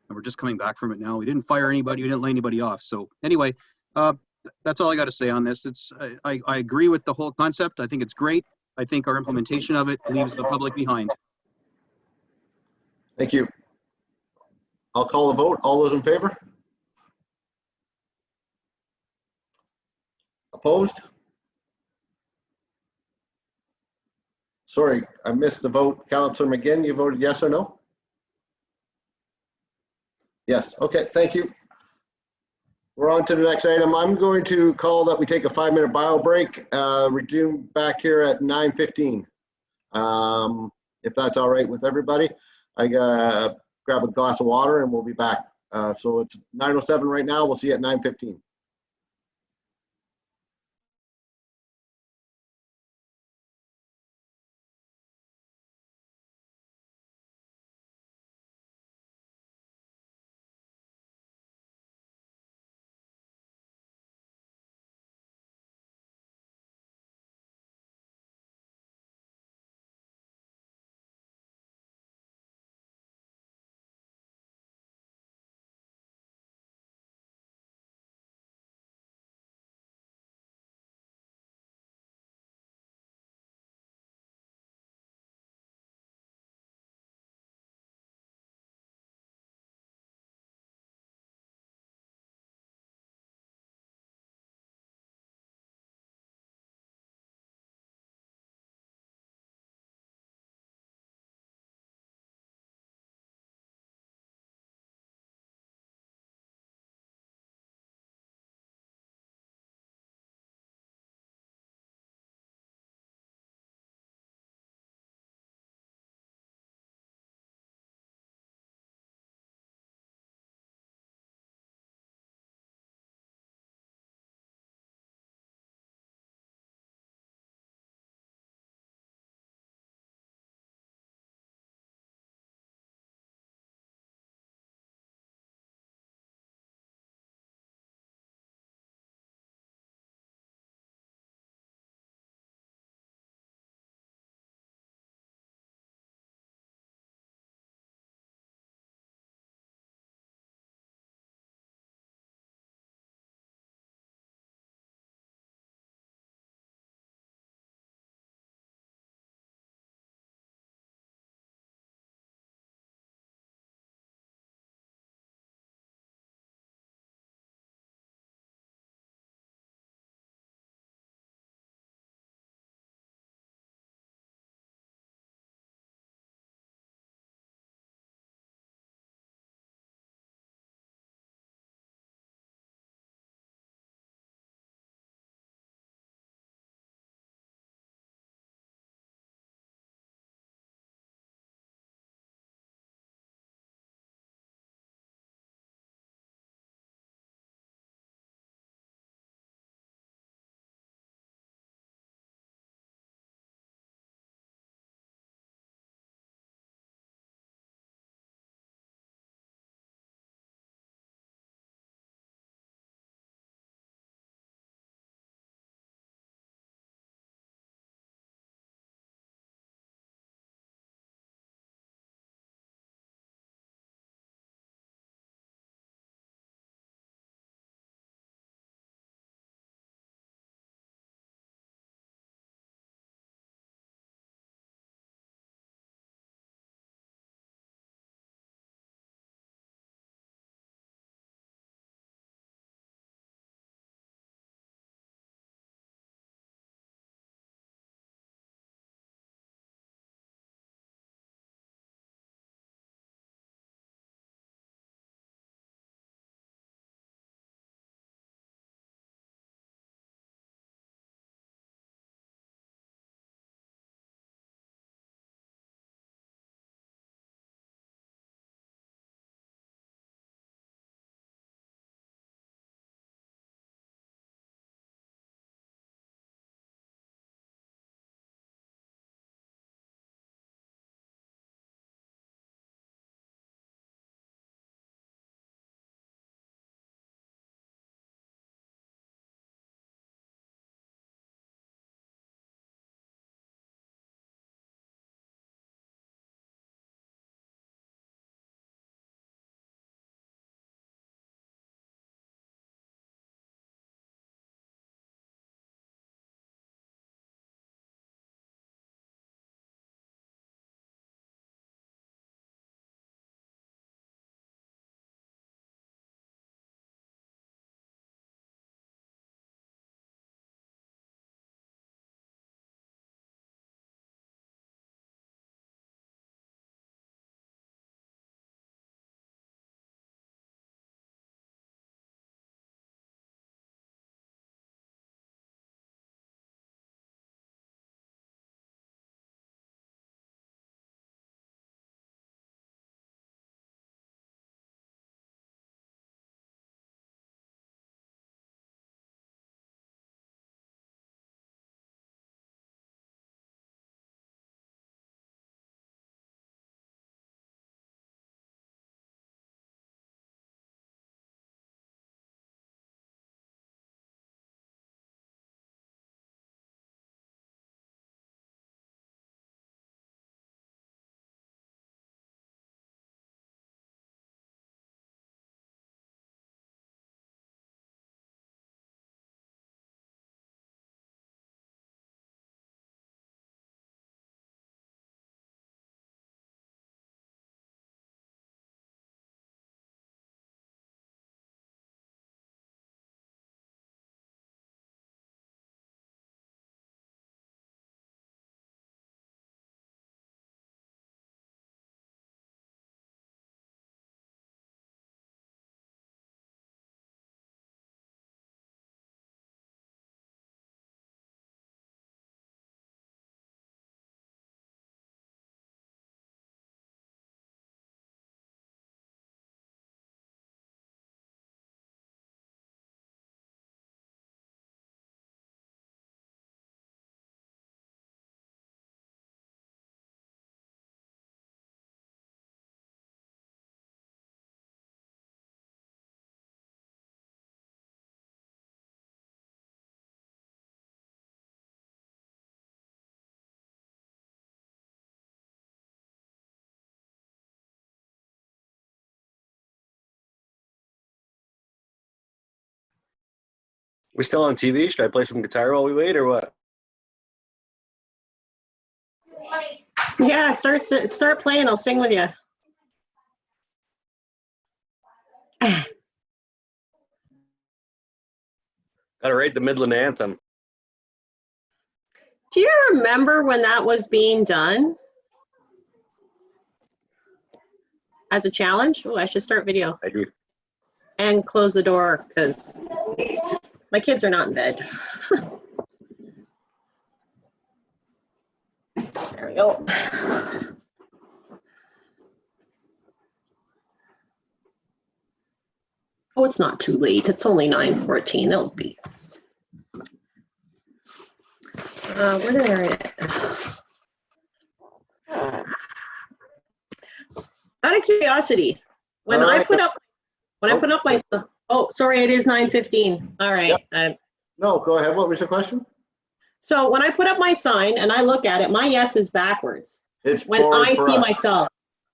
And we're just coming back from it now. We didn't fire anybody. We didn't lay anybody off. So anyway, that's all I got to say on this. I agree with the whole concept. I think it's great. I think our implementation of it leaves the public behind. Thank you. I'll call the vote. All those in favor? Opposed? Sorry, I missed the vote. Councillor McGinn, you voted yes or no? Yes. Okay, thank you. We're on to the next item. I'm going to call that we take a 5-minute bio break. Resume back here at 9:15. If that's all right with everybody. I gotta grab a glass of water and we'll be back. So it's 9:07 right now. We'll see you at 9:15. We still on TV? Should I play some guitar while we wait, or what? Yeah, start playing. I'll sing with you. Gotta rate the Midland anthem. Do you remember when that was being done as a challenge? Oh, I should start video. I do. And close the door because my kids are not in bed. There we go. Oh, it's not too late. It's only 9:14. They'll be. Where did I write it? Out of curiosity, when I put up my, oh, sorry, it is 9:15. All right. Yep. No, go ahead. What was your question? So when I put up my sign and I look at it, my yes is backwards. It's when forward I for see us. myself.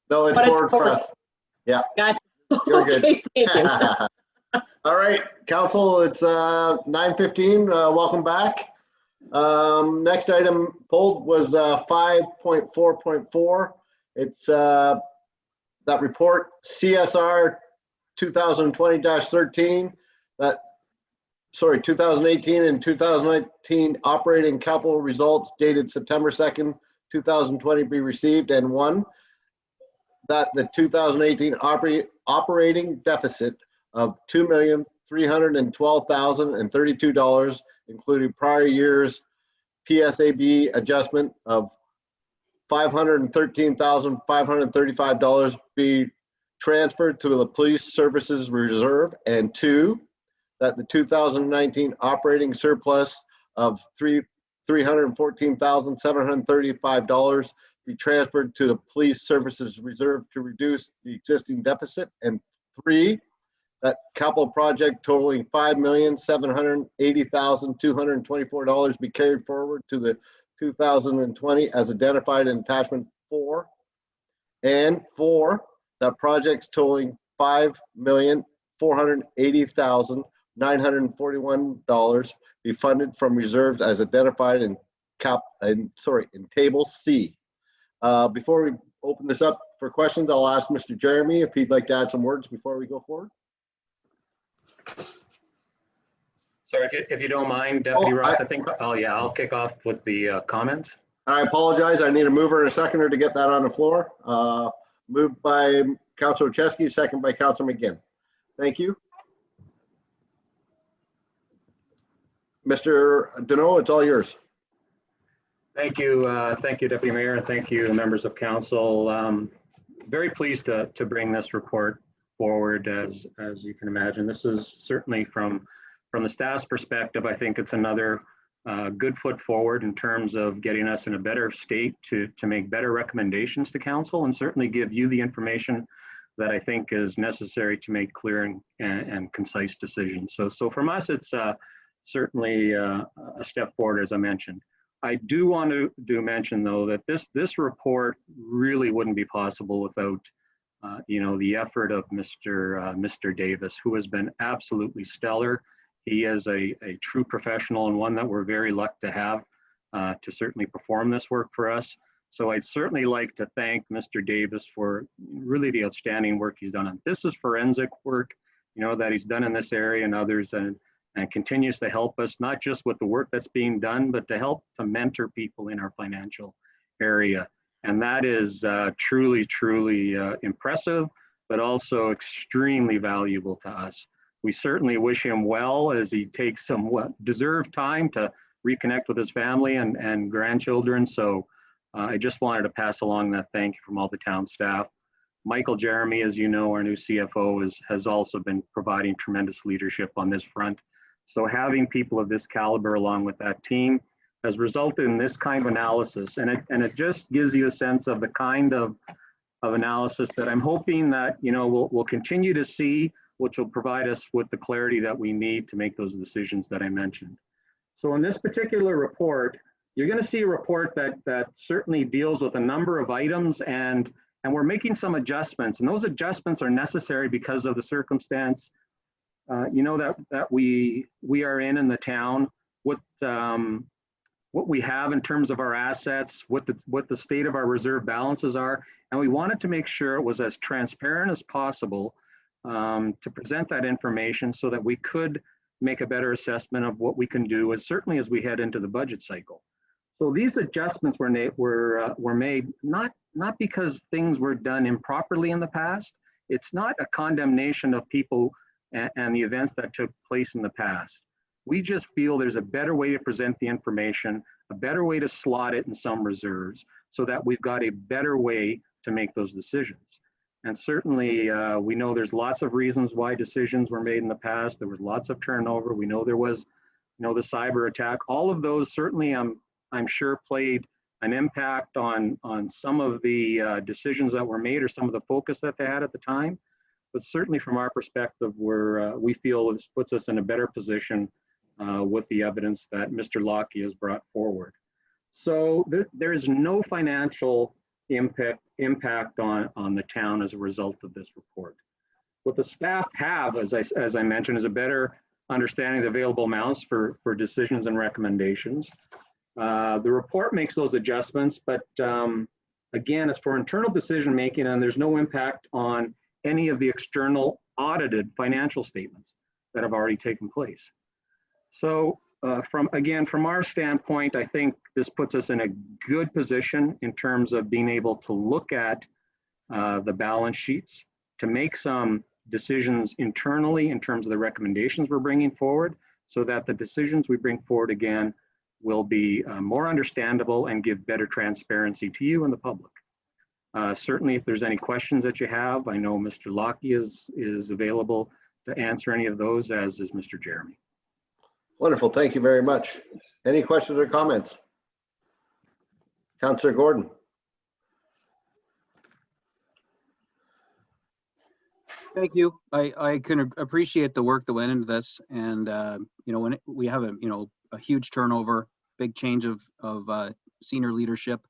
No, it's forward for us. Yeah. Gotcha. You're good. Okay, thank you. All right, council, it's 9:15. Welcome back. Next item pulled was 5.4.4. It's that report CSR 2020-13. 2018 and 2019 operating capital results dated September 2nd, 2020 be received, and one, that the 2018 operating deficit of $2,312,032, including prior year's PSAB adjustment of $513,535 be transferred to the Police Services Reserve, and two, that the 2019 operating surplus of $314,735 be transferred to the Police Services Reserve to reduce the existing deficit, and three, that capital project totaling $5,780,224 be carried forward to the 2020 as identified in attachment 4, and 4, that projects totaling $5,480,941 be funded from reserves as identified in table C. Before we open this up for questions, I'll ask Mr. Jeremy if he'd like to add some words before we go forward. Sorry, if you don't mind, Deputy Ross, I think, I'll kick off with the comments. I apologize. I need a mover and a seconder to get that on the floor. Moved by Councilor Chesky, second by Councilor McGinn. Thank you. Mr. Deneau, it's all yours. Thank you, Deputy Mayor, and thank you, members of council. Very pleased to bring this report forward. As you can imagine, this is certainly from the staff's perspective. I think it's another good foot forward in terms of getting us in a better state to make better recommendations to council, and certainly give you the information that I think is necessary to make clear and concise decisions. So from us, it's certainly a step forward, as I mentioned. I do want to mention, though, that this report really wouldn't be possible without the effort of Mr. Davis, who has been absolutely stellar. He is a true professional, and one that we're very lucky to have to certainly perform this work for us. So I'd certainly like to thank Mr. Davis for really the outstanding work he's done. This is forensic work, that he's done in this area and others, and continues to help us, not just with the work that's being done, but to help to mentor people in our financial area. And that is truly, truly impressive, but also extremely valuable to us. We certainly wish him well as he takes some deserved time to reconnect with his family and grandchildren. So I just wanted to pass along that thank you from all the town staff. Michael Jeremy, as you know, our new CFO, has also been providing tremendous leadership on this front. So having people of this caliber along with that team has resulted in this kind of analysis, and it just gives you a sense of the kind of analysis that I'm hoping that we'll continue to see, which will provide us with the clarity that we need to make those decisions that I mentioned. So in this particular report, you're going to see a report that certainly deals with a number of items, and we're making some adjustments, and those adjustments are necessary because of the circumstance you know, that we are in the town, what we have in terms of our assets, what the state of our reserve balances are, and we wanted to make sure it was as transparent as possible to present that information so that we could make a better assessment of what we can do, as certainly as we head into the budget cycle. So these adjustments were made not because things were done improperly in the past. It's not a condemnation of people and the events that took place in the past. We just feel there's a better way to present the information, a better way to slot it in some reserves, so that we've got a better way to make those decisions. And certainly we know there's lots of reasons why decisions were made in the past. There was lots of turnover. We know there was, the cyber attack. All of those certainly I'm sure played an impact on some of the decisions that were made or some of the focus that they had at the time. But certainly from our perspective, we feel this puts us in a better position with the evidence that Mr. Lockie has brought forward. So there is no financial impact on the town as a result of this report. What the staff have, as I mentioned, is a better understanding of the available amounts for decisions and recommendations. The report makes those adjustments, but again, it's for internal decision making, and there's no impact on any of the external audited financial statements that have already taken place. So from our standpoint, I think this puts us in a good position in terms of being able to look at the balance sheets, to make some decisions internally in terms of the recommendations we're bringing forward, so that the decisions we bring forward again will be more understandable and give better transparency to you and the public. Certainly, if there's any questions that you have, I know Mr. Lockie is available to answer any of those, as is Mr. Jeremy. Wonderful, thank you very much. Any questions or comments? Councillor Gordon. Thank you. I can appreciate the work that went into this, and when we have a huge turnover, big change of senior leadership,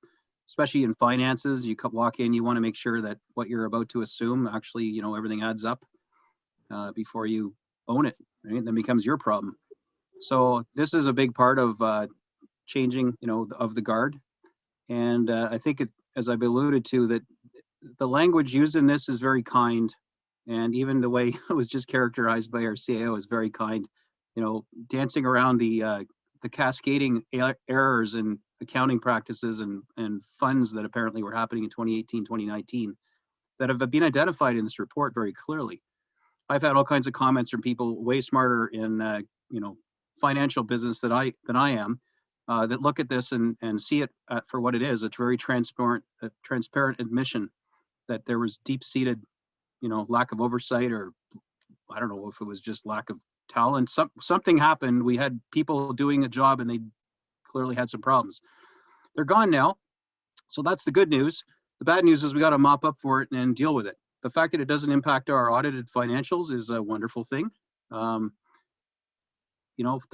especially in finances. You walk in, you want to make sure that what you're about to assume actually, everything adds up before you own it, right? Then becomes your problem. So this is a big part of changing, of the guard. And I think, as I've alluded to, that the language used in this is very kind. And even the way it was just characterized by our CAO is very kind. Dancing around the cascading errors in accounting practices and funds that apparently were happening in 2018, 2019 that have been identified in this report very clearly. I've had all kinds of comments from people way smarter in financial business than I am that look at this and see it for what it is. It's very transparent admission that there was deep-seated lack of oversight, or I don't know if it was just lack of talent. Something happened. We had people doing a job and they clearly had some problems. They're gone now. So that's the good news. The bad news is we got to mop up for it and deal with it. The fact that it doesn't impact our audited financials is a wonderful thing. The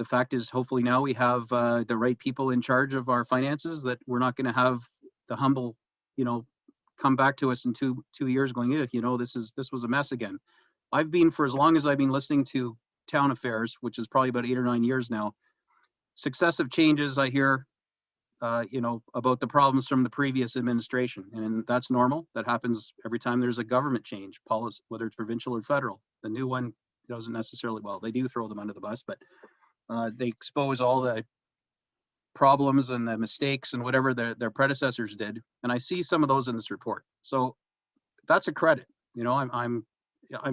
fact is, hopefully now we have the right people in charge of our finances, that we're not going to have the humble, come back to us in two years going, this was a mess again. I've been, for as long as I've been listening to town affairs, which is probably about 8 or 9 years now, successive changes I hear, about the problems from the previous administration. And that's normal. That happens every time there's a government change, policy, whether it's provincial or federal. The new one doesn't necessarily, well, they do throw them under the bus, but they expose all the problems and the mistakes and whatever their predecessors did. And I see some of those in this report. So that's a credit. I'm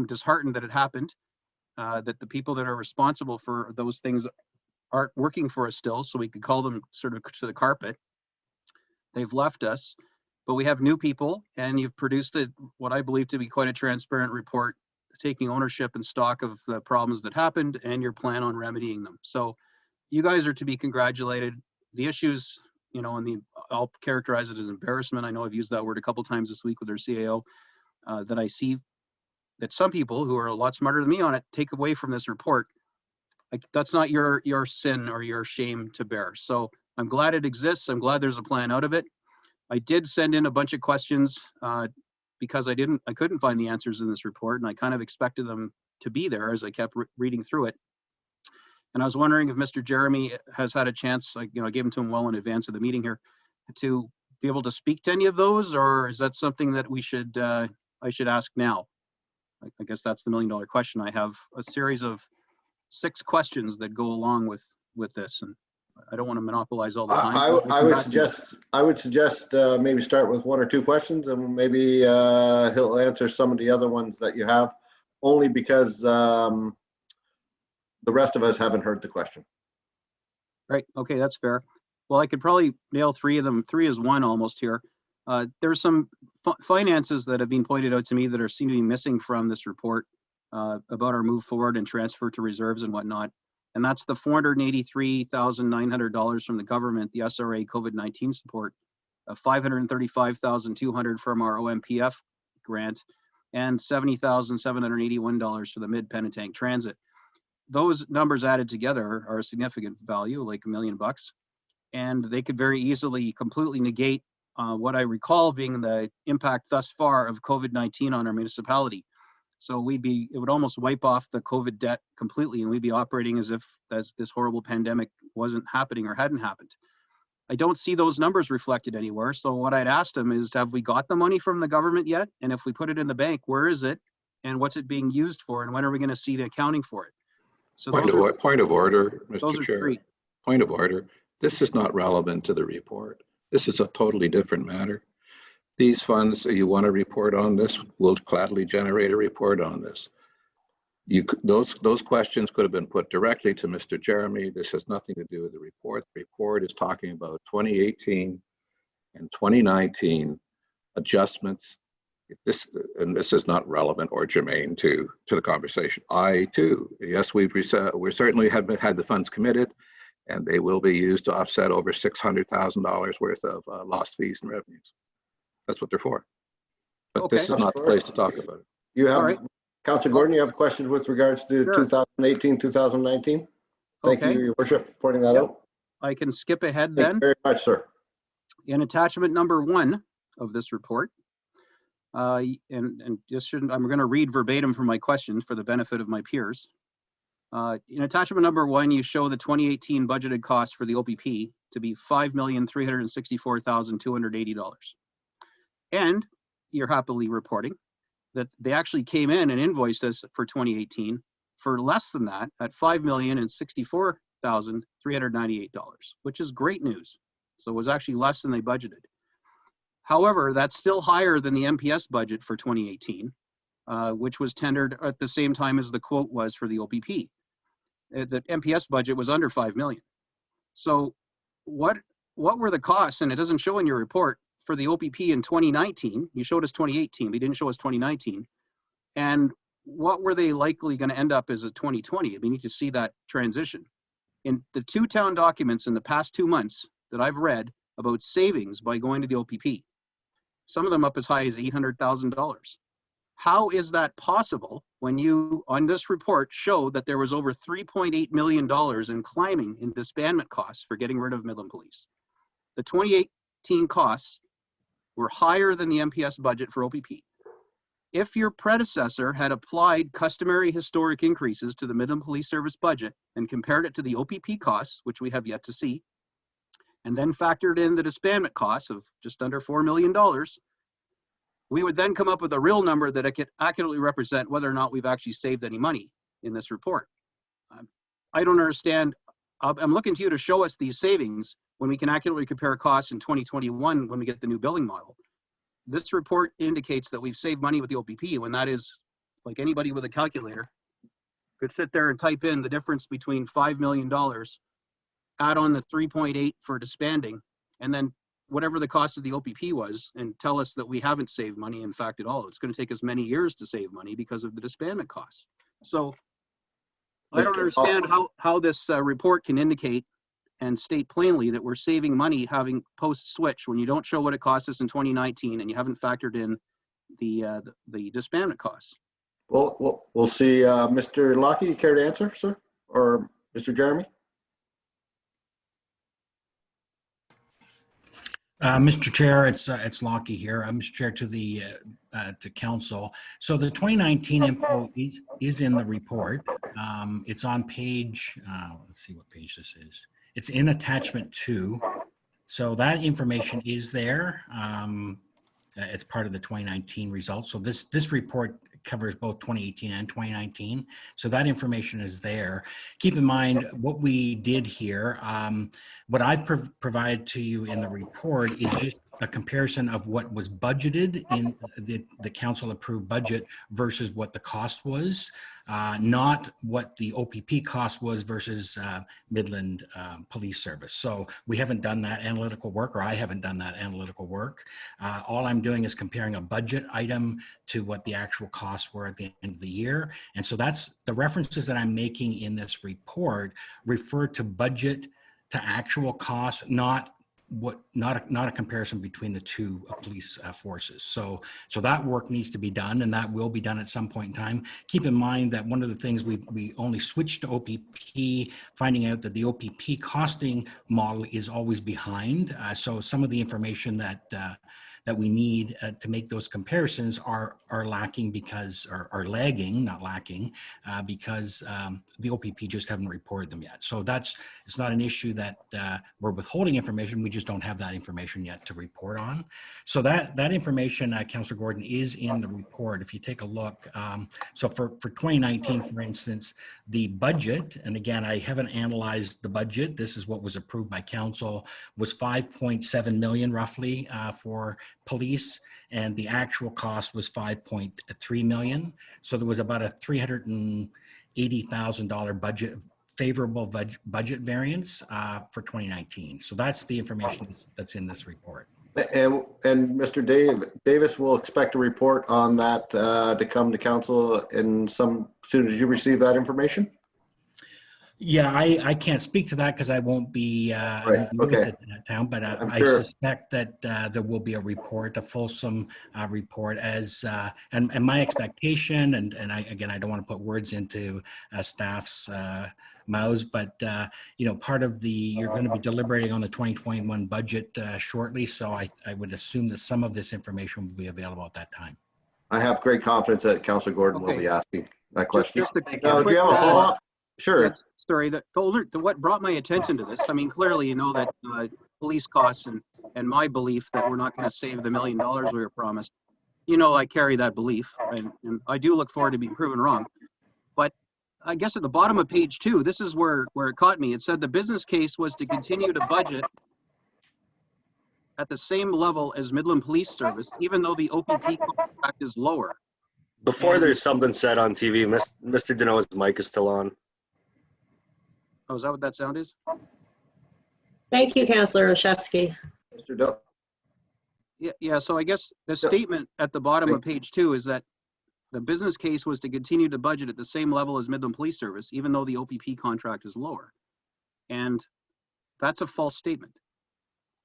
disheartened that it happened, that the people that are responsible for those things aren't working for us still, so we could call them sort of to the carpet. They've left us, but we have new people, and you've produced what I believe to be quite a transparent report, taking ownership and stock of the problems that happened and your plan on remedying them. So you guys are to be congratulated. The issues, I'll characterize it as embarrassment. I know I've used that word a couple times this week with our CAO, that I see that some people who are a lot smarter than me on it take away from this report. That's not your sin or your shame to bear. So I'm glad it exists. I'm glad there's a plan out of it. I did send in a bunch of questions because I couldn't find the answers in this report, and I kind of expected them to be there as I kept reading through it. And I was wondering if Mr. Jeremy has had a chance, I gave them to him well in advance of the meeting here, to be able to speak to any of those, or is that something that we should, I should ask now? I guess that's the $1 million question. I have a series of 6 questions that go along with this, and I don't want to monopolize all the time. I would suggest maybe start with 1 or 2 questions, and maybe he'll answer some of the other ones that you have, only because the rest of us haven't heard the question. Right. Okay, that's fair. Well, I could probably nail 3 of them. 3 is 1 almost here. There's some finances that have been pointed out to me that seem to be missing from this report about our move forward and transfer to reserves and whatnot. And that's the $483,900 from the government, the SRA COVID-19 support, $535,200 from our OMPF grant, and $70,781 for the Mid-Penetang Transit. Those numbers added together are a significant value, like $1 million, and they could very easily completely negate what I recall being the impact thus far of COVID-19 on our municipality. So it would almost wipe off the COVID debt completely, and we'd be operating as if this horrible pandemic wasn't happening or hadn't happened. I don't see those numbers reflected anywhere. So what I'd asked them is, have we got the money from the government yet? And if we put it in the bank, where is it? And what's it being used for? And when are we going to see the accounting for it? So point of order, Mr. Chair. 3. Point of order. This is not relevant to the report. This is a totally different matter. These funds, you want to report on this, we'll gladly generate a report on this. Those questions could have been put directly to Mr. Jeremy. This has nothing to do with the report. The report is talking about 2018 and 2019 adjustments. This is not relevant or germane to the conversation. Yes, we certainly have had the funds committed, and they will be used to offset over $600,000 worth of lost fees and revenues. That's what they're for. But this is not the place to talk about it. You have, Councilor Gordon, you have questions with regards to 2018, 2019? Thank you, Your Worship, for pointing that out. I can skip ahead Thank then. you very much, sir. In attachment number 1 of this report, I'm going to read verbatim from my questions for the benefit of my peers. In attachment number 1, you show the 2018 budgeted cost for the OPP to be $5,364,280. And you're happily reporting that they actually came in and invoiced us for 2018 for less than that at $5,064,398, which is great news. So it was actually less than they budgeted. However, that's still higher than the MPS budget for 2018, which was tendered at the same time as the quote was for the OPP. The MPS budget was under $5 million. So what were the costs? And it doesn't show in your report for the OPP in 2019. You showed us 2018, but you didn't show us 2019. And what were they likely going to end up as a 2020? I mean, you can see that transition. In the 2 town documents in the past 2 months that I've read about savings by going to the OPP, some of them up as high as $800,000. How is that possible when you, on this report, show that there was over $3.8 million in climbing in disbandment costs for getting rid of Midland Police? The 2018 costs were higher than the MPS budget for OPP. If your predecessor had applied customary historic increases to the Midland Police Service budget and compared it to the OPP costs, which we have yet to see, and then factored in the disbandment costs of just under $4 million, we would then come up with a real number that could accurately represent whether or not we've actually saved any money in this report. I don't understand. I'm looking to you to show us these savings when we can accurately compare costs in 2021 when we get the new billing model. This report indicates that we've saved money with the OPP when that is, like anybody with a calculator could sit there and type in the difference between $5 million, add on the 3.8 for disbanding, and then whatever the cost of the OPP was, and tell us that we haven't saved money, in fact, at all. It's going to take us many years to save money because of the disbandment costs. So I don't understand how this report can indicate and state plainly that we're saving money having post-switch when you don't show what it cost us in 2019 and you haven't factored in the disbandment costs. Well, we'll see. Mr. Lockie, you care to answer, sir? Or Mr. Jeremy? Mr. Chair, it's Lockie here. Mr. Chair, to the to council. So the 2019 info is in the report. It's on page, let's see what page this is. It's in attachment 2. So that information is there. It's part of the 2019 results. So this report covers both 2018 and 2019. So that information is there. Keep in mind what we did here. What I've provided to you in the report is just a comparison of what was budgeted in the council approved budget versus what the cost was, not what the OPP cost was versus Midland Police Service. So we haven't done that analytical work, or I haven't done that analytical work. All I'm doing is comparing a budget item to what the actual costs were at the end of the year. And so that's the references that I'm making in this report refer to budget to actual costs, not a comparison between the two police forces. So that work needs to be done, and that will be done at some point in time. Keep in mind that one of the things we only switched to OPP, finding out that the OPP costing model is always behind. So some of the information that we need to make those comparisons are lacking because, are lagging, not lacking, because the OPP just haven't reported them yet. So it's not an issue that we're withholding information, we just don't have that information yet to report on. So that information, Councillor Gordon, is in the report. If you take a look, so for 2019, for instance, the budget, and again, I haven't analyzed the budget, this is what was approved by council, was 5.7 million roughly for police, and the actual cost was 5.3 million. So there was about a $380,000 budget, favorable budget variance for 2019. So that's the information that's in this report. And Mr. Davis will expect a report on that to come to council as soon as you receive that information? Yeah, I can't speak to that because I won't be right. Okay. in that town, but I sure. suspect that there will be a report, a fulsome report as, and my expectation, and again, I don't want to put words into staff's mouths, but part of you're going to be deliberating on the 2021 budget shortly, so I would assume that some of this information will be available at that time. I have great confidence that Councillor Gordon will be asking that question. Do you have a follow-up? Sure. Yeah, sorry, what brought my attention to this, I mean, clearly, you know that police costs and my belief that we're not going to save the $1 million we were promised, I carry that belief, and I do look forward to being proven wrong. But I guess at the bottom of page 2, this is where it caught me. It said the business case was to continue to budget at the same level as Midland Police Service, even though the OPP contract is lower. Before there's something said on TV, Mr. Deneau's mic is still on. Oh, is that what that sound is? Thank you, Councillor Olszewski. Mr. Doe. Yeah, so I guess the statement at the bottom of page 2 is that the business case was to continue to budget at the same level as Midland Police Service, even though the OPP contract is lower. And that's a false statement.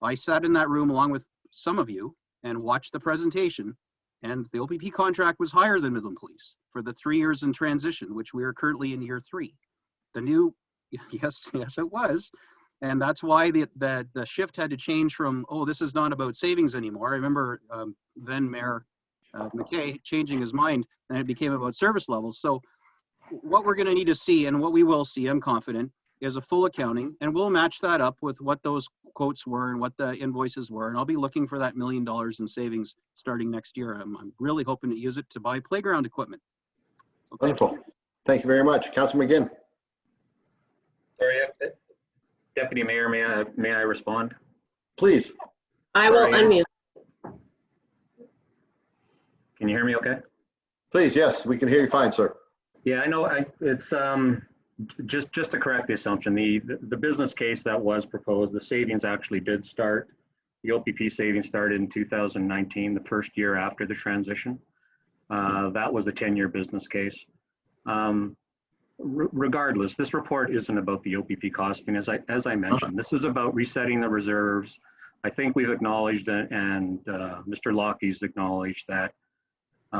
I sat in that room along with some of you and watched the presentation, and the OPP contract was higher than Midland Police for the 3 years in transition, which we are currently in year 3. The new, yes, it was. And that's why the shift had to change from, oh, this is not about savings anymore. I remember then Mayor McKay changing his mind, and it became about service levels. So what we're going to need to see, and what we will see, I'm confident, is a full accounting, and we'll match that up with what those quotes were and what the invoices were. And I'll be looking for that $1 million in savings starting next year. I'm really hoping to use it to buy playground equipment. So wonderful. Thank you very much. Councilor McGinn. Sorry, Deputy Mayor, may I respond? Please. I will unmute. Can you hear me okay? Please, yes, we can hear you fine, sir. Yeah, I know. It's just to correct the assumption, the business case that was proposed, the savings actually did start. The OPP savings started in 2019, the first year after the transition. That was a 10-year business case. Regardless, this report isn't about the OPP costing, as I mentioned. This is about resetting the reserves. I think we've acknowledged, and Mr. Lockey's acknowledged that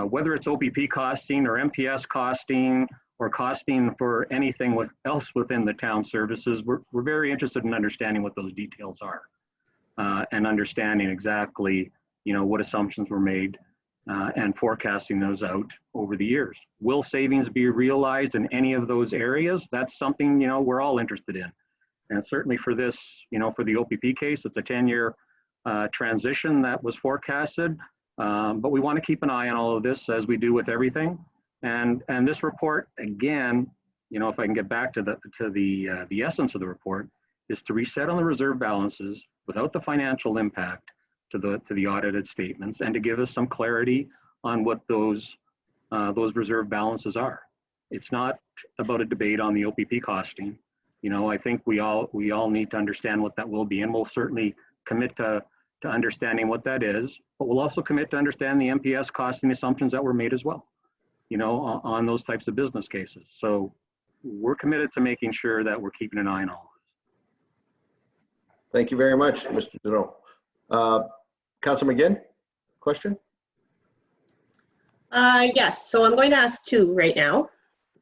whether it's OPP costing or MPS costing or costing for anything else within the town services, we're very interested in understanding what those details are and understanding exactly, what assumptions were made. and forecasting those out over the years. Will savings be realized in any of those areas? That's something, you know, we're all interested in. And certainly for this, you know, for the OPP case, it's a 10-year transition that was forecasted. But we want to keep an eye on all of this, as we do with everything. And this report, again, you know, if I can get back to the essence of the report, is to reset on the reserve balances without the financial impact to the audited statements, and to give us some clarity on what those reserve balances are. It's not about a debate on the OPP costing. You know, I think we all need to understand what that will be, and we'll certainly commit to understanding what that is, but we'll also commit to understand the MPS costing assumptions that were made as well, you know, on those types of business cases. So we're committed to making sure that we're keeping an eye on all of this. Thank you very much, Mr. Deneau. Councilor McGinn, question? Yes, so I'm going to ask 2 right now,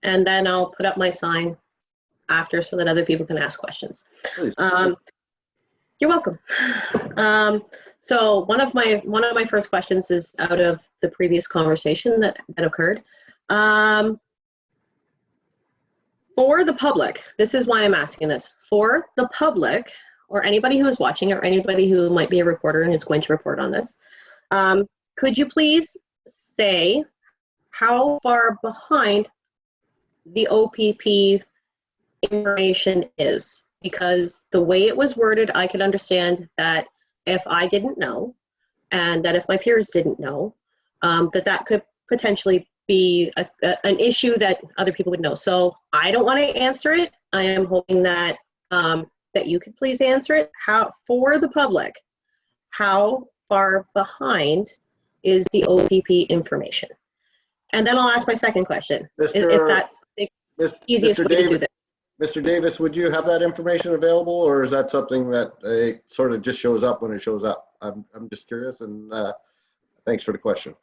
and then I'll put up my sign after so that other people can ask questions. Please. You're welcome. So one of my first questions is out of the previous conversation that occurred. For the public, this is why I'm asking this. For the public, or anybody who is watching, or anybody who might be a reporter and is going to report on this, could you please say how far behind the OPP information is? Because the way it was worded, I could understand that if I didn't know, and that if my peers didn't know, that could potentially be an issue that other people would know. So I don't want to answer it. I am hoping that that you could please answer it. How, for the public, how far behind is the OPP information? And then I'll ask my second question, if that's the easiest way to do this. Mr. Davis, would you have that information available, or is that something that sort of just shows up when it shows up? I'm just curious, and thanks for the question.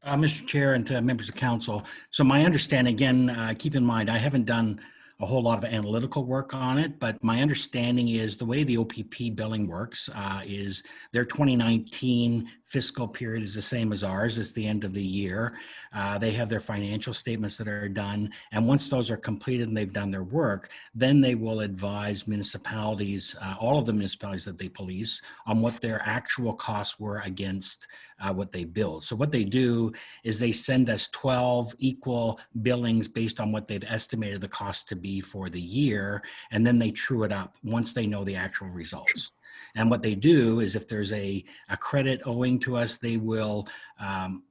Mr. Chair and members of council, so my understanding, again, keep in mind, I haven't done a whole lot of analytical work on it, but my understanding is the way the OPP billing works is their 2019 fiscal period is the same as ours. It's the end of the year. They have their financial statements that are done, and once those are completed and they've done their work, then they will advise municipalities, all of the municipalities that they police, on what their actual costs were against what they billed. So what they do is they send us 12 equal billings based on what they've estimated the cost to be for the year, and then they true it up once they know the actual results. And what they do is if there's a credit owing to us, they will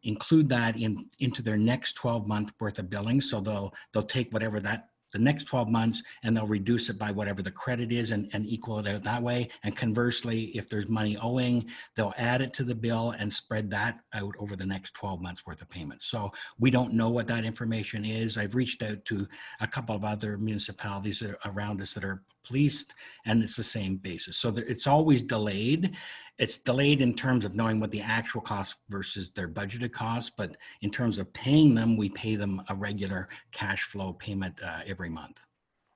include that into their next 12-month worth of billing. So they'll take whatever the next 12 months and they'll reduce it by whatever the credit is and equal it out that way. And conversely, if there's money owing, they'll add it to the bill and spread that out over the next 12 months worth of payments. So we don't know what that information is. I've reached out to a couple of other municipalities around us that are policed, and it's the same basis. So it's always delayed. It's delayed in terms of knowing what the actual cost versus their budgeted cost, but in terms of paying them, we pay them a regular cash flow payment every month.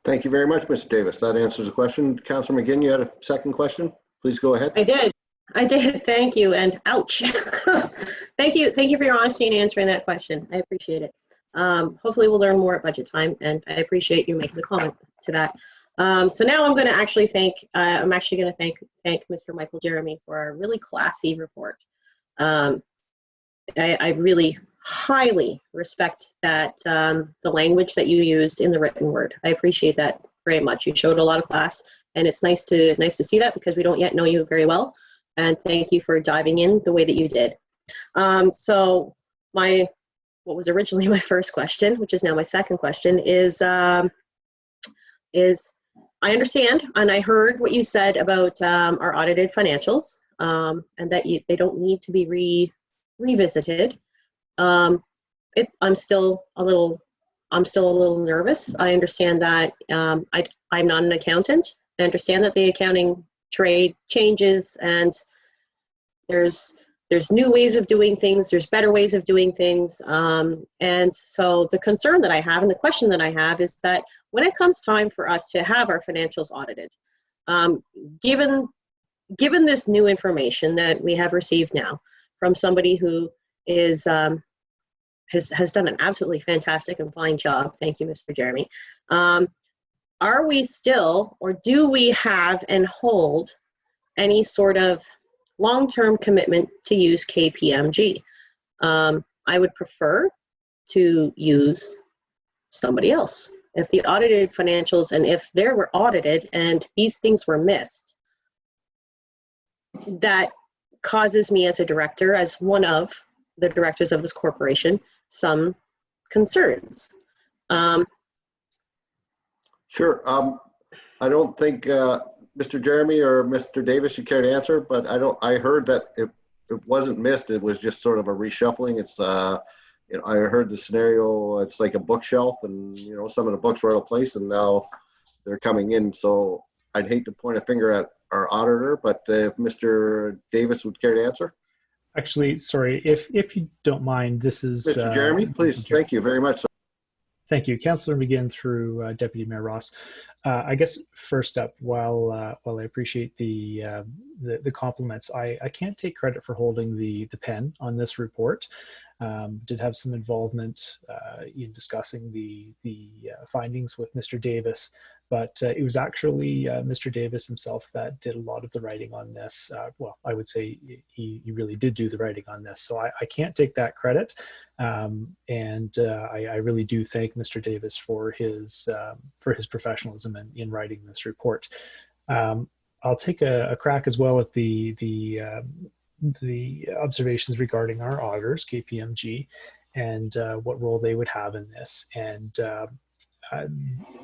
Thank you very much, Mr. Davis. That answers the question. Councilor McGinn, you had a second question? Please go ahead. I did. Thank you. And ouch. Thank you for your honesty in answering that question. I appreciate it. Hopefully we'll learn more at budget time, and I appreciate you making the comment to that. So now I'm going to actually thank Mr. Michael Jeremy for a really classy report. I really highly respect that the language that you used in the written word. I appreciate that very much. You showed a lot of class, and it's nice to see that, because we don't yet know you very well. And thank you for diving in the way that you did. So what was originally my first question, which is now my second question, is I understand, and I heard what you said about our audited financials, and that they don't need to be revisited. I'm still a little nervous. I understand that I'm not an accountant. I understand that the accounting trade changes, and there's new ways of doing things, there's better ways of doing things, and so the concern that I have and the question that I have is that when it comes time for us to have our financials audited, given this new information that we have received now from somebody who is has done an absolutely fantastic and fine job. Thank you, Mr. Jeremy. Are we still, or do we have and hold any sort of long-term commitment to use KPMG? I would prefer to use somebody else. If the audited financials, and if there were audited and these things were missed, that causes me as a director, as one of the directors of this corporation, some concerns. Sure. I don't think Mr. Jeremy or Mr. Davis, you care to answer, but I heard that it wasn't missed. It was just sort of a reshuffling. It's you know, I heard the scenario. It's like a bookshelf, and you know, some of the books were out of place, and now they're coming in. So I'd hate to point a finger at our auditor, but if Mr. Davis would care to answer. Actually, sorry, if you don't mind, this is Mr. Jeremy, please. Thank you very much. Thank you, Councillor McGinn through Deputy Mayor Ross. I guess first up, while I appreciate the compliments, I can't take credit for holding the pen on this report. Did have some involvement in discussing the findings with Mr. Davis, but it was actually Mr. Davis himself that did a lot of the writing on this. Well, I would say he really did do the writing on this, so I can't take that credit. And I really do thank Mr. Davis for his professionalism in writing this report. I'll take a crack as well at the observations regarding our auditors, KPMG, and what role they would have in this. And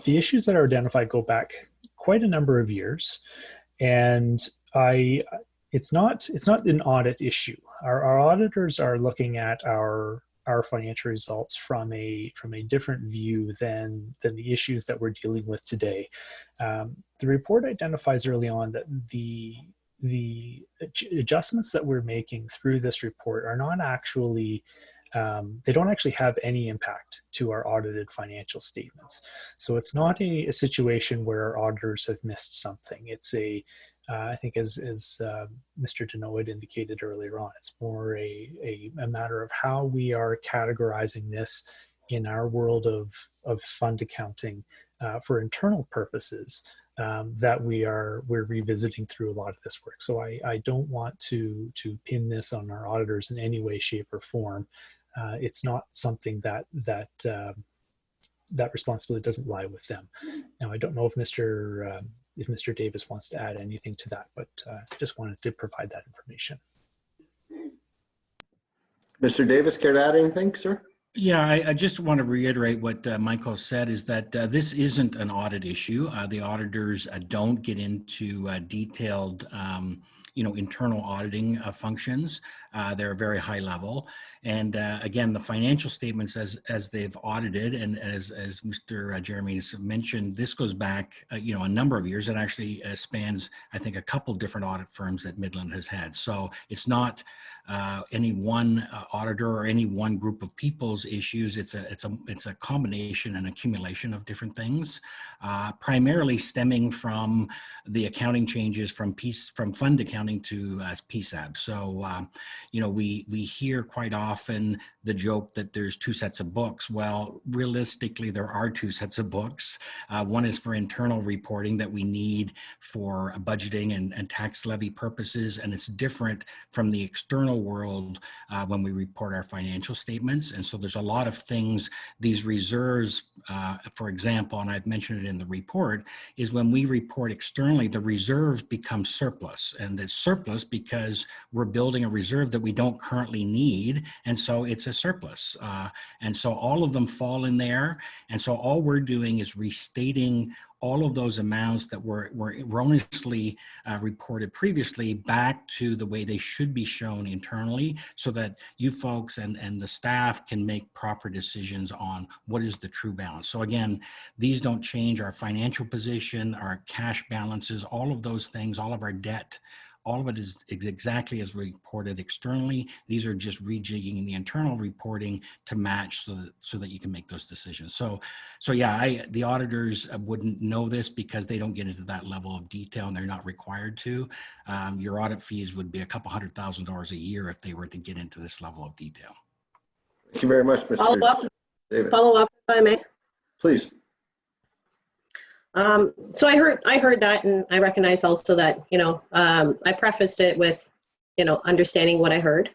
the issues that are identified go back quite a number of years, and it's not an audit issue. Our auditors are looking at our financial results from a different view than the issues that we're dealing with today. The report identifies early on that the adjustments that we're making through this report are not actually, they don't actually have any impact to our audited financial statements. So it's not a situation where our auditors have missed something. It's I think as Mr. Deneau had indicated earlier on, it's more a matter of how we are categorizing this in our world of fund accounting for internal purposes that we're revisiting through a lot of this work. So I don't want to pin this on our auditors in any way, shape, or form. It's not something that responsibility doesn't lie with them. Now, I don't know if Mr. Davis wants to add anything to that, but just wanted to provide that information. Mr. Davis, care to add anything, sir? Yeah, I just want to reiterate what Michael said, is that this isn't an audit issue. The auditors don't get into detailed internal auditing functions. They're very high level. And again, the financial statements as they've audited, and as Mr. Jeremy's mentioned, this goes back a number of years. It actually spans, I think, a couple different audit firms that Midland has had. So it's not any one auditor or any one group of people's issues. It's a combination and accumulation of different things, primarily stemming from the accounting changes from fund accounting to PSAB. So we hear quite often the joke that there's two sets of books. Well, realistically, there are two sets of books. One is for internal reporting that we need for budgeting and tax levy purposes, and it's different from the external world when we report our financial statements. And so there's a lot of things, these reserves, for example, and I've mentioned it in the report, is when we report externally, the reserve becomes surplus. And it's surplus because we're building a reserve that we don't currently need, and so it's a surplus. And so all of them fall in there. And so all we're doing is restating all of those amounts that were erroneously reported previously back to the way they should be shown internally, so that you folks and the staff can make proper decisions on what is the true balance. So again, these don't change our financial position, our cash balances, all of those things, all of our debt, All of it is exactly as reported externally. These are just rejigging the internal reporting to match so that you can make those decisions. So yeah, the auditors wouldn't know this because they don't get into that level of detail and they're not required to. Your audit fees would be a couple $100,000 a year if they were to get into this level of detail. Thank you very much, Mr. David. Follow up, if I may. Please. So I heard that, and I recognize also that, I prefaced it with, understanding what I heard.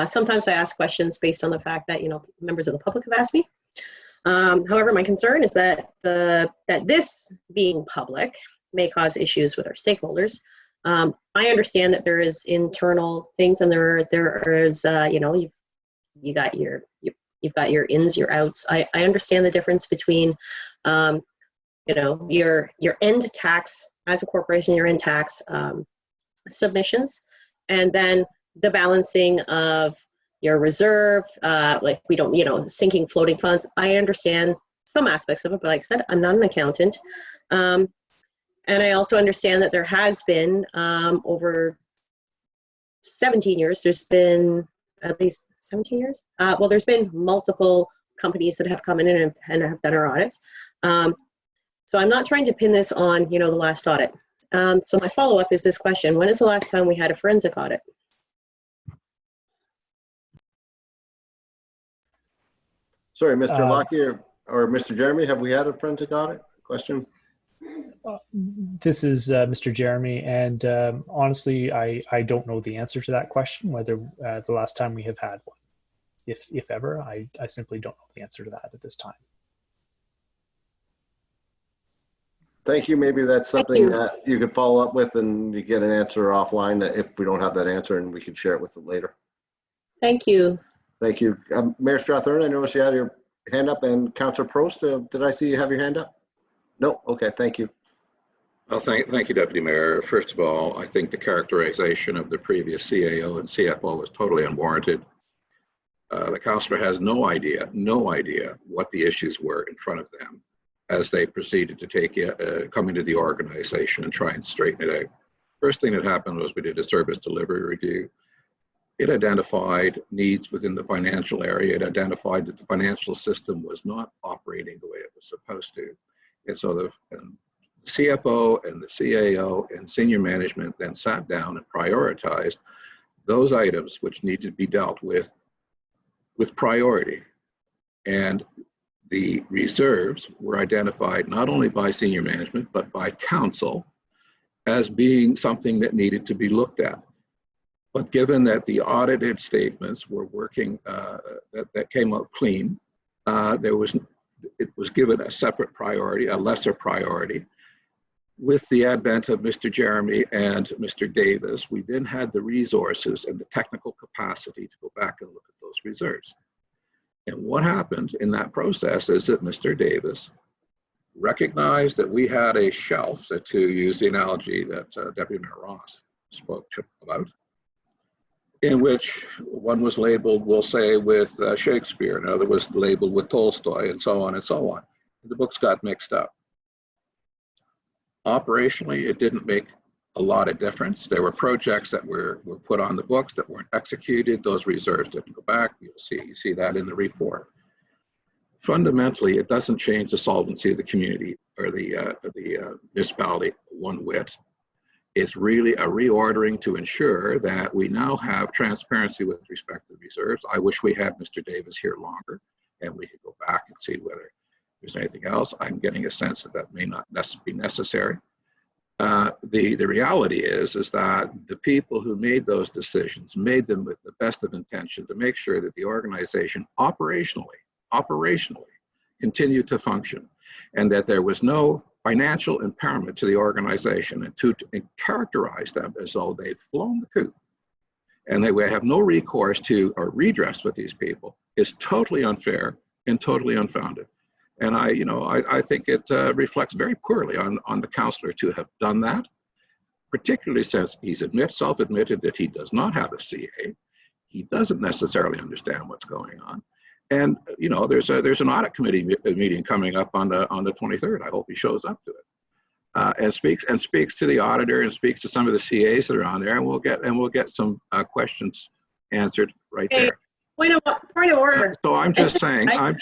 Sometimes I ask questions based on the fact that, members of the public have asked me. However, my concern is that that this being public may cause issues with our stakeholders. I understand that there is internal things, and there is, you've got your ins, your outs. I understand the difference between, your end tax as a corporation, your end tax submissions, and then the balancing of your reserve, like we don't, sinking floating funds. I understand some aspects of it, but like I said, I'm not an accountant. And I also understand that there has been, over 17 years, there's been at least 17 years? Well, there's been multiple companies that have come in and have done our audits. So I'm not trying to pin this on, the last audit. So my follow-up is this question: when is the last time we had a forensic audit? Sorry, Mr. Lockyer or Mr. Jeremy, have we had a forensic audit? Question? This is Mr. Jeremy, and honestly, I don't know the answer to that question, whether the last time we have had one. If ever, I simply don't know the answer to that at this time. Thank you. Maybe that's something that you could follow up with and you get an answer offline if we don't have that answer, and we can share it with it later. Thank you. Thank you. Mayor Strathern, I noticed you had your hand up, and Councillor Prost, did I see you have your hand up? No? Okay, thank you. Well, thank you, Deputy Mayor. First of all, I think the characterization of the previous CAO and CFO was totally unwarranted. The councillor has no idea what the issues were in front of them as they proceeded to come into the organization and try and straighten it out. First thing that happened was we did a service delivery review. It identified needs within the financial area. It identified that the financial system was not operating the way it was supposed to. And so the CFO and the CAO and senior management then sat down and prioritized those items which needed to be dealt with priority. And the reserves were identified not only by senior management, but by council as being something that needed to be looked at. But given that the audited statements were working, that came out clean, it was given a separate priority, a lesser priority. With the advent of Mr. Jeremy and Mr. Davis, we then had the resources and the technical capacity to go back and look at those reserves. And what happened in that process is that Mr. Davis recognized that we had a shelf, to use the analogy that Deputy Mayor Ross spoke about, in which one was labeled, we'll say, with Shakespeare, another was labeled with Tolstoy, and so on and so on. The books got mixed up. Operationally, it didn't make a lot of difference. There were projects that were put on the books that weren't executed. Those reserves didn't go back. You see that in the report. Fundamentally, it doesn't change the solvency of the community or the municipality one whit. It's really a reordering to ensure that we now have transparency with respect to the reserves. I wish we had Mr. Davis here longer and we could go back and see whether there's anything else. I'm getting a sense that may not be necessary. The reality is that the people who made those decisions made them with the best of intention to make sure that the organization operationally continued to function, and that there was no financial impairment to the organization, and to characterize them as though they'd flown the coop and they would have no recourse to or redress with these people is totally unfair and totally unfounded. And I think it reflects very poorly on the councillor to have done that, particularly since he's self-admitted that he does not have a CA. He doesn't necessarily understand what's going on. And there's an audit committee meeting coming up on the 23rd. I hope he shows up to it. and speaks to the auditor and speaks to some of the CAs that are on there, and we'll get some questions answered right there. Point of order. So I'm just saying that I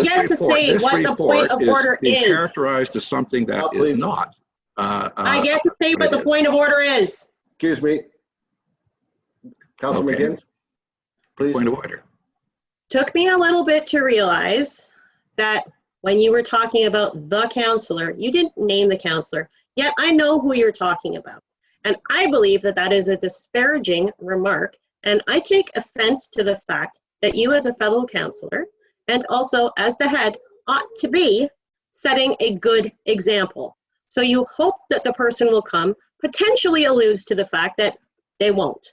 get to say what the point of order being is. characterized as something that is not. I get to say what the point of order is. Excuse me. Councilor McGinn, please. Point of order. Took me a little bit to realize that when you were talking about the counselor, you didn't name the counselor, yet I know who you're talking about. And I believe that that is a disparaging remark, and I take offense to the fact that you as a fellow counselor, and also as the head, ought to be setting a good example. So you hope that the person will come, potentially alludes to the fact that they won't.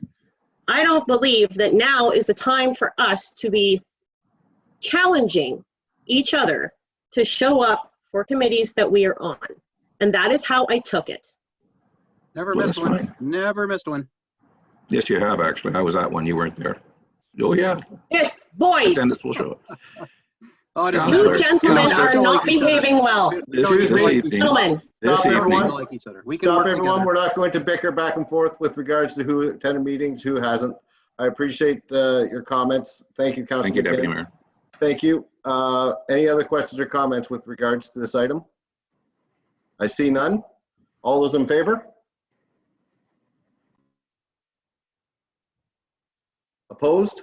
I don't believe that now is the time for us to be challenging each other to show up for committees that we are on. And that is how I took it. Never Well, missed that's one. fine. Never missed one. Yes, you have actually. I was at one. You weren't there. Oh yeah. Yes, boys. Attendance will show up. Oh, it is Counselor, You gentlemen Counselor, are not behaving well. This Gentlemen. Everyone. Like each other. We can Stop, work everyone. together. We're not going to bicker back and forth with regards to who attended meetings, who hasn't. I appreciate your comments. Thank you, Councilor. Thank you, Deputy McGinn. Mayor. Thank you. Any other questions or comments with regards to this item? I see none. All those in favor? Opposed?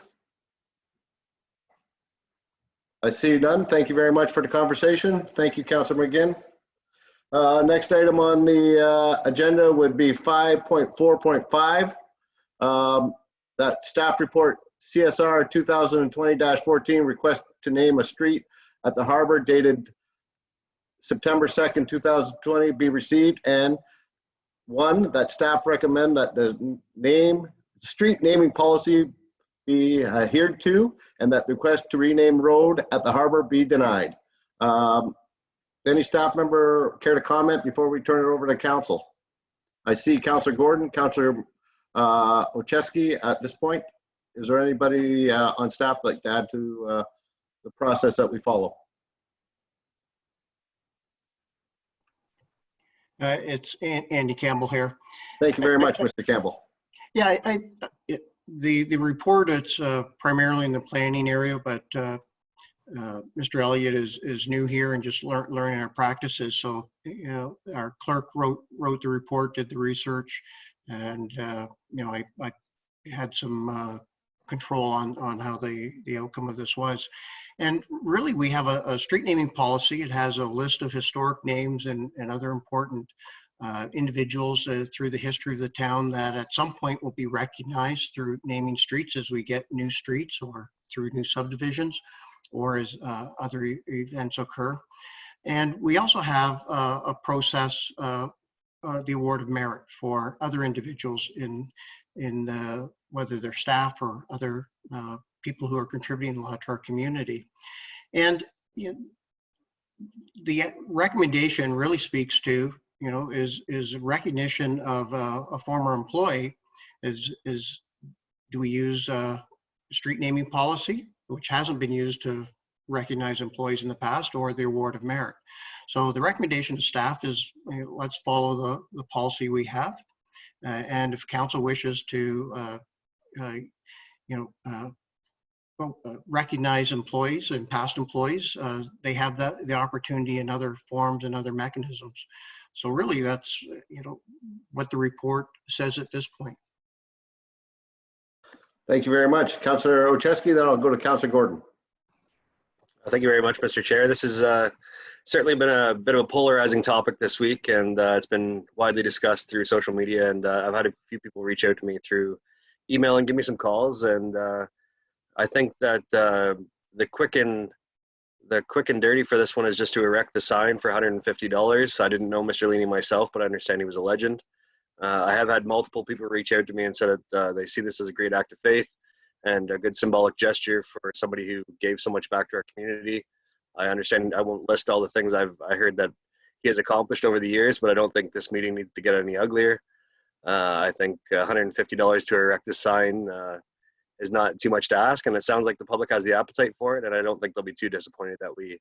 I see none. Thank you very much for the conversation. Thank you, Councilor McGinn. Next item on the agenda would be 5.4.5. That staff report CSR 2020-14 request to name a street at the harbor dated September 2nd, 2020 be received, and one, that staff recommend that the street naming policy be adhered to, and that the request to rename road at the harbor be denied. Any staff member care to comment before we turn it over to council? I see Councilor Gordon, Councilor Ocheski at this point. Is there anybody on staff like to add to the process that we follow? It's Andy Campbell here. Thank you very much, Mr. Campbell. Yeah, the report, it's primarily in the planning area, but Mr. Elliott is new here and just learning our practices. So, you know, our clerk wrote the report, did the research, and you know, I had some control on how the outcome of this was. And really, we have a street naming policy. It has a list of historic names and other important individuals through the history of the town that at some point will be recognized through naming streets as we get new streets or through new subdivisions or as other events occur. And we also have a process, the award of merit for other individuals in whether they're staff or other people who are contributing a lot to our community. And you know, the recommendation really speaks to, you know, is recognition of a former employee. Do we use street naming policy, which hasn't been used to recognize employees in the past, or the award of merit? So the recommendation to staff is, you know, let's follow the policy we have. And if council wishes to, recognize employees and past employees, they have the opportunity in other forms and other mechanisms. So really, that's, you know, what the report says at this point. Thank you very much, Councilor Ocheski. Then I'll go to Councilor Gordon. Thank you very much, Mr. Chair. This has certainly been a bit of a polarizing topic this week, and it's been widely discussed through social media. And I've had a few people reach out to me through email and give me some calls. And I think that the quick and dirty for this one is just to erect the sign for $150. I didn't know Mr. Leaney myself, but I understand he was a legend. I have had multiple people reach out to me and said that they see this as a great act of faith and a good symbolic gesture for somebody who gave so much back to our community. I understand, I won't list all the things I heard that he has accomplished over the years, but I don't think this meeting needs to get any uglier. I think $150 to erect this sign is not too much to ask, and it sounds like the public has the appetite for it, and I don't think they'll be too disappointed that we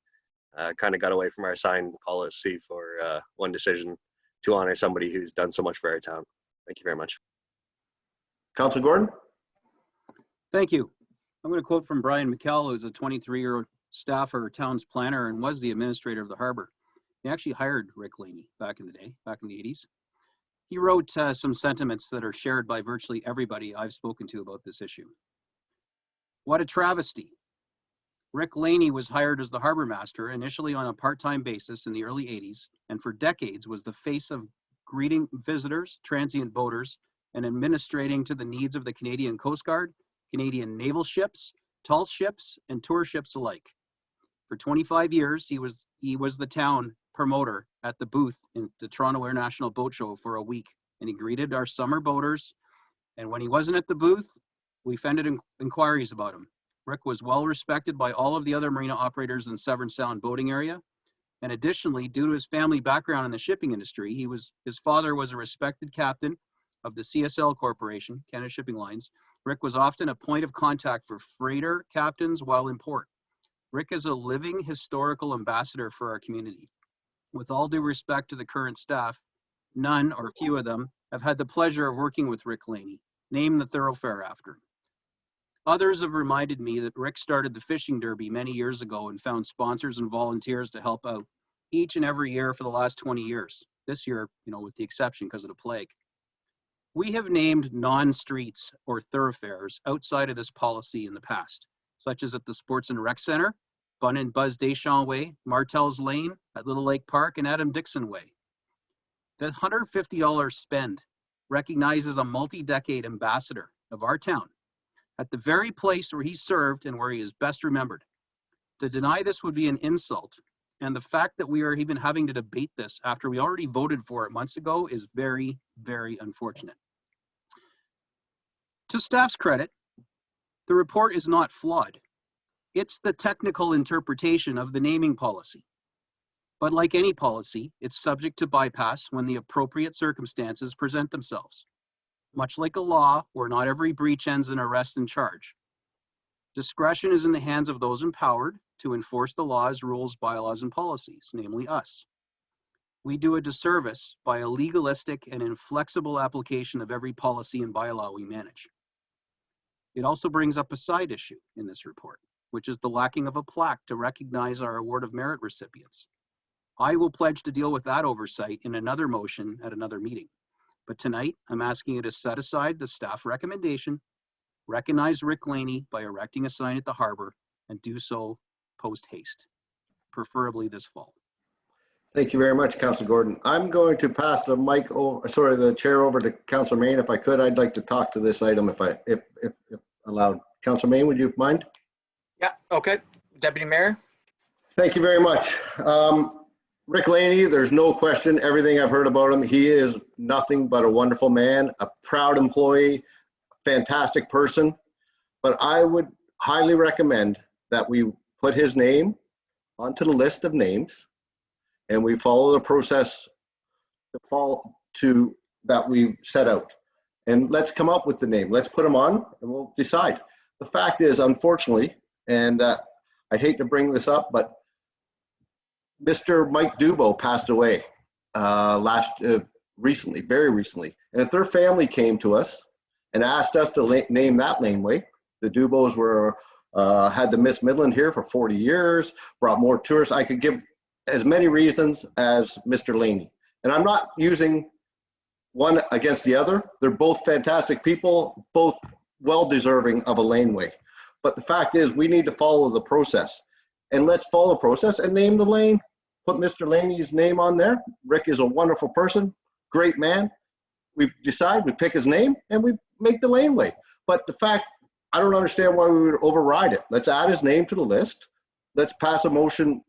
kind of got away from our sign policy for one decision to honor somebody who's done so much for our town. Thank you very much. Councilor Gordon? Thank you. I'm going to quote from Brian McKell, who's a 23-year staffer, town's planner, and was the administrator of the harbor. He actually hired Rick Laney back in the day, back in the 80s. He wrote some sentiments that are shared by virtually everybody I've spoken to about this issue. What a travesty. Rick Laney was hired as the harbor master, initially on a part-time basis in the early 80s, and for decades was the face of greeting visitors, transient boaters, and administrating to the needs of the Canadian Coast Guard, Canadian naval ships, tall ships, and tour ships alike. For 25 years, he was the town promoter at the booth in the Toronto International Boat Show for a week, and he greeted our summer boaters. And when he wasn't at the booth, we fended inquiries about him. Rick was well respected by all of the other marina operators in Severn Sound boating area. And additionally, due to his family background in the shipping industry, his father was a respected captain of the CSL Corporation, Canada Shipping Lines. Rick was often a point of contact for freighter captains while in port. Rick is a living historical ambassador for our community. With all due respect to the current staff, none or few of them have had the pleasure of working with Rick Laney, named the thoroughfare after him. Others have reminded me that Rick started the fishing derby many years ago and found sponsors and volunteers to help out each and every year for the last 20 years. This year, with the exception because of the plague. We have named non-streets or thoroughfares outside of this policy in the past, such as at the Sports and Rec Center, Bun and Buzz Deschamps Way, Martel's Lane, at Little Lake Park, and Adam Dixon Way. The $150 spend recognizes a multi-decade ambassador of our town at the very place where he served and where he is best remembered. To deny this would be an insult, and the fact that we are even having to debate this after we already voted for it months ago is very, very unfortunate. To staff's credit, the report is not flawed. It's the technical interpretation of the naming policy. But like any policy, it's subject to bypass when the appropriate circumstances present themselves. Much like a law where not every breach ends in arrest and charge. Discretion is in the hands of those empowered to enforce the laws, rules, bylaws, and policies, namely us. We do a disservice by a legalistic and inflexible application of every policy and bylaw we manage. It also brings up a side issue in this report, which is the lacking of a plaque to recognize our Award of Merit recipients. I will pledge to deal with that oversight in another motion at another meeting. But tonight, I'm asking you to set aside the staff recommendation, recognize Rick Laney by erecting a sign at the harbor, and do so post haste, preferably this fall. Thank you very much, Councilor Gordon. I'm going to pass the the chair over to Councilor Main. If I could, I'd like to talk to this item if allowed. Councilor Main, would you mind? Yeah, okay. Deputy Mayor? Thank you very much. Rick Laney, there's no question, everything I've heard about him, he is nothing but a wonderful man, a proud employee, fantastic person. But I would highly recommend that we put his name onto the list of names and we follow the process that we've set out. And let's come up with the name. Let's put him on and we'll decide. The fact is, unfortunately, and I hate to bring this up, but Mr. Mike Dubo passed away recently, very recently. And if their family came to us and asked us to name that laneway, the Dubos had the Miss Midland here for 40 years, brought more tourists. I could give as many reasons as Mr. Laney. And I'm not using one against the other. They're both fantastic people, both well-deserving of a laneway. But the fact is, we need to follow the process. And let's follow the process and name the lane. Put Mr. Laney's name on there. Rick is a wonderful person, great man. We decide, we pick his name, and we make the laneway. But the fact, I don't understand why we would override it. Let's add his name to the list. Let's pass a motion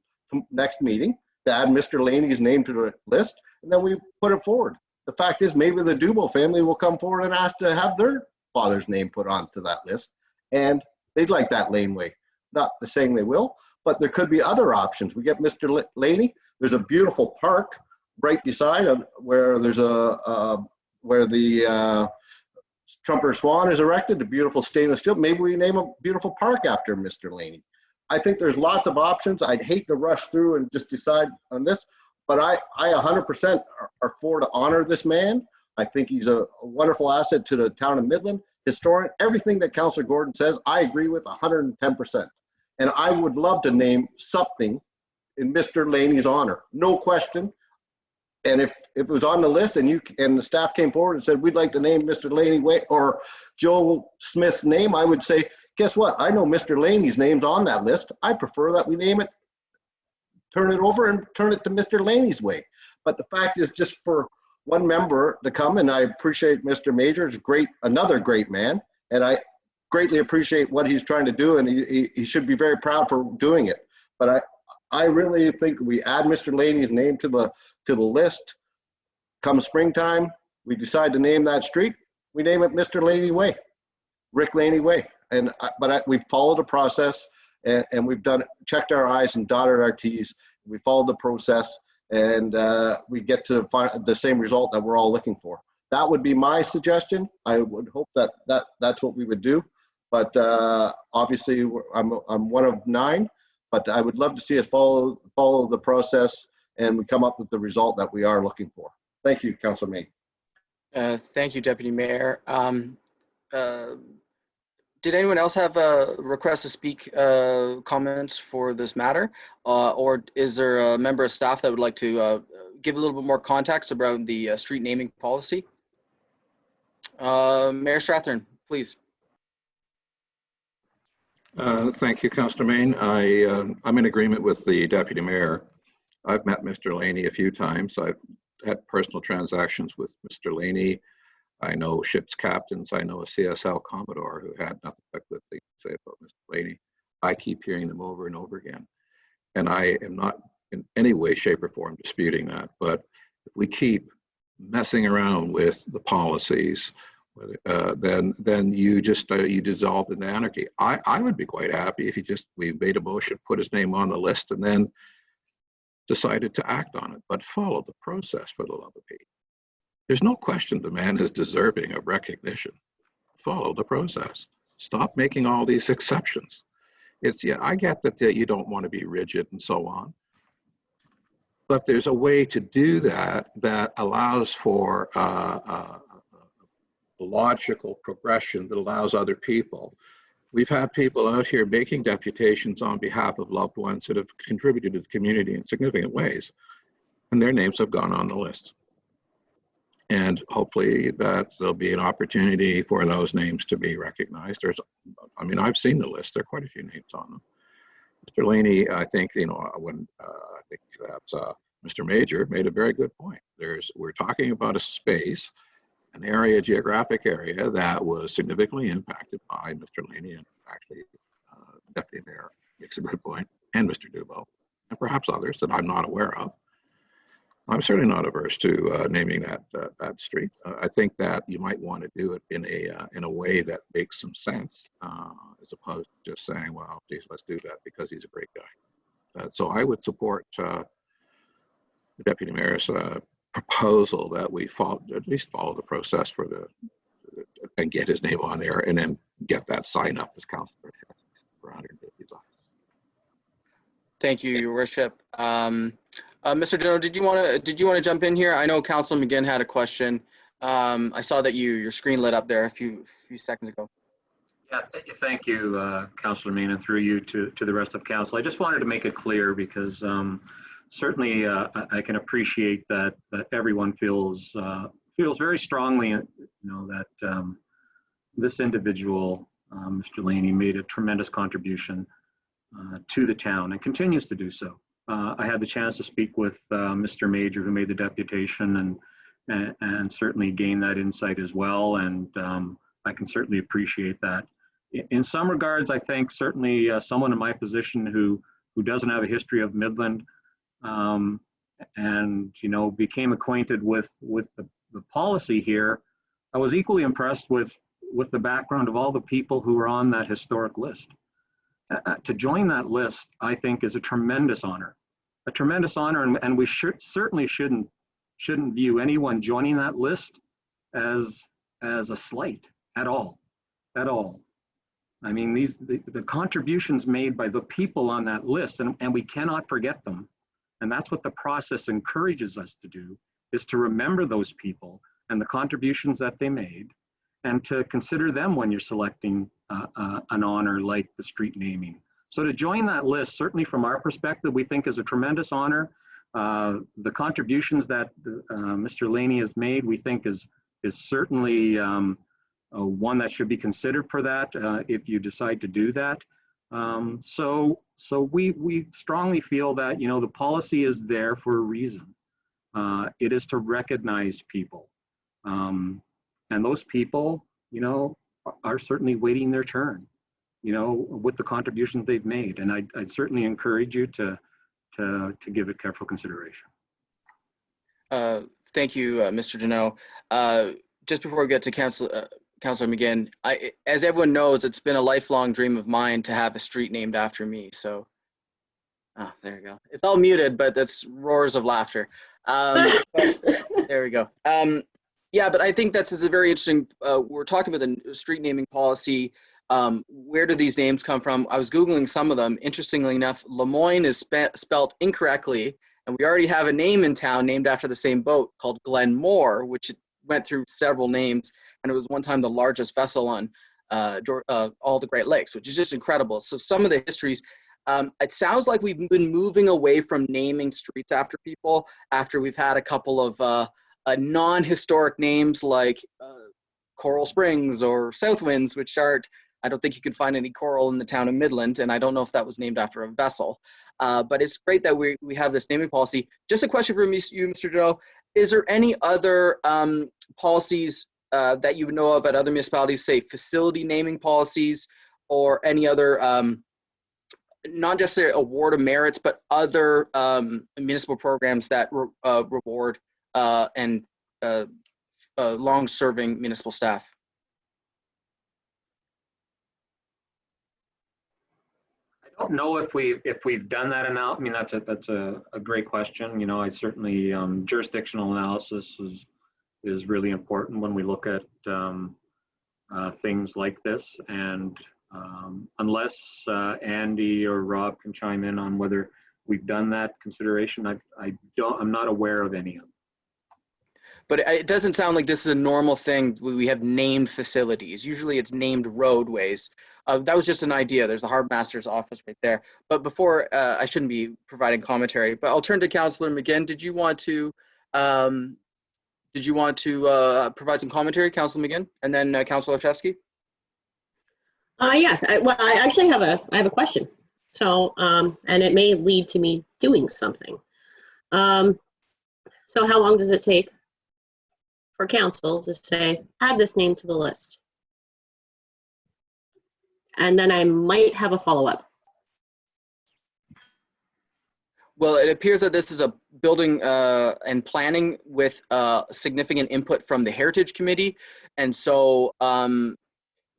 next meeting to add Mr. Laney's name to the list, and then we put it forward. The fact is, maybe the Dubo family will come forward and ask to have their father's name put onto that list, and they'd like that laneway. Not saying they will, but there could be other options. We get Mr. Laney. There's a beautiful park right beside where there's where the Trumper Swan is erected, a beautiful stainless steel. Maybe we name a beautiful park after Mr. Laney. I think there's lots of options. I'd hate to rush through and just decide on this, but I 100% are for to honor this man. I think he's a wonderful asset to the town of Midland. Historian, everything that Councillor Gordon says, I agree with 110%. And I would love to name something in Mr. Laney's honor, no question. And if it was on the list and the staff came forward and said, we'd like to name Mr. Laney Way or Joe Smith's name, I would say, guess what? I know Mr. Laney's name's on that list. I prefer that we name it, turn it over and turn it to Mr. Laney's Way. But the fact is, just for one member to come, and I appreciate Mr. Major, is great, another great man. And I greatly appreciate what he's trying to do, and he should be very proud for doing it. But I really think we add Mr. Laney's name to the list. Come springtime, we decide to name that street, we name it Mr. Laney Way, Rick Laney Way. But we've followed the process, and we've checked our I's and dotted our T's. We followed the process, and we get to the same result that we're all looking for. That would be my suggestion. I would hope that's what we would do. But obviously, I'm one of 9. But I would love to see us follow the process, and we come up with the result that we are looking for. Thank you, Councillor May. Thank you, Deputy Mayor. Did anyone else have a request to speak comments for this matter? Or is there a member of staff that would like to give a little bit more context about the street naming policy? Mayor Strathern, please. Thank you, Councillor Main. I'm in agreement with the Deputy Mayor. I've met Mr. Laney a few times. I've had personal transactions with Mr. Laney. I know ship's captains. I know a CSL Commodore who had nothing but good things to say about Mr. Laney. I keep hearing them over and over again. And I am not in any way, shape, or form disputing that. But if we keep messing around with the policies, then you just you dissolve into anarchy. I would be quite happy if we made a motion, put his name on the list, and then decided to act on it, but follow the process, for the love of Pete. There's no question the man is deserving of recognition. Follow the process. Stop making all these exceptions. I get that you don't want to be rigid and so on, but there's a way to do that that allows for logical progression that allows other people. We've had people out here making deputations on behalf of loved ones that have contributed to the community in significant ways, and their names have gone on the list. And hopefully that there'll be an opportunity for those names to be recognized. I've seen the list. There are quite a few names on them. Mr. Laney, I think, I think that Mr. Major made a very good point. We're talking about a space, an area, geographic area that was significantly impacted by Mr. Laney, and actually Deputy Mayor makes a good point, and Mr. Dubo, and perhaps others that I'm not aware of. I'm certainly not averse to naming that street. I think that you might want to do it in a way that makes some sense, as opposed to just saying, well, geez, let's do that because he's a great guy. So I would support the Deputy Mayor's proposal that we at least follow the process and get his name on there, and then get that sign up as councillor for 150 bucks. Thank you, Your Worship. Mr. General, did you want to jump in here? I know Councilor McGinn had a question. I saw that your screen lit up there a few seconds ago. Yeah, thank you, Councillor Main, and through you to the rest of council. I just wanted to make it clear because certainly I can appreciate that everyone feels very strongly, that this individual, Mr. Laney, made a tremendous contribution to the town and continues to do so. I had the chance to speak with Mr. Major, who made the deputation, and certainly gain that insight as well. And I can certainly appreciate that. In some regards, I think certainly someone in my position who doesn't have a history of Midland, and became acquainted with the policy here, I was equally impressed with the background of all the people who are on that historic list. To join that list, I think, is a tremendous honor, and we certainly shouldn't view anyone joining that list as a slight at all. I mean, the contributions made by the people on that list, and we cannot forget them. And that's what the process encourages us to do, is to remember those people and the contributions that they made, and to consider them when you're selecting an honor like the street naming. So to join that list, certainly from our perspective, we think is a tremendous honor. The contributions that Mr. Laney has made, we think is certainly one that should be considered for that if you decide to do that. So we strongly feel that, you know, the policy is there for a reason. It is to recognize people. And those people, you know, are certainly waiting their turn, you know, with the contributions they've made. And I'd certainly encourage you to give it careful consideration. Thank you, Mr. Deneau. Just before we get to Councilor McGinn, as everyone knows, it's been a lifelong dream of mine to have a street named after me. So, there you go. It's all muted, but that's roars of laughter. There we go. Yeah, but I think that's a very interesting. We're talking about the street naming policy. Where do these names come from? I was Googling some of them. Interestingly enough, Lemoyne is spelled incorrectly, and we already have a name in town named after the same boat called Glenmore, which went through several names, and it was one time the largest vessel on all the Great Lakes, which is just incredible. So some of the histories, it sounds like we've been moving away from naming streets after people after we've had a couple of non-historic names like Coral Springs or Southwinds, which aren't, I don't think you could find any coral in the town of Midland, and I don't know if that was named after a vessel. But it's great that we have this naming policy. Just a question for you, Mr. Deneau. Is there any other policies that you know of at other municipalities, say facility naming policies, or any other, not just the award of merits, but other municipal programs that reward and long-serving municipal staff? I don't know if we've done that analysis. I mean, that's a great question. You know, I certainly jurisdictional analysis is really important when we look at things like this. And unless Andy or Rob can chime in on whether we've done that consideration, I'm not aware of any of them. But it doesn't sound like this is a normal thing. We have named facilities. Usually it's named roadways. That was just an idea. There's the harbor master's office right there. But before, I shouldn't be providing commentary, but I'll turn to Councillor McGinn. Did you want to provide some commentary, Councillor McGinn, and then Councillor Olszewski? Yes, I actually have a question. So, and it may lead to me doing something. So how long does it take for council to say, add this name to the list? And then I might have a follow-up. Well, it appears that this is a building and planning with significant input from the Heritage Committee. And so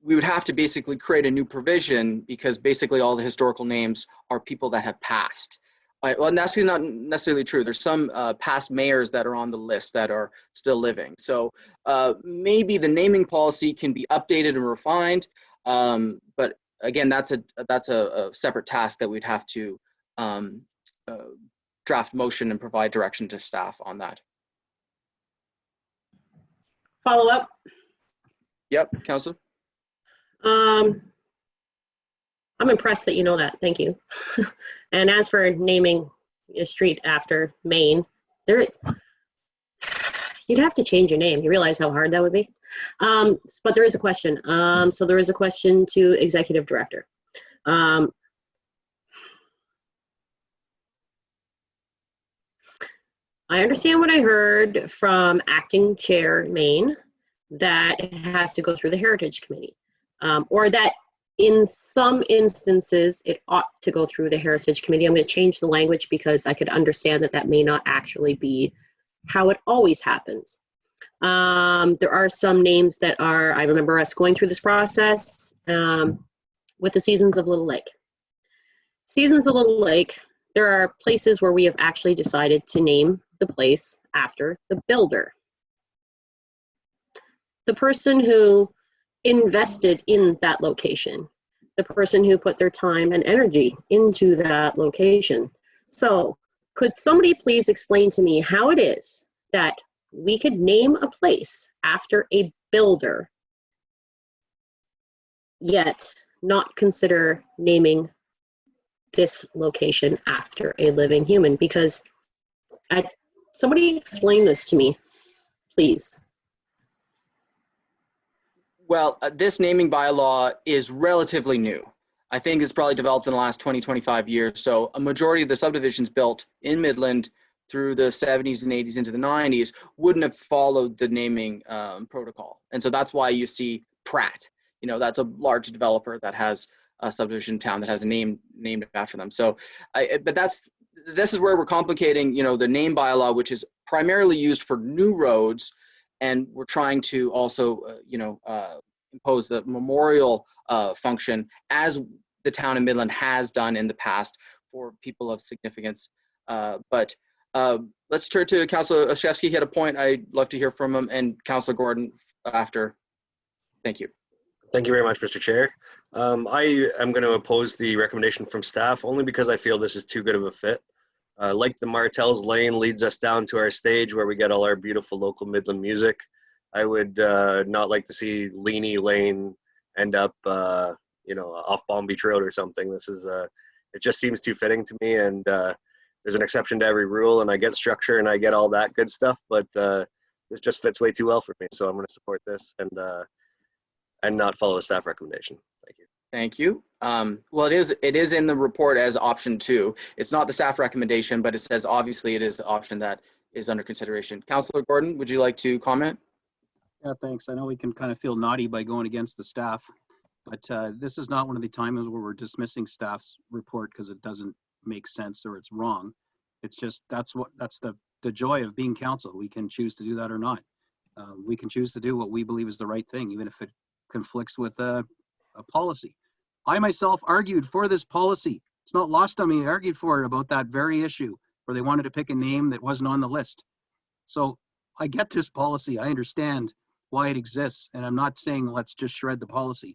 we would have to basically create a new provision, because basically all the historical names are people that have passed. Well, that's not necessarily true. There's some past mayors that are on the list that are still living. So maybe the naming policy can be updated and refined. But again, that's a separate task that we'd have to draft motion and provide direction to staff on that. Follow up? Yep, Councillor. I'm impressed that you know that. Thank you. And as for naming a street after Maine, you'd have to change your name. You realize how hard that would be? But there is a question. So there is a question to Executive Director. I understand what I heard from Acting Chair Maine, that it has to go through the Heritage Committee, or that in some instances it ought to go through the Heritage Committee. I'm going to change the language because I could understand that that may not actually be how it always happens. There are some names that are, I remember us going through this process with the Seasons of Little Lake. Seasons of Little Lake, there are places where we have actually decided to name the place after the builder. The person who invested in that location the person who put their time and energy into that location. So could somebody please explain to me how it is that we could name a place after a builder, yet not consider naming this location after a living human? Because somebody explain this to me, please. Well, this naming bylaw is relatively new. I think it's probably developed in the last 20, 25 years. So a majority of the subdivisions built in Midland through the 70s and 80s into the 90s wouldn't have followed the naming protocol. And so that's why you see Pratt. You know, that's a large developer that has a subdivision town that has a name named after them. So, but this is where we're complicating, you know, the name bylaw, which is primarily used for new roads. And we're trying to also, impose the memorial function as the town of Midland has done in the past for people of significance. But let's turn to Councillor Olszewski. He had a point. I'd love to hear from him, and Councillor Gordon after. Thank you. Thank you very much, Mr. Chair. I am going to oppose the recommendation from staff only because I feel this is too good of a fit. Like the Martell's Lane leads us down to our stage where we get all our beautiful local Midland music. I would not like to see Leany Lane end up, off Palm Beach Road or something. This is, it just seems too fitting to me, and there's an exception to every rule, and I get structure and I get all that good stuff, but this just fits way too well for me. So I'm going to support this and not follow a staff recommendation. Thank you. Thank you. Well, it is in the report as option 2. It's not the staff recommendation, but it says obviously it is the option that is under consideration. Councillor Gordon, would you like to comment? Yeah, thanks. I know we can kind of feel naughty by going against the staff, but this is not one of the times where we're dismissing staff's report because it doesn't make sense or it's wrong. It's just that's the joy of being council. We can choose to do that or not. We can choose to do what we believe is the right thing, even if it conflicts with a policy. I myself argued for this policy. It's not lost on me. I argued for it about that very issue where they wanted to pick a name that wasn't on the list. So I get this policy. I understand why it exists. And I'm not saying let's just shred the policy.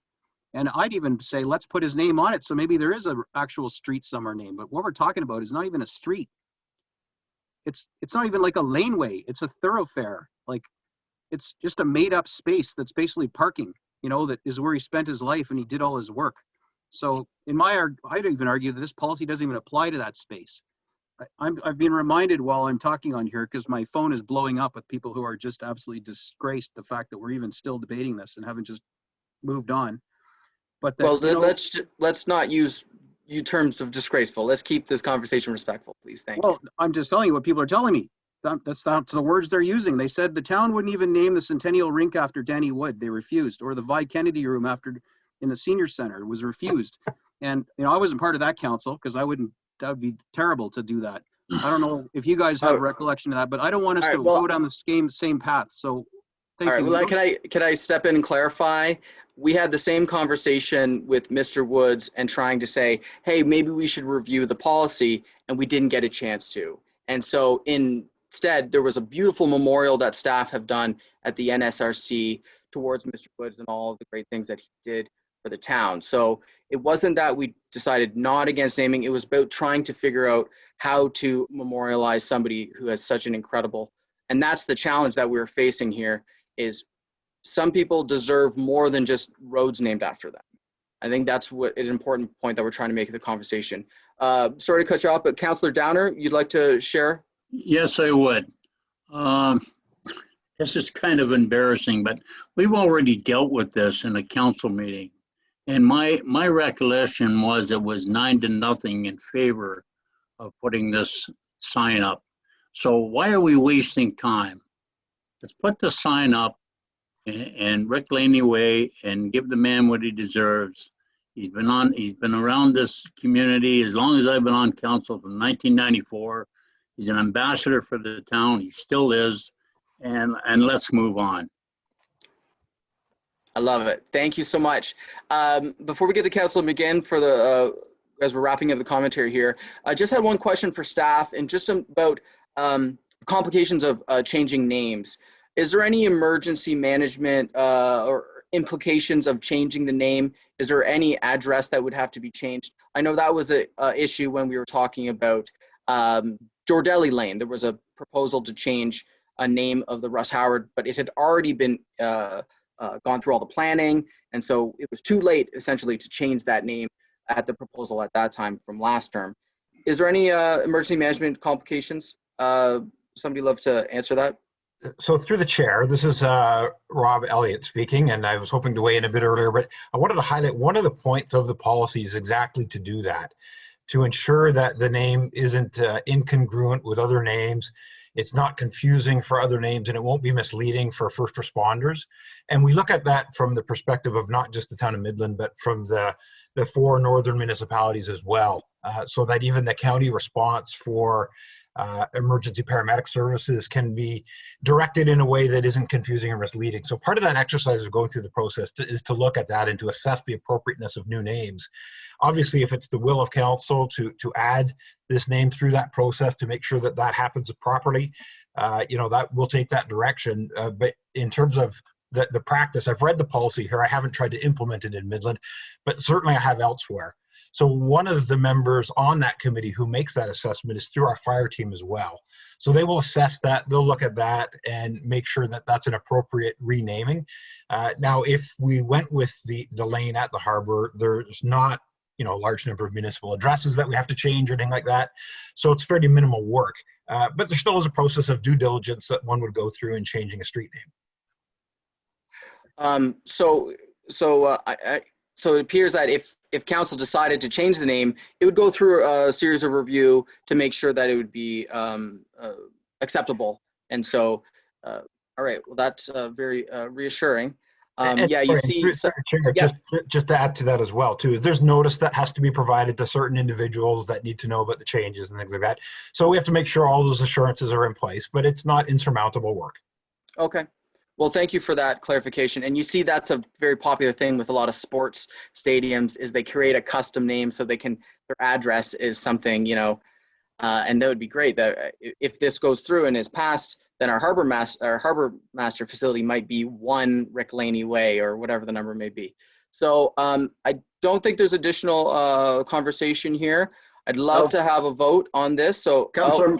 And I'd even say, let's put his name on it. So maybe there is an actual street somewhere named, but what we're talking about is not even a street. It's not even like a laneway. It's a thoroughfare. Like it's just a made up space that's basically parking, that is where he spent his life and he did all his work. So I'd even argue that this policy doesn't even apply to that space. I've been reminded while I'm talking on here, because my phone is blowing up with people who are just absolutely disgraced the fact that we're even still debating this and haven't just moved on. But let's not use terms of disgraceful. Let's keep this conversation respectful, please. Thank you. Well, I'm just telling you what people are telling me. That's the words they're using. They said the town wouldn't even name the Centennial Rink after Danny Wood. They refused. Or the Vi Kennedy Room in the senior center was refused. And I wasn't part of that council because that would be terrible to do that. I don't know if you guys have a recollection of that, but I don't want us to go down the same path. So thank you. Well, can I step in and clarify? We had the same conversation with Mr. Woods and trying to say, hey, maybe we should review the policy, and we didn't get a chance to. And so instead, there was a beautiful memorial that staff have done at the NSRC towards Mr. Woods and all of the great things that he did for the town. So it wasn't that we decided not against naming, it was about trying to figure out how to memorialize somebody who has such an incredible, and that's the challenge that we're facing here, is some people deserve more than just roads named after them. I think that's what is an important point that we're trying to make in the conversation. Sorry to cut you off, but Councillor Downer, you'd like to share? Yes, I would. This is kind of embarrassing, but we've already dealt with this in a council meeting. And my recollection was it was 9-0 in favor of putting this sign up. So why are we wasting time? Let's put the sign up and Rick Laney Way and give the man what he deserves. He's been around this community as long as I've been on council, from 1994. He's an ambassador for the town. He still is. And let's move on. I love it. Thank you so much. Before we get to Councillor McGinn for as we're wrapping up the commentary here, I just had one question for staff and just about complications of changing names. Is there any emergency management or implications of changing the name? Is there any address that would have to be changed? I know that was a issue when we were talking about Jordelli Lane. There was a proposal to change a name of the Russ Howard, but it had already been gone through all the planning, and so it was too late essentially to change that name at the proposal at that time from last term. Is there any emergency management complications? Somebody love to answer that? So through the chair, this is Rob Elliott speaking, and I was hoping to weigh in a bit earlier, but I wanted to highlight one of the points of the policy is exactly to do that, to ensure that the name isn't incongruent with other names. It's not confusing for other names, and it won't be misleading for first responders. And we look at that from the perspective of not just the town of Midland, but from the 4 northern municipalities as well, so that even the county response for emergency paramedic services can be directed in a way that isn't confusing or misleading. So part of that exercise of going through the process is to look at that and to assess the appropriateness of new names. Obviously, if it's the will of council to add this name through that process to make sure that that happens properly, that we'll take that direction. But in terms of the practice, I've read the policy here. I haven't tried to implement it in Midland, but certainly I have elsewhere. So one of the members on that committee who makes that assessment is through our fire team as well. So they will assess that, they'll look at that and make sure that that's an appropriate renaming. Now, if we went with the lane at the harbor, there's not a large number of municipal addresses that we have to change or anything like that. So it's fairly minimal work. But there still is a process of due diligence that one would go through in changing a street name. So it appears that if council decided to change the name, it would go through a series of review to make sure that it would be acceptable. And so, all right, well, that's very reassuring. Yeah, you see. Just to add to that as well, too, there's notice that has to be provided to certain individuals that need to know about the changes and things like that. So we have to make sure all those assurances are in place, but it's not insurmountable work. Okay. Well, thank you for that clarification. And you see, that's a very popular thing with a lot of sports stadiums is they create a custom name so they can, their address is something, and that would be great. That if this goes through and is passed, then our harbor master facility might be 1 Rick Laney Way or whatever the number may be. So I don't think there's additional conversation here. I'd love to have a vote on this. So Councillor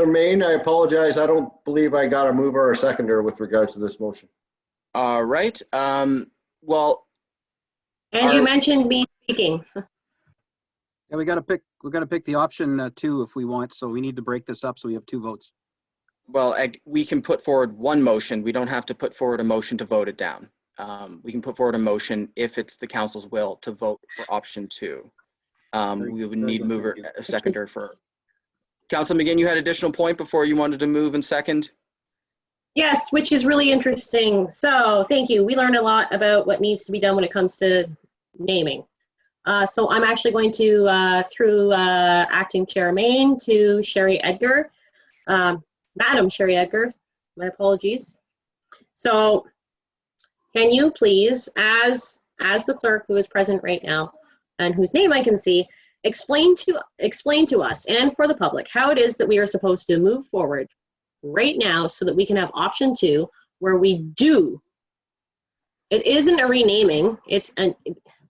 Main, I apologize. I don't believe I got a mover or a seconder with regards to this motion. All right. Well. And you mentioned me speaking. Yeah, we got to pick the option 2 if we want. So we need to break this up so we have 2 votes. Well, we can put forward 1 motion. We don't have to put forward a motion to vote it down. We can put forward a motion if it's the council's will to vote for option 2. We would need mover, a seconder for. Councilor McGinn, you had additional point before you wanted to move and second? Yes, which is really interesting. So thank you. We learned a lot about what needs to be done when it comes to naming. So I'm actually going to, through Acting Chair Main to Sherry Edgar, Madam Sherry Edgar, my apologies. So can you please, as the clerk who is present right now, and whose name I can see, explain to us and for the public how it is that we are supposed to move forward right now so that we can have option 2 where we do. It isn't a renaming,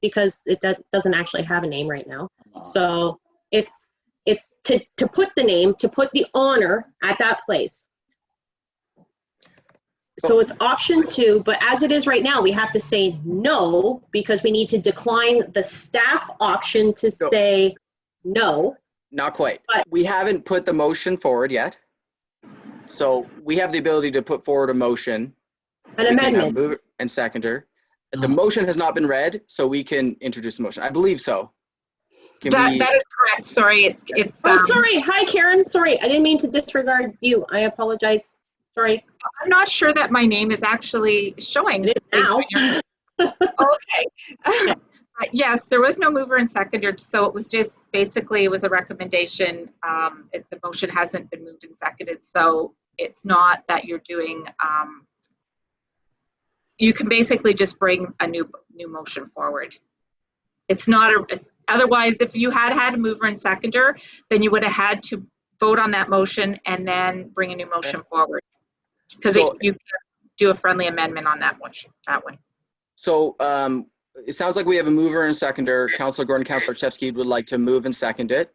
because it doesn't actually have a name right now. So it's to put the name, to put the honor at that place. So it's option 2, but as it is right now, we have to say no because we need to decline the staff option to say no. Not quite. But we haven't put the motion forward yet. So we have the ability to put forward a motion. An amendment. Move it and seconder. The motion has not been read, so we can introduce the motion. I believe so. That is correct. Sorry, it's. Oh, sorry. Hi, Karen. Sorry, I didn't mean to disregard you. I apologize. Sorry. I'm not sure that my name is actually showing. It is now. Okay. Yes, there was no mover and seconder, so it was just basically it was a recommendation. The motion hasn't been moved and seconded, so it's not that you're doing. You can basically just bring a new motion forward. It's not a. Otherwise, if you had a mover and seconder, then you would have had to vote on that motion and then bring a new motion forward. Because you can do a friendly amendment on that one. So it sounds like we have a mover and a seconder. Councilor Gordon, Councilor Chevsky would like to move and second it.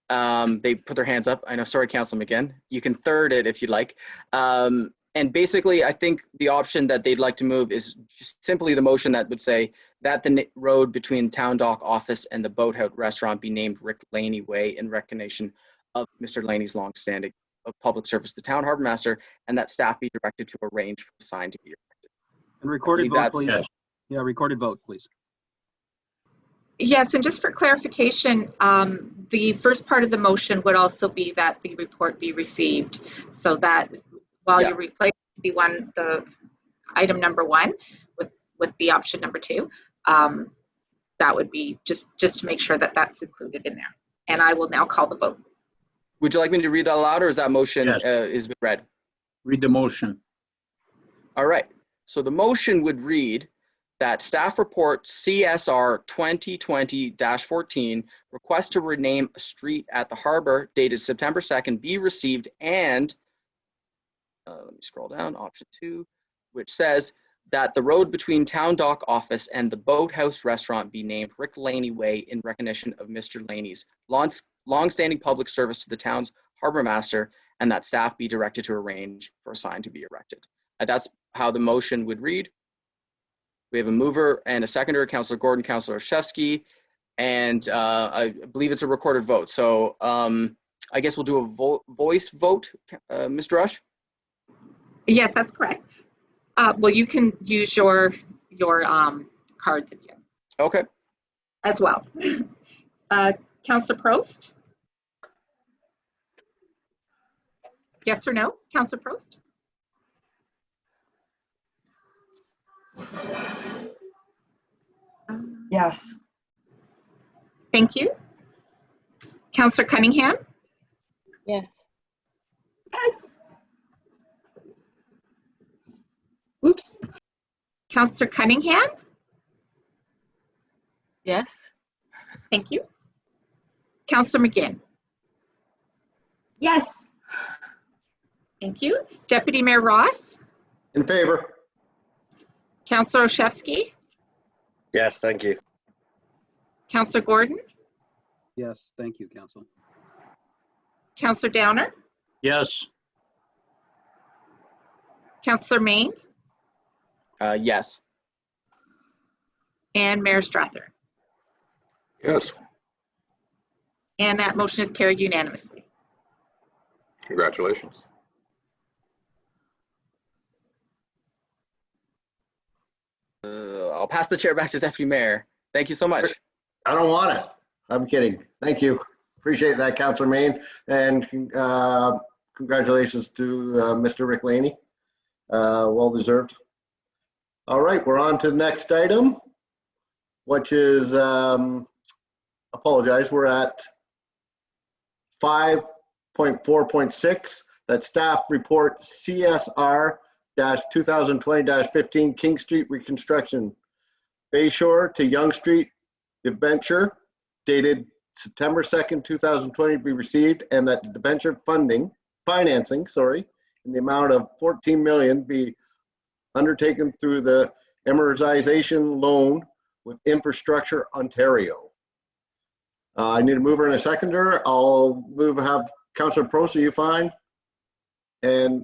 They put their hands up. I know, sorry, Councilor McGinn. You can third it if you'd like. And basically, I think the option that they'd like to move is just simply the motion that would say that the road between Town Dock Office and the Boathouse Restaurant be named Rick Laney Way in recognition of Mr. Laney's longstanding of public service to the Town Harbor Master, and that staff be directed to arrange for a sign to be erected. And recorded vote, please. Yeah, recorded vote, please. Yes, and just for clarification, the first part of the motion would also be that the report be received, so that while you replace the item number 1 with the option number 2, that would be just to make sure that that's included in there. And I will now call the vote. Would you like me to read that aloud, or is that motion is been read? Read the motion. All right. So the motion would read that staff report CSR 2020-14 request to rename a street at the harbor dated September 2nd be received, and let me scroll down, option 2, which says that the road between Town Dock Office and the Boathouse Restaurant be named Rick Laney Way in recognition of Mr. Laney's long-standing public service to the town's harbor master, and that staff be directed to arrange for a sign to be erected. That's how the motion would read. We have a mover and a seconder, Councilor Gordon, Councilor Chevsky, and I believe it's a recorded vote. So I guess we'll do a voice vote, Mr. Rush? Yes, that's correct. Well, you can use your cards again. Okay. As well. Councilor Prost? Yes or no, Councilor Prost? Yes. Thank you. Councilor Cunningham? Yes. Yes. Oops. Councilor Cunningham? Yes. Thank you. Councilor McGinn? Yes. Thank you. Deputy Mayor Ross? In favor. Councilor Olszewski? Yes, thank you. Councilor Gordon? Yes, thank you, Council. Councilor Downer? Yes. Councilor Main? Yes. And Mayor Strather? Yes. And that motion is carried unanimously. Congratulations. I'll pass the chair back to Deputy Mayor. Thank you so much. I don't want it. I'm kidding. Thank you. Appreciate that, Councilor Main. And congratulations to Mr. Rick Laney. Well deserved. All right, we're on to the next item, which is, apologize, we're at 5.4.6, that staff report CSR-2020-15 King Street reconstruction. Bayshore to Young Street debenture dated September 2nd, 2020 be received, and that the debenture financing, in the amount of 14 million be undertaken through the amortization loan with Infrastructure Ontario. I need a mover and a seconder. I'll have Councilor Prost, are you fine? And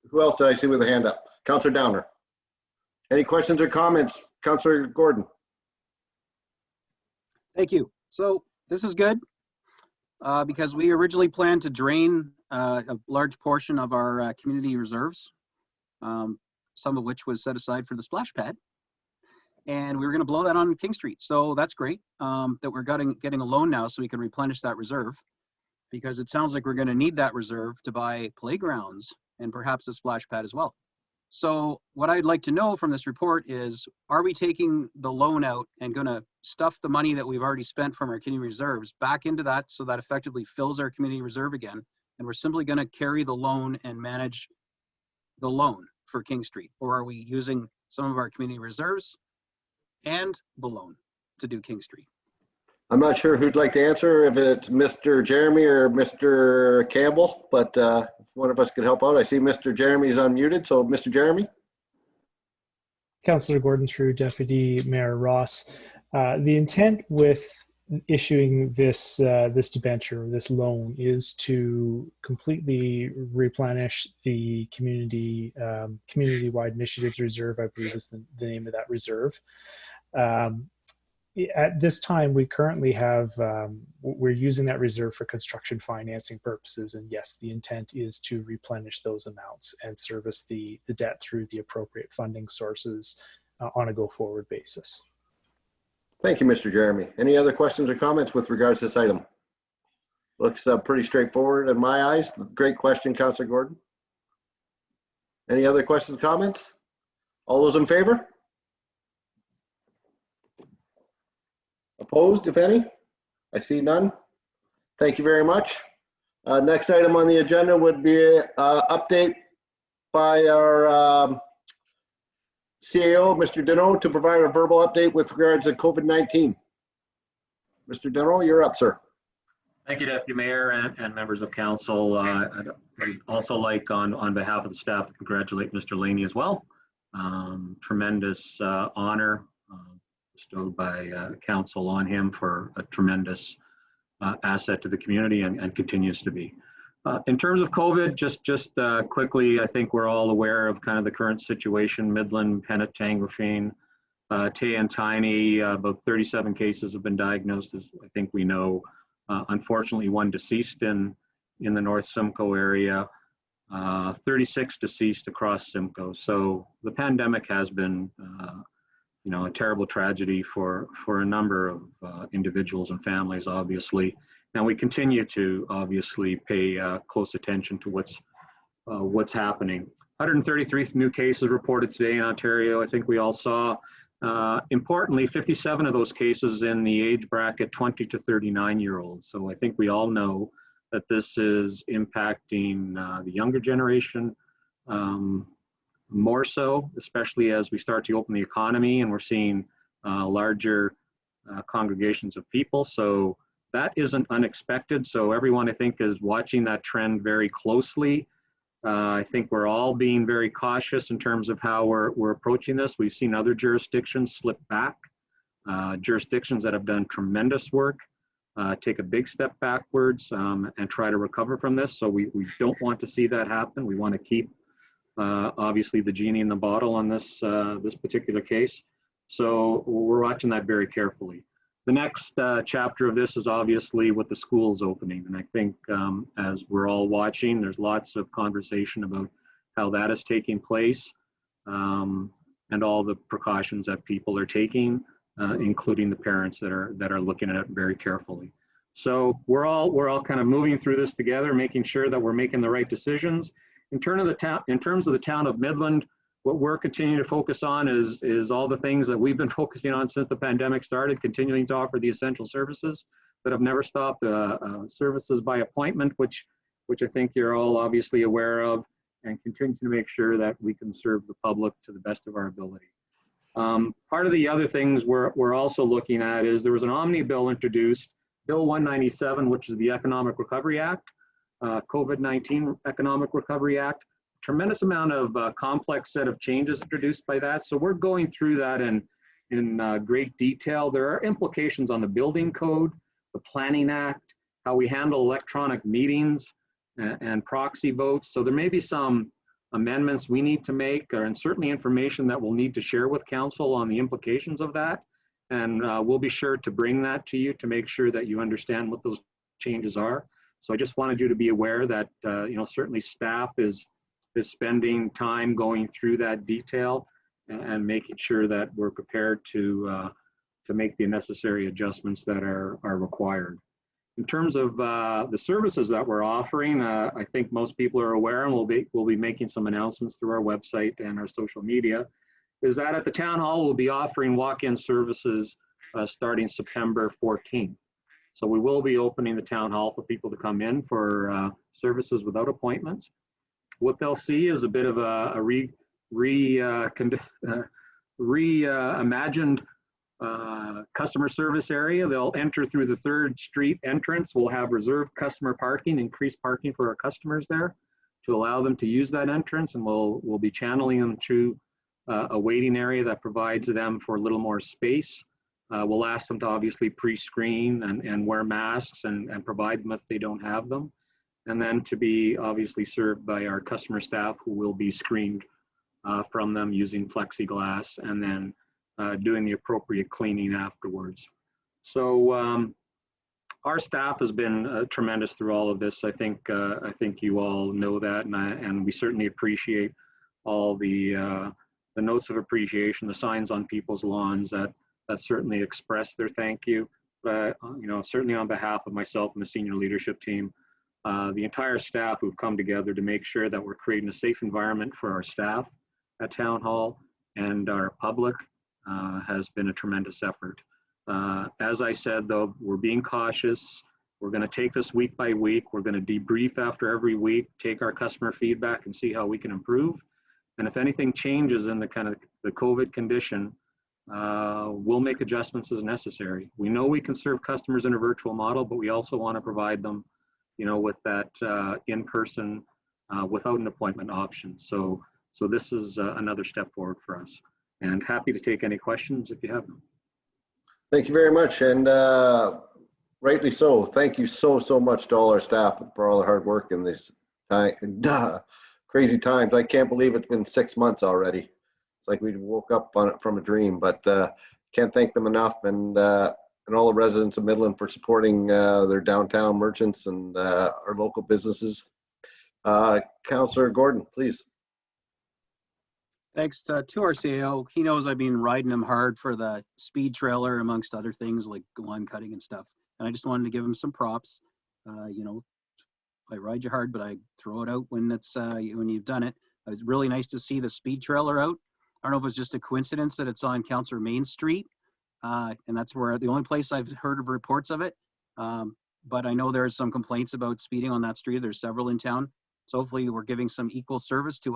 who else did I see with a hand up? Councilor Downer. Any questions or comments? Councilor Gordon. Thank you. So this is good because we originally planned to drain a large portion of our community reserves, some of which was set aside for the splash pad. And we were going to blow that on King Street. So that's great that we're getting a loan now so we can replenish that reserve, because it sounds like we're going to need that reserve to buy playgrounds and perhaps a splash pad as well. So what I'd like to know from this report is, are we taking the loan out and going to stuff the money that we've already spent from our community reserves back into that so that effectively fills our community reserve again? And we're simply going to carry the loan and manage the loan for King Street? Or are we using some of our community reserves and the loan to do King Street? I'm not sure who'd like to answer, if it's Mr. Jeremy or Mr. Campbell, but if one of us could help out. I see Mr. Jeremy's unmuted, so Mr. Jeremy? Councillor Gordon through Deputy Mayor Ross. The intent with issuing this this debenture, this loan, is to completely replenish the community-wide initiatives reserve. I believe is the name of that reserve. At this time, we currently have, we're using that reserve for construction financing purposes. And yes, the intent is to replenish those amounts and service the debt through the appropriate funding sources on a go-forward basis. Thank you, Mr. Jeremy. Any other questions or comments with regards to this item? Looks pretty straightforward in my eyes. Great question, Councillor Gordon. Any other questions, comments? All those in favor? Opposed, if any? I see none. Thank you very much. Next item on the agenda would be an update by our CAO, Mr. Deneau, to provide a verbal update with regards to COVID-19. Mr. Deneau, you're up, sir. Thank you, Deputy Mayor and members of council. I'd also like, on behalf of the staff, to congratulate Mr. Laney as well. Tremendous honor bestowed by council on him for a tremendous asset to the community and continues to be. In terms of COVID, just quickly, I think we're all aware of kind of the current situation. Midland, Penetang, Tay and Tiny, about 37 cases have been diagnosed, as I think we know. Unfortunately, one deceased in the North Simcoe area, 36 deceased across Simcoe. So the pandemic has been a terrible tragedy for a number of individuals and families, obviously. And we continue to obviously pay close attention to what's happening. 133 new cases reported today in Ontario. I think we all saw. Importantly, 57 of those cases in the age bracket 20 to 39-year-olds. So I think we all know that this is impacting the younger generation more so, especially as we start to open the economy and we're seeing larger congregations of people. So that isn't unexpected. So everyone, I think, is watching that trend very closely. I think we're all being very cautious in terms of how we're approaching this. We've seen other jurisdictions slip back, jurisdictions that have done tremendous work, take a big step backwards and try to recover from this. So we don't want to see that happen. We want to keep, obviously, the genie in the bottle on this particular case. So we're watching that very carefully. The next chapter of this is obviously with the schools opening. And I think as we're all watching, there's lots of conversation about how that is taking place and all the precautions that people are taking, including the parents that are looking at it very carefully. So we're all kind of moving through this together, making sure that we're making the right decisions. In terms of the town of Midland, what we're continuing to focus on is all the things that we've been focusing on since the pandemic started, continuing to offer the essential services that have never stopped, services by appointment, which I think you're all obviously aware of, and continue to make sure that we can serve the public to the best of our ability. Part of the other things we're also looking at is there was an Omni bill introduced, Bill 197, which is the Economic Recovery Act, COVID-19 Economic Recovery Act. Tremendous amount of complex set of changes introduced by that. So we're going through that in great detail. There are implications on the building code, the Planning Act, how we handle electronic meetings and proxy votes. So there may be some amendments we need to make, and certainly information that we'll need to share with council on the implications of that. And we'll be sure to bring that to you to make sure that you understand what those changes are. So I just wanted you to be aware that certainly staff is spending time going through that detail and making sure that we're prepared to make the necessary adjustments that are required. In terms of the services that we're offering, I think most people are aware, and we'll be making some announcements through our website and our social media, is that at the town hall we'll be offering walk-in services starting September 14th. So we will be opening the town hall for people to come in for services without appointments. What they'll see is a bit of a reimagined customer service area. They'll enter through the 3rd Street entrance. We'll have reserved customer parking, increased parking for our customers there to allow them to use that entrance, and we'll be channeling them to a waiting area that provides them for a little more space. We'll ask them to obviously pre-screen and wear masks and provide them if they don't have them. And then to be obviously served by our customer staff who will be screened from them using plexiglass and then doing the appropriate cleaning afterwards. So our staff has been tremendous through all of this. I think you all know that, and we certainly appreciate all the notes of appreciation, the signs on people's lawns that certainly express their thank you. But you know, certainly on behalf of myself and the senior leadership team, the entire staff who've come together to make sure that we're creating a safe environment for our staff at Town Hall and our public has been a tremendous effort. As I said, though, we're being cautious. We're going to take this week by week. We're going to debrief after every week, take our customer feedback and see how we can improve. And if anything changes in the kind of the COVID condition, we'll make adjustments as necessary. We know we can serve customers in a virtual model, but we also want to provide them, you know, with that in-person without an appointment option. So this is another step forward for us. And happy to take any questions if you have them. Thank you very much, and rightly so. Thank you so much to all our staff for all the hard work in this time, crazy times. I can't believe it's been 6 months already. It's like we woke up on it from a dream, but can't thank them enough, and all the residents of Midland for supporting their downtown merchants and our local businesses. Councillor Gordon, please. Thanks to our CAO. He knows I've been riding him hard for the speed trailer, amongst other things like lawn cutting and stuff. And I just wanted to give him some props. You know, I ride you hard, but I throw it out when it's when you've done it. It's really nice to see the speed trailer out. I don't know if it's just a coincidence that it's on Councillor Main Street, and that's where the only place I've heard of reports of it. But I know there's some complaints about speeding on that street. There's several in town. So hopefully we're giving some equal service to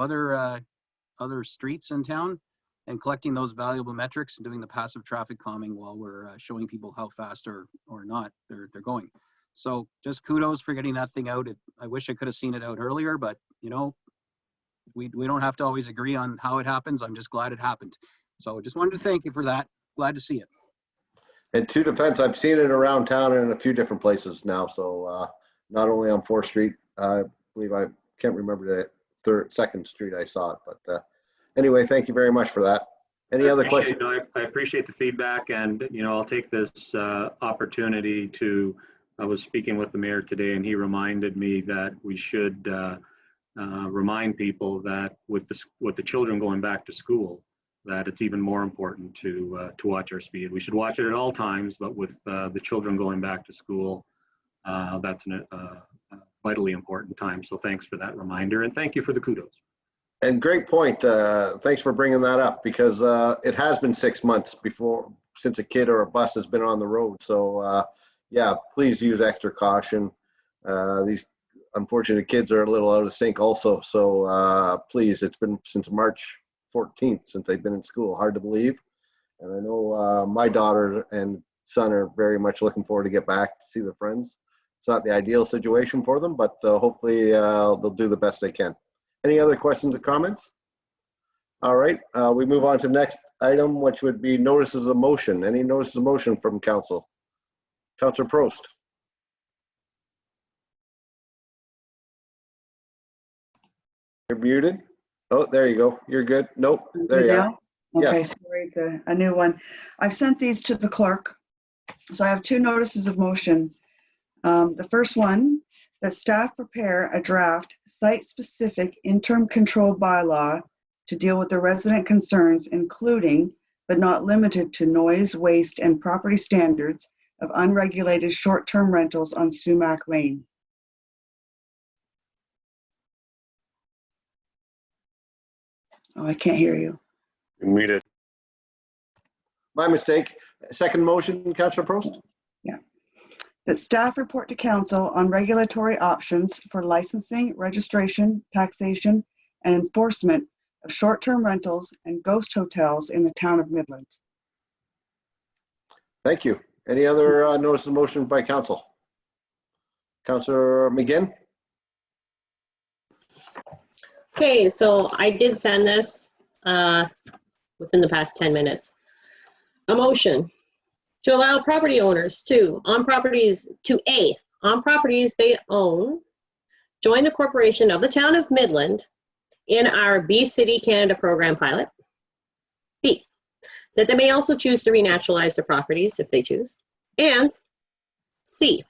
other streets in town and collecting those valuable metrics and doing the passive traffic calming while we're showing people how fast or not they're going. So just kudos for getting that thing out. I wish I could have seen it out earlier, but you know, we don't have to always agree on how it happens. I'm just glad it happened. So just wanted to thank you for that. Glad to see it. And to defense, I've seen it around town and in a few different places now. So not only on 4th Street, I believe I can't remember the 2nd Street I saw it, but anyway, thank you very much for that. Any other questions? I appreciate the feedback, and you know, I'll take this opportunity to. I was speaking with the mayor today, and he reminded me that we should remind people that with the children going back to school, that it's even more important to watch our speed. We should watch it at all times, but with the children going back to school, that's a vitally important time. So thanks for that reminder, and thank you for the kudos. And great point. Thanks for bringing that up, because it has been 6 months since a kid or a bus has been on the road. So yeah, please use extra caution. These unfortunate kids are a little out of sync also. So please, it's been since March 14th since they've been in school. Hard to believe. And I know my daughter and son are very much looking forward to get back to see their friends. It's not the ideal situation for them, but hopefully they'll do the best they can. Any other questions or comments? All right, we move on to the next item, which would be notices of motion. Any notices of motion from council? Councillor Prost. You're muted. Oh, there you go. You're good. Nope, there you are. Okay, Yes. sorry, it's a new one. I've sent these to the clerk. So I have 2 notices of motion. The first one, that staff prepare a draft site-specific interim control bylaw to deal with the resident concerns, including, but not limited to, noise, waste, and property standards of unregulated short-term rentals on Sumac Lane. Oh, I can't hear you. You're muted. My mistake. Second motion, Councillor Prost. Yeah. That staff report to council on regulatory options for licensing, registration, taxation, and enforcement of short-term rentals and ghost hotels in the town of Midland. Thank you. Any other notice of motion by council? Councillor McGinn? Okay, so I did send this within the past 10 minutes. A motion to allow property owners to, on properties they own, join the corporation of the town of Midland in our B City Canada program pilot. B, that they may also choose to renaturalize their properties if they choose. And C,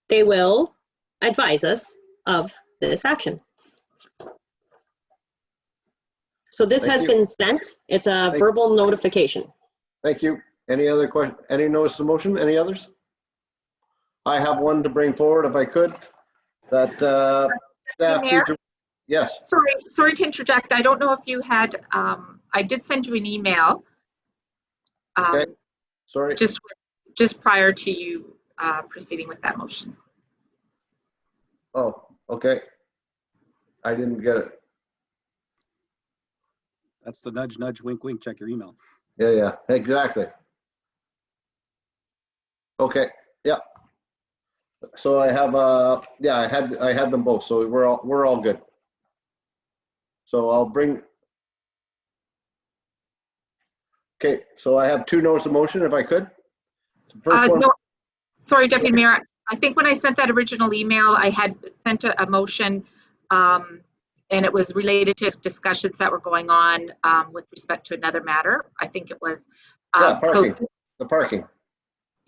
they will advise us of this action. So this has been sent. It's a verbal notification. Thank you. Any other question? Any notice of motion? Any others? I have one to bring forward if I could. That staff Mayor? Yes. Sorry to interject. I don't know if you had, I did send you an email. Okay. Sorry. Just prior to you proceeding with that motion. Oh, okay. I didn't get it. That's the nudge, nudge, wink, wink, check your email. Yeah, exactly. Okay, yeah. So I have, I had them both, so we're all good. So I'll bring. Okay, so I have two notices of motion, if I could. First one. No, sorry, Deputy Mayor. I think when I sent that original email, I had sent a motion, and it was related to discussions that were going on with respect to another matter. I think it was. Parking. The parking.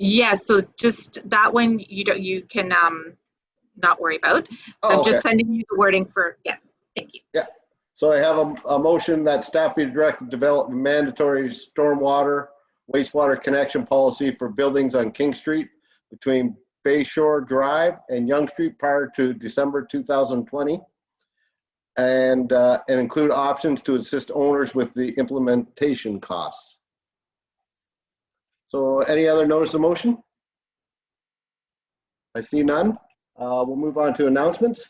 Yes, so just that one you can not worry about. I'm just sending you the wording for, yes, thank you. Yeah, so I have a motion that staff be directed to develop mandatory stormwater, wastewater connection policy for buildings on King Street between Bayshore Drive and Young Street prior to December 2020. And include options to assist owners with the implementation costs. So any other notice of motion? I see none. We'll move on to announcements.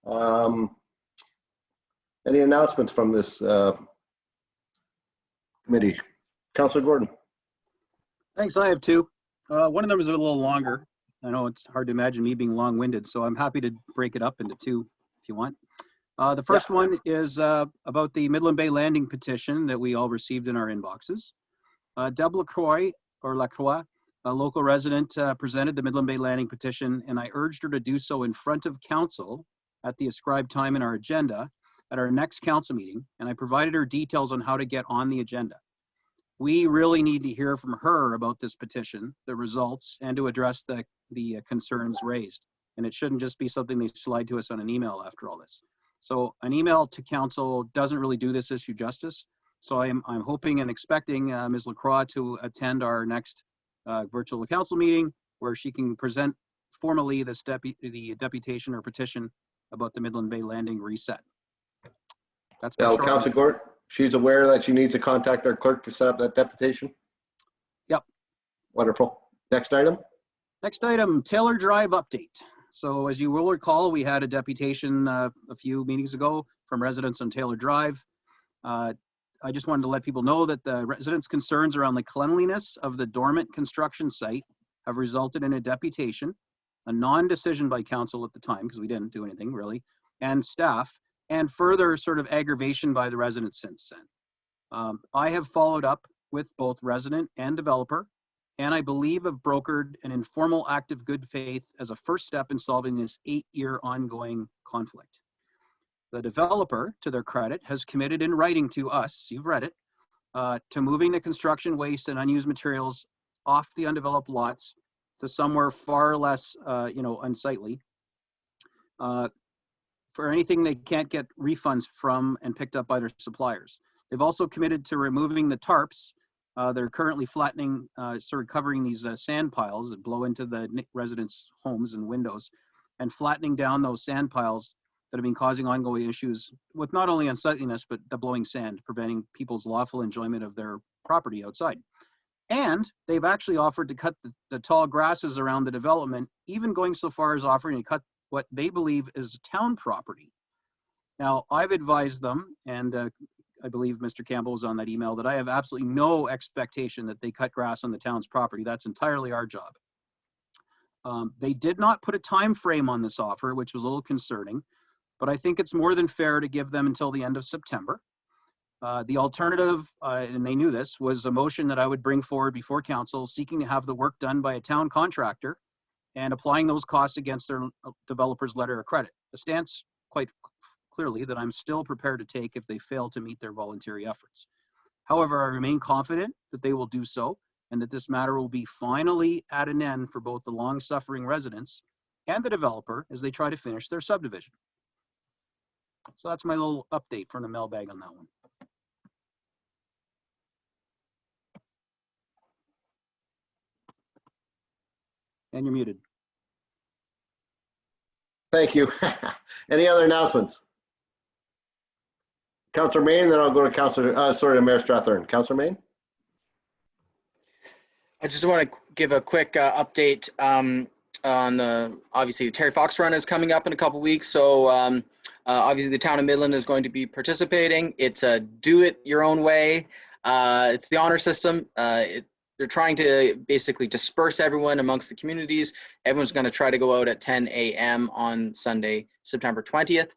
Any announcements from this committee? Councillor Gordon. Thanks, I have two. One of them is a little longer. I know it's hard to imagine me being long-winded, so I'm happy to break it up into two if you want. The first one is about the Midland Bay Landing petition that we all received in our inboxes. Deb Lacroix, a local resident, presented the Midland Bay Landing petition, and I urged her to do so in front of council at the ascribed time in our agenda at our next council meeting, and I provided her details on how to get on the agenda. We really need to hear from her about this petition, the results, and to address the concerns raised. And it shouldn't just be something they slide to us on an email after all this. So an email to council doesn't really do this issue justice. So I'm hoping and expecting Ms. Lacroix to attend our next virtual council meeting where she can present formally this the deputation or petition about the Midland Bay Landing reset. That's Councillor Gordon, she's aware that she needs to contact our clerk to set up that deputation? Yep. Wonderful. Next item? Next item, Taylor Drive update. So as you will recall, we had a deputation a few meetings ago from residents on Taylor Drive. I just wanted to let people know that the residents' concerns around the cleanliness of the dormant construction site have resulted in a deputation, a non-decision by council at the time, because we didn't do anything really, and staff, and further sort of aggravation by the residents since then. I have followed up with both resident and developer, and I believe have brokered an informal act of good faith as a first step in solving this 8-year ongoing conflict. The developer, to their credit, has committed in writing to us, you've read it, to moving the construction waste and unused materials off the undeveloped lots to somewhere far less, unsightly, for anything they can't get refunds from and picked up by their suppliers. They've also committed to removing the tarps. They're currently flattening, sort of covering these sand piles that blow into the residents' homes and windows, and flattening down those sand piles that have been causing ongoing issues with not only unsightliness, but the blowing sand, preventing people's lawful enjoyment of their property outside. And they've actually offered to cut the tall grasses around the development, even going so far as offering to cut what they believe is town property. Now, I've advised them, and I believe Mr. Campbell was on that email, that I have absolutely no expectation that they cut grass on the town's property. That's entirely our job. They did not put a time frame on this offer, which was a little concerning, but I think it's more than fair to give them until the end of September. The alternative, and they knew this, was a motion that I would bring forward before council seeking to have the work done by a town contractor and applying those costs against their developer's letter of credit. The stance quite clearly that I'm still prepared to take if they fail to meet their voluntary efforts. However, I remain confident that they will do so and that this matter will be finally at an end for both the long-suffering residents and the developer as they try to finish their subdivision. So that's my little update from the mailbag on that one. And you're muted. Thank you. Any other announcements? Councillor Main, then I'll go to to Mayor Strathern. Councillor Main? I just want to give a quick update on obviously the Terry Fox Run is coming up in a couple weeks. So obviously the town of Midland is going to be participating. It's a do it your own way. It's the honor system. They're trying to basically disperse everyone amongst the communities. Everyone's going to try to go out at 10 a.m. on Sunday, September 20th.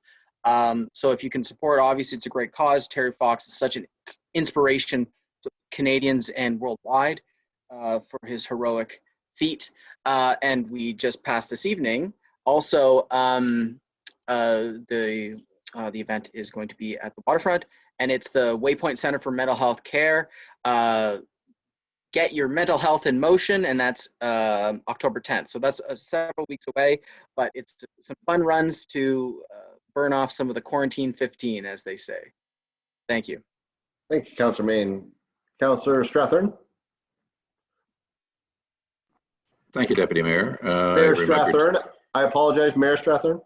So if you can support, obviously it's a great cause. Terry Fox is such an inspiration to Canadians and worldwide for his heroic feat. And we just passed this evening. Also, the event is going to be at the waterfront, and it's the Waypoint Center for Mental Health Care. Get your mental health in motion, and that's October 10th. So that's several weeks away, but it's some fun runs to burn off some of the quarantine 15, as they say. Thank you. Thank you, Councillor Main. Councillor Strathern? Thank you, Deputy Mayor. Mayor Strathern, I apologize, Mayor Strathern.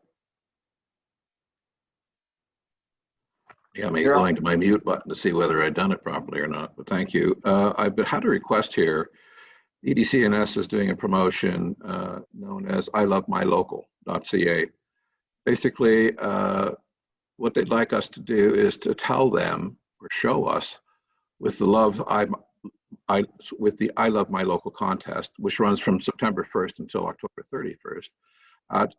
Yeah, I'm going to my mute button to see whether I've done it properly or not, but thank you. I've had a request here. EDCNS is doing a promotion known as ilovemylocal.ca. Basically, what they'd like us to do is to tell them or show us with the with the I Love My Local contest, which runs from September 1st until October 31st.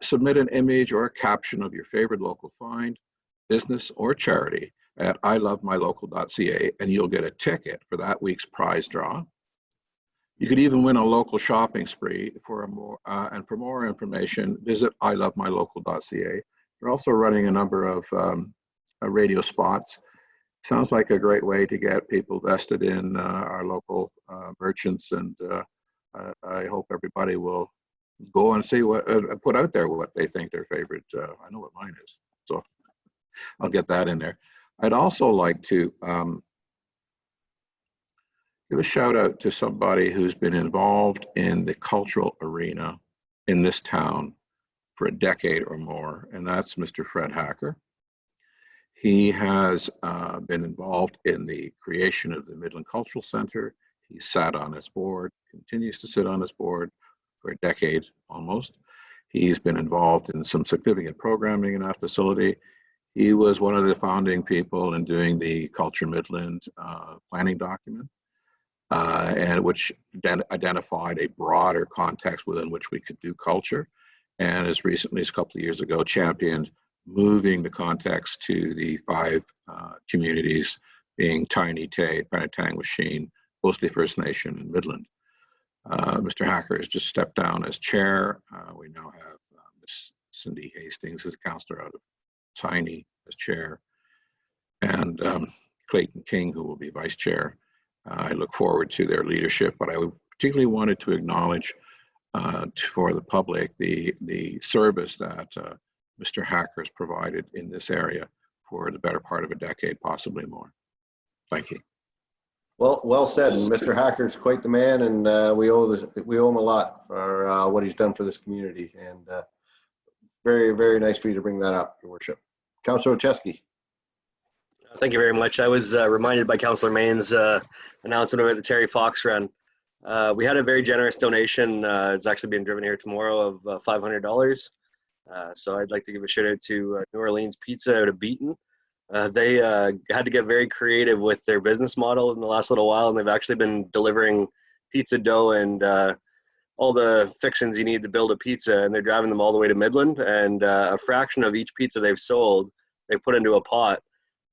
Submit an image or a caption of your favorite local find, business, or charity at ilovemylocal.ca, and you'll get a ticket for that week's prize draw. You could even win a local shopping spree. For more information, visit ilovemylocal.ca. They're also running a number of radio spots. Sounds like a great way to get people vested in our local merchants, and I hope everybody will go and see what, put out there what they think their favorite, I know what mine is, so I'll get that in there. I'd also like to give a shout out to somebody who's been involved in the cultural arena in this town for a decade or more, and that's Mr. Fred Hacker. He has been involved in the creation of the Midland Cultural Center. He sat on its board, continues to sit on its board for a decade almost. He's been involved in some significant programming in that facility. He was one of the founding people in doing the Culture Midland planning document, and which identified a broader context within which we could do culture. And as recently as a couple of years ago, championed moving the context to the 5 communities, being Tiny Tay, Penetang, Washeen, mostly First Nation, and Midland. Mr. Hacker has just stepped down as chair. We now have Ms. Cindy Hastings, who's a councillor out of Tiny, as chair, and Clayton King, who will be vice chair. I look forward to their leadership, but I particularly wanted to acknowledge for the public the service that Mr. Hacker has provided in this area for the better part of a decade, possibly more. Thank you. Well said. And Mr. Hacker's quite the man, and we owe him a lot for what he's done for this community. And very, very nice for you to bring that up, Your Worship. Councillor Ocheski. Thank you very much. I was reminded by Councillor Main's announcement about the Terry Fox Run. We had a very generous donation. It's actually being driven here tomorrow of $500. So I'd like to give a shout out to New Orleans Pizza out of Beaton. They had to get very creative with their business model in the last little while, and they've actually been delivering pizza dough and all the fixings you need to build a pizza, and they're driving them all the way to Midland, and a fraction of each pizza they've sold, they put into a pot,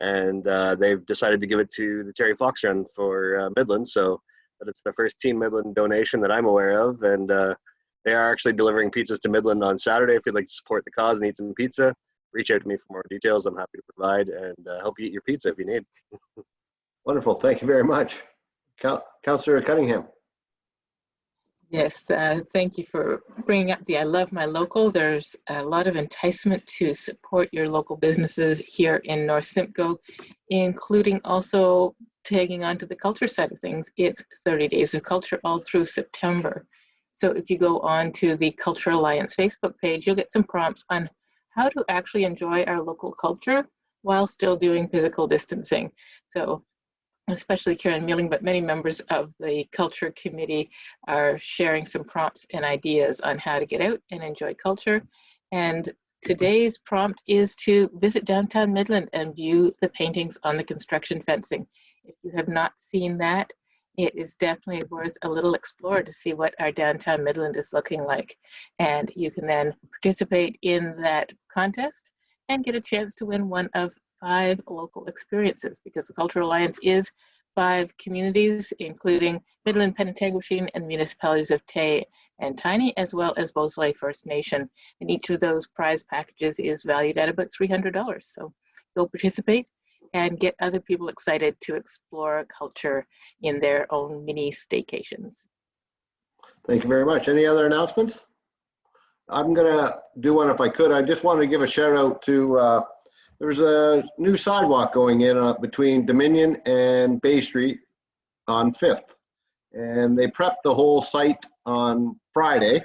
and they've decided to give it to the Terry Fox Run for Midland. So that it's the first Team Midland donation that I'm aware of, and they are actually delivering pizzas to Midland on Saturday. If you'd like to support the cause and eat some pizza, reach out to me for more details. I'm happy to provide and help you eat your pizza if you need. Wonderful. Thank you very much. Councillor Cunningham. Yes, thank you for bringing up the I Love My Local. There's a lot of enticement to support your local businesses here in North Simcoe, including also tagging on to the culture side of things. It's 30 Days of Culture all through September. So if you go on to the Culture Alliance Facebook page, you'll get some prompts on how to actually enjoy our local culture while still doing physical distancing. So especially Karen Mealing, but many members of the culture committee are sharing some prompts and ideas on how to get out and enjoy culture. And today's prompt is to visit downtown Midland and view the paintings on the construction fencing. If you have not seen that, it is definitely worth a little explore to see what our downtown Midland is looking like. And you can then participate in that contest and get a chance to win one of 5 local experiences, because the Cultural Alliance is 5 communities, including Midland, Penetanguishene, and municipalities of Tay and Tiny, as well as Beausoleil First Nation. And each of those prize packages is valued at about $300. So go participate and get other people excited to explore culture in their own mini staycations. Thank you very much. Any other announcements? I'm gonna do one if I could. I just wanted to give a shout out to there's a new sidewalk going in between Dominion and Bay Street on 5th. And they prepped the whole site on Friday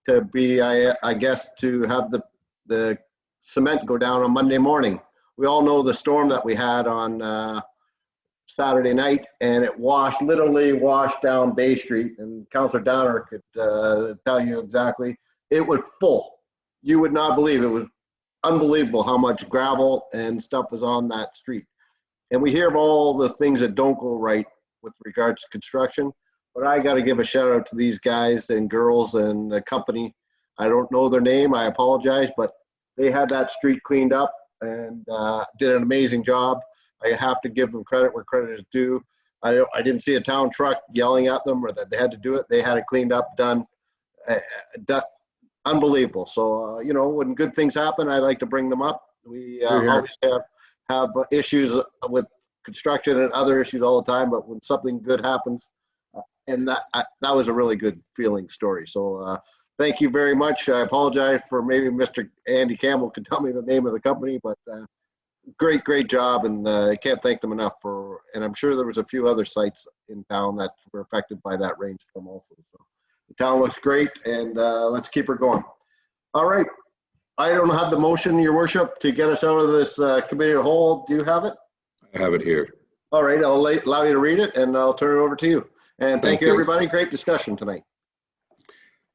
to be, I guess, to have the cement go down on Monday morning. We all know the storm that we had on Saturday night, and it literally washed down Bay Street. And Councillor Downer could tell you exactly. It was full. You would not believe it was unbelievable how much gravel and stuff was on that street. And we hear of all the things that don't go right with regards to construction, but I got to give a shout out to these guys and girls and the company. I don't know their name, I apologize, but they had that street cleaned up and did an amazing job. I have to give them credit where credit is due. I didn't see a town truck yelling at them or that they had to do it. They had it cleaned up, done. Unbelievable. So, you know, when good things happen, I like to bring them up. We always have issues with construction and other issues all the time, but when something good happens, and that was a really good feeling story. So thank you very much. I apologize for maybe Mr. Andy Campbell could tell me the name of the company, but great job, and I can't thank them enough for, and I'm sure there was a few other sites in town that were affected by that rainstorm also. So the town looks great, and let's keep her going. All right. I don't have the motion, Your Worship, to get us out of this committee of the whole. Do you have it? I have it here. All right. I'll allow you to read it, and I'll turn it over to you. And thank you, everybody. Great discussion tonight.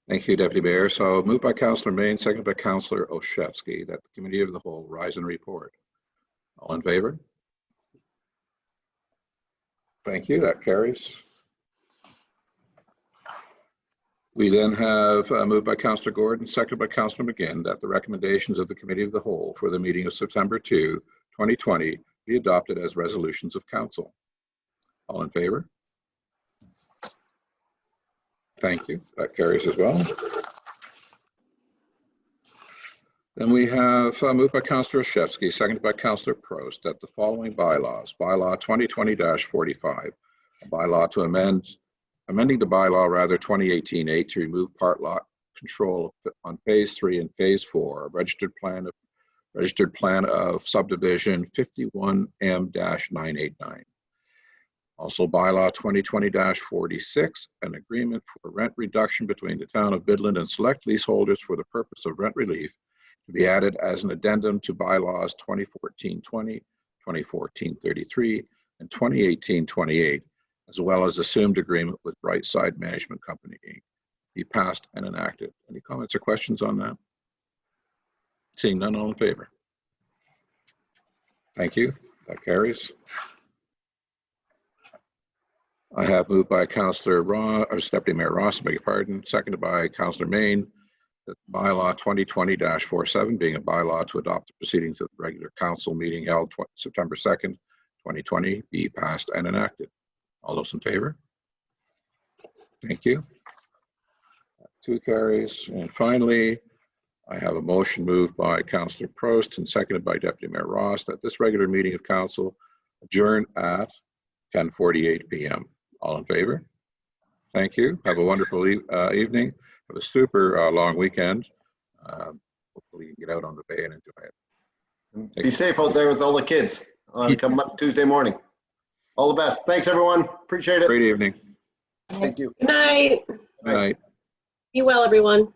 Thank you, Deputy Mayor. So moved by Councillor Main, seconded by Councillor Olszewski, that the committee of the whole rise and report. All in favor? Thank you. That carries. We then have moved by Councillor Gordon, seconded by Councillor McGinn, that the recommendations of the Committee of the Whole for the meeting of September 2, 2020 be adopted as resolutions of Council. All in favor? Thank you. That carries as well. Then we have moved by Councillor Olszewski, seconded by Councillor Prost, that the following bylaws, Bylaw 2020-45, a bylaw to amending the bylaw 2018-8 to remove part lot control on phase 3 and phase 4, registered plan of subdivision 51M-989. Also bylaw 2020-46, an agreement for rent reduction between the town of Midland and select leaseholders for the purpose of rent relief, to be added as an addendum to bylaws 2014-20, 2014-33, and 2018-28, as well as assumed agreement with Brightside Management Company, Inc., be passed and enacted. Any comments or questions on that? Seeing none, all in favor? Thank you. That carries. I have moved by Councillor Ross, or Deputy Mayor Ross, beg your pardon, seconded by Councillor Main, that bylaw 2020-47 being a bylaw to adopt the proceedings of the regular council meeting held September 2nd, 2020 be passed and enacted. All those in favor? Thank you. 2 carries. And finally, I have a motion moved by Councillor Prost and seconded by Deputy Mayor Ross that this regular meeting of council adjourn at 10:48 p.m. All in favor? Thank you. Have a wonderful evening. Have a super long weekend. Hopefully you can get out on the bay and enjoy it. Be safe out there with all the kids coming up Tuesday morning. All the best. Thanks, everyone. Appreciate it. Great evening. Thank you. Good night. Good night. Be well, everyone.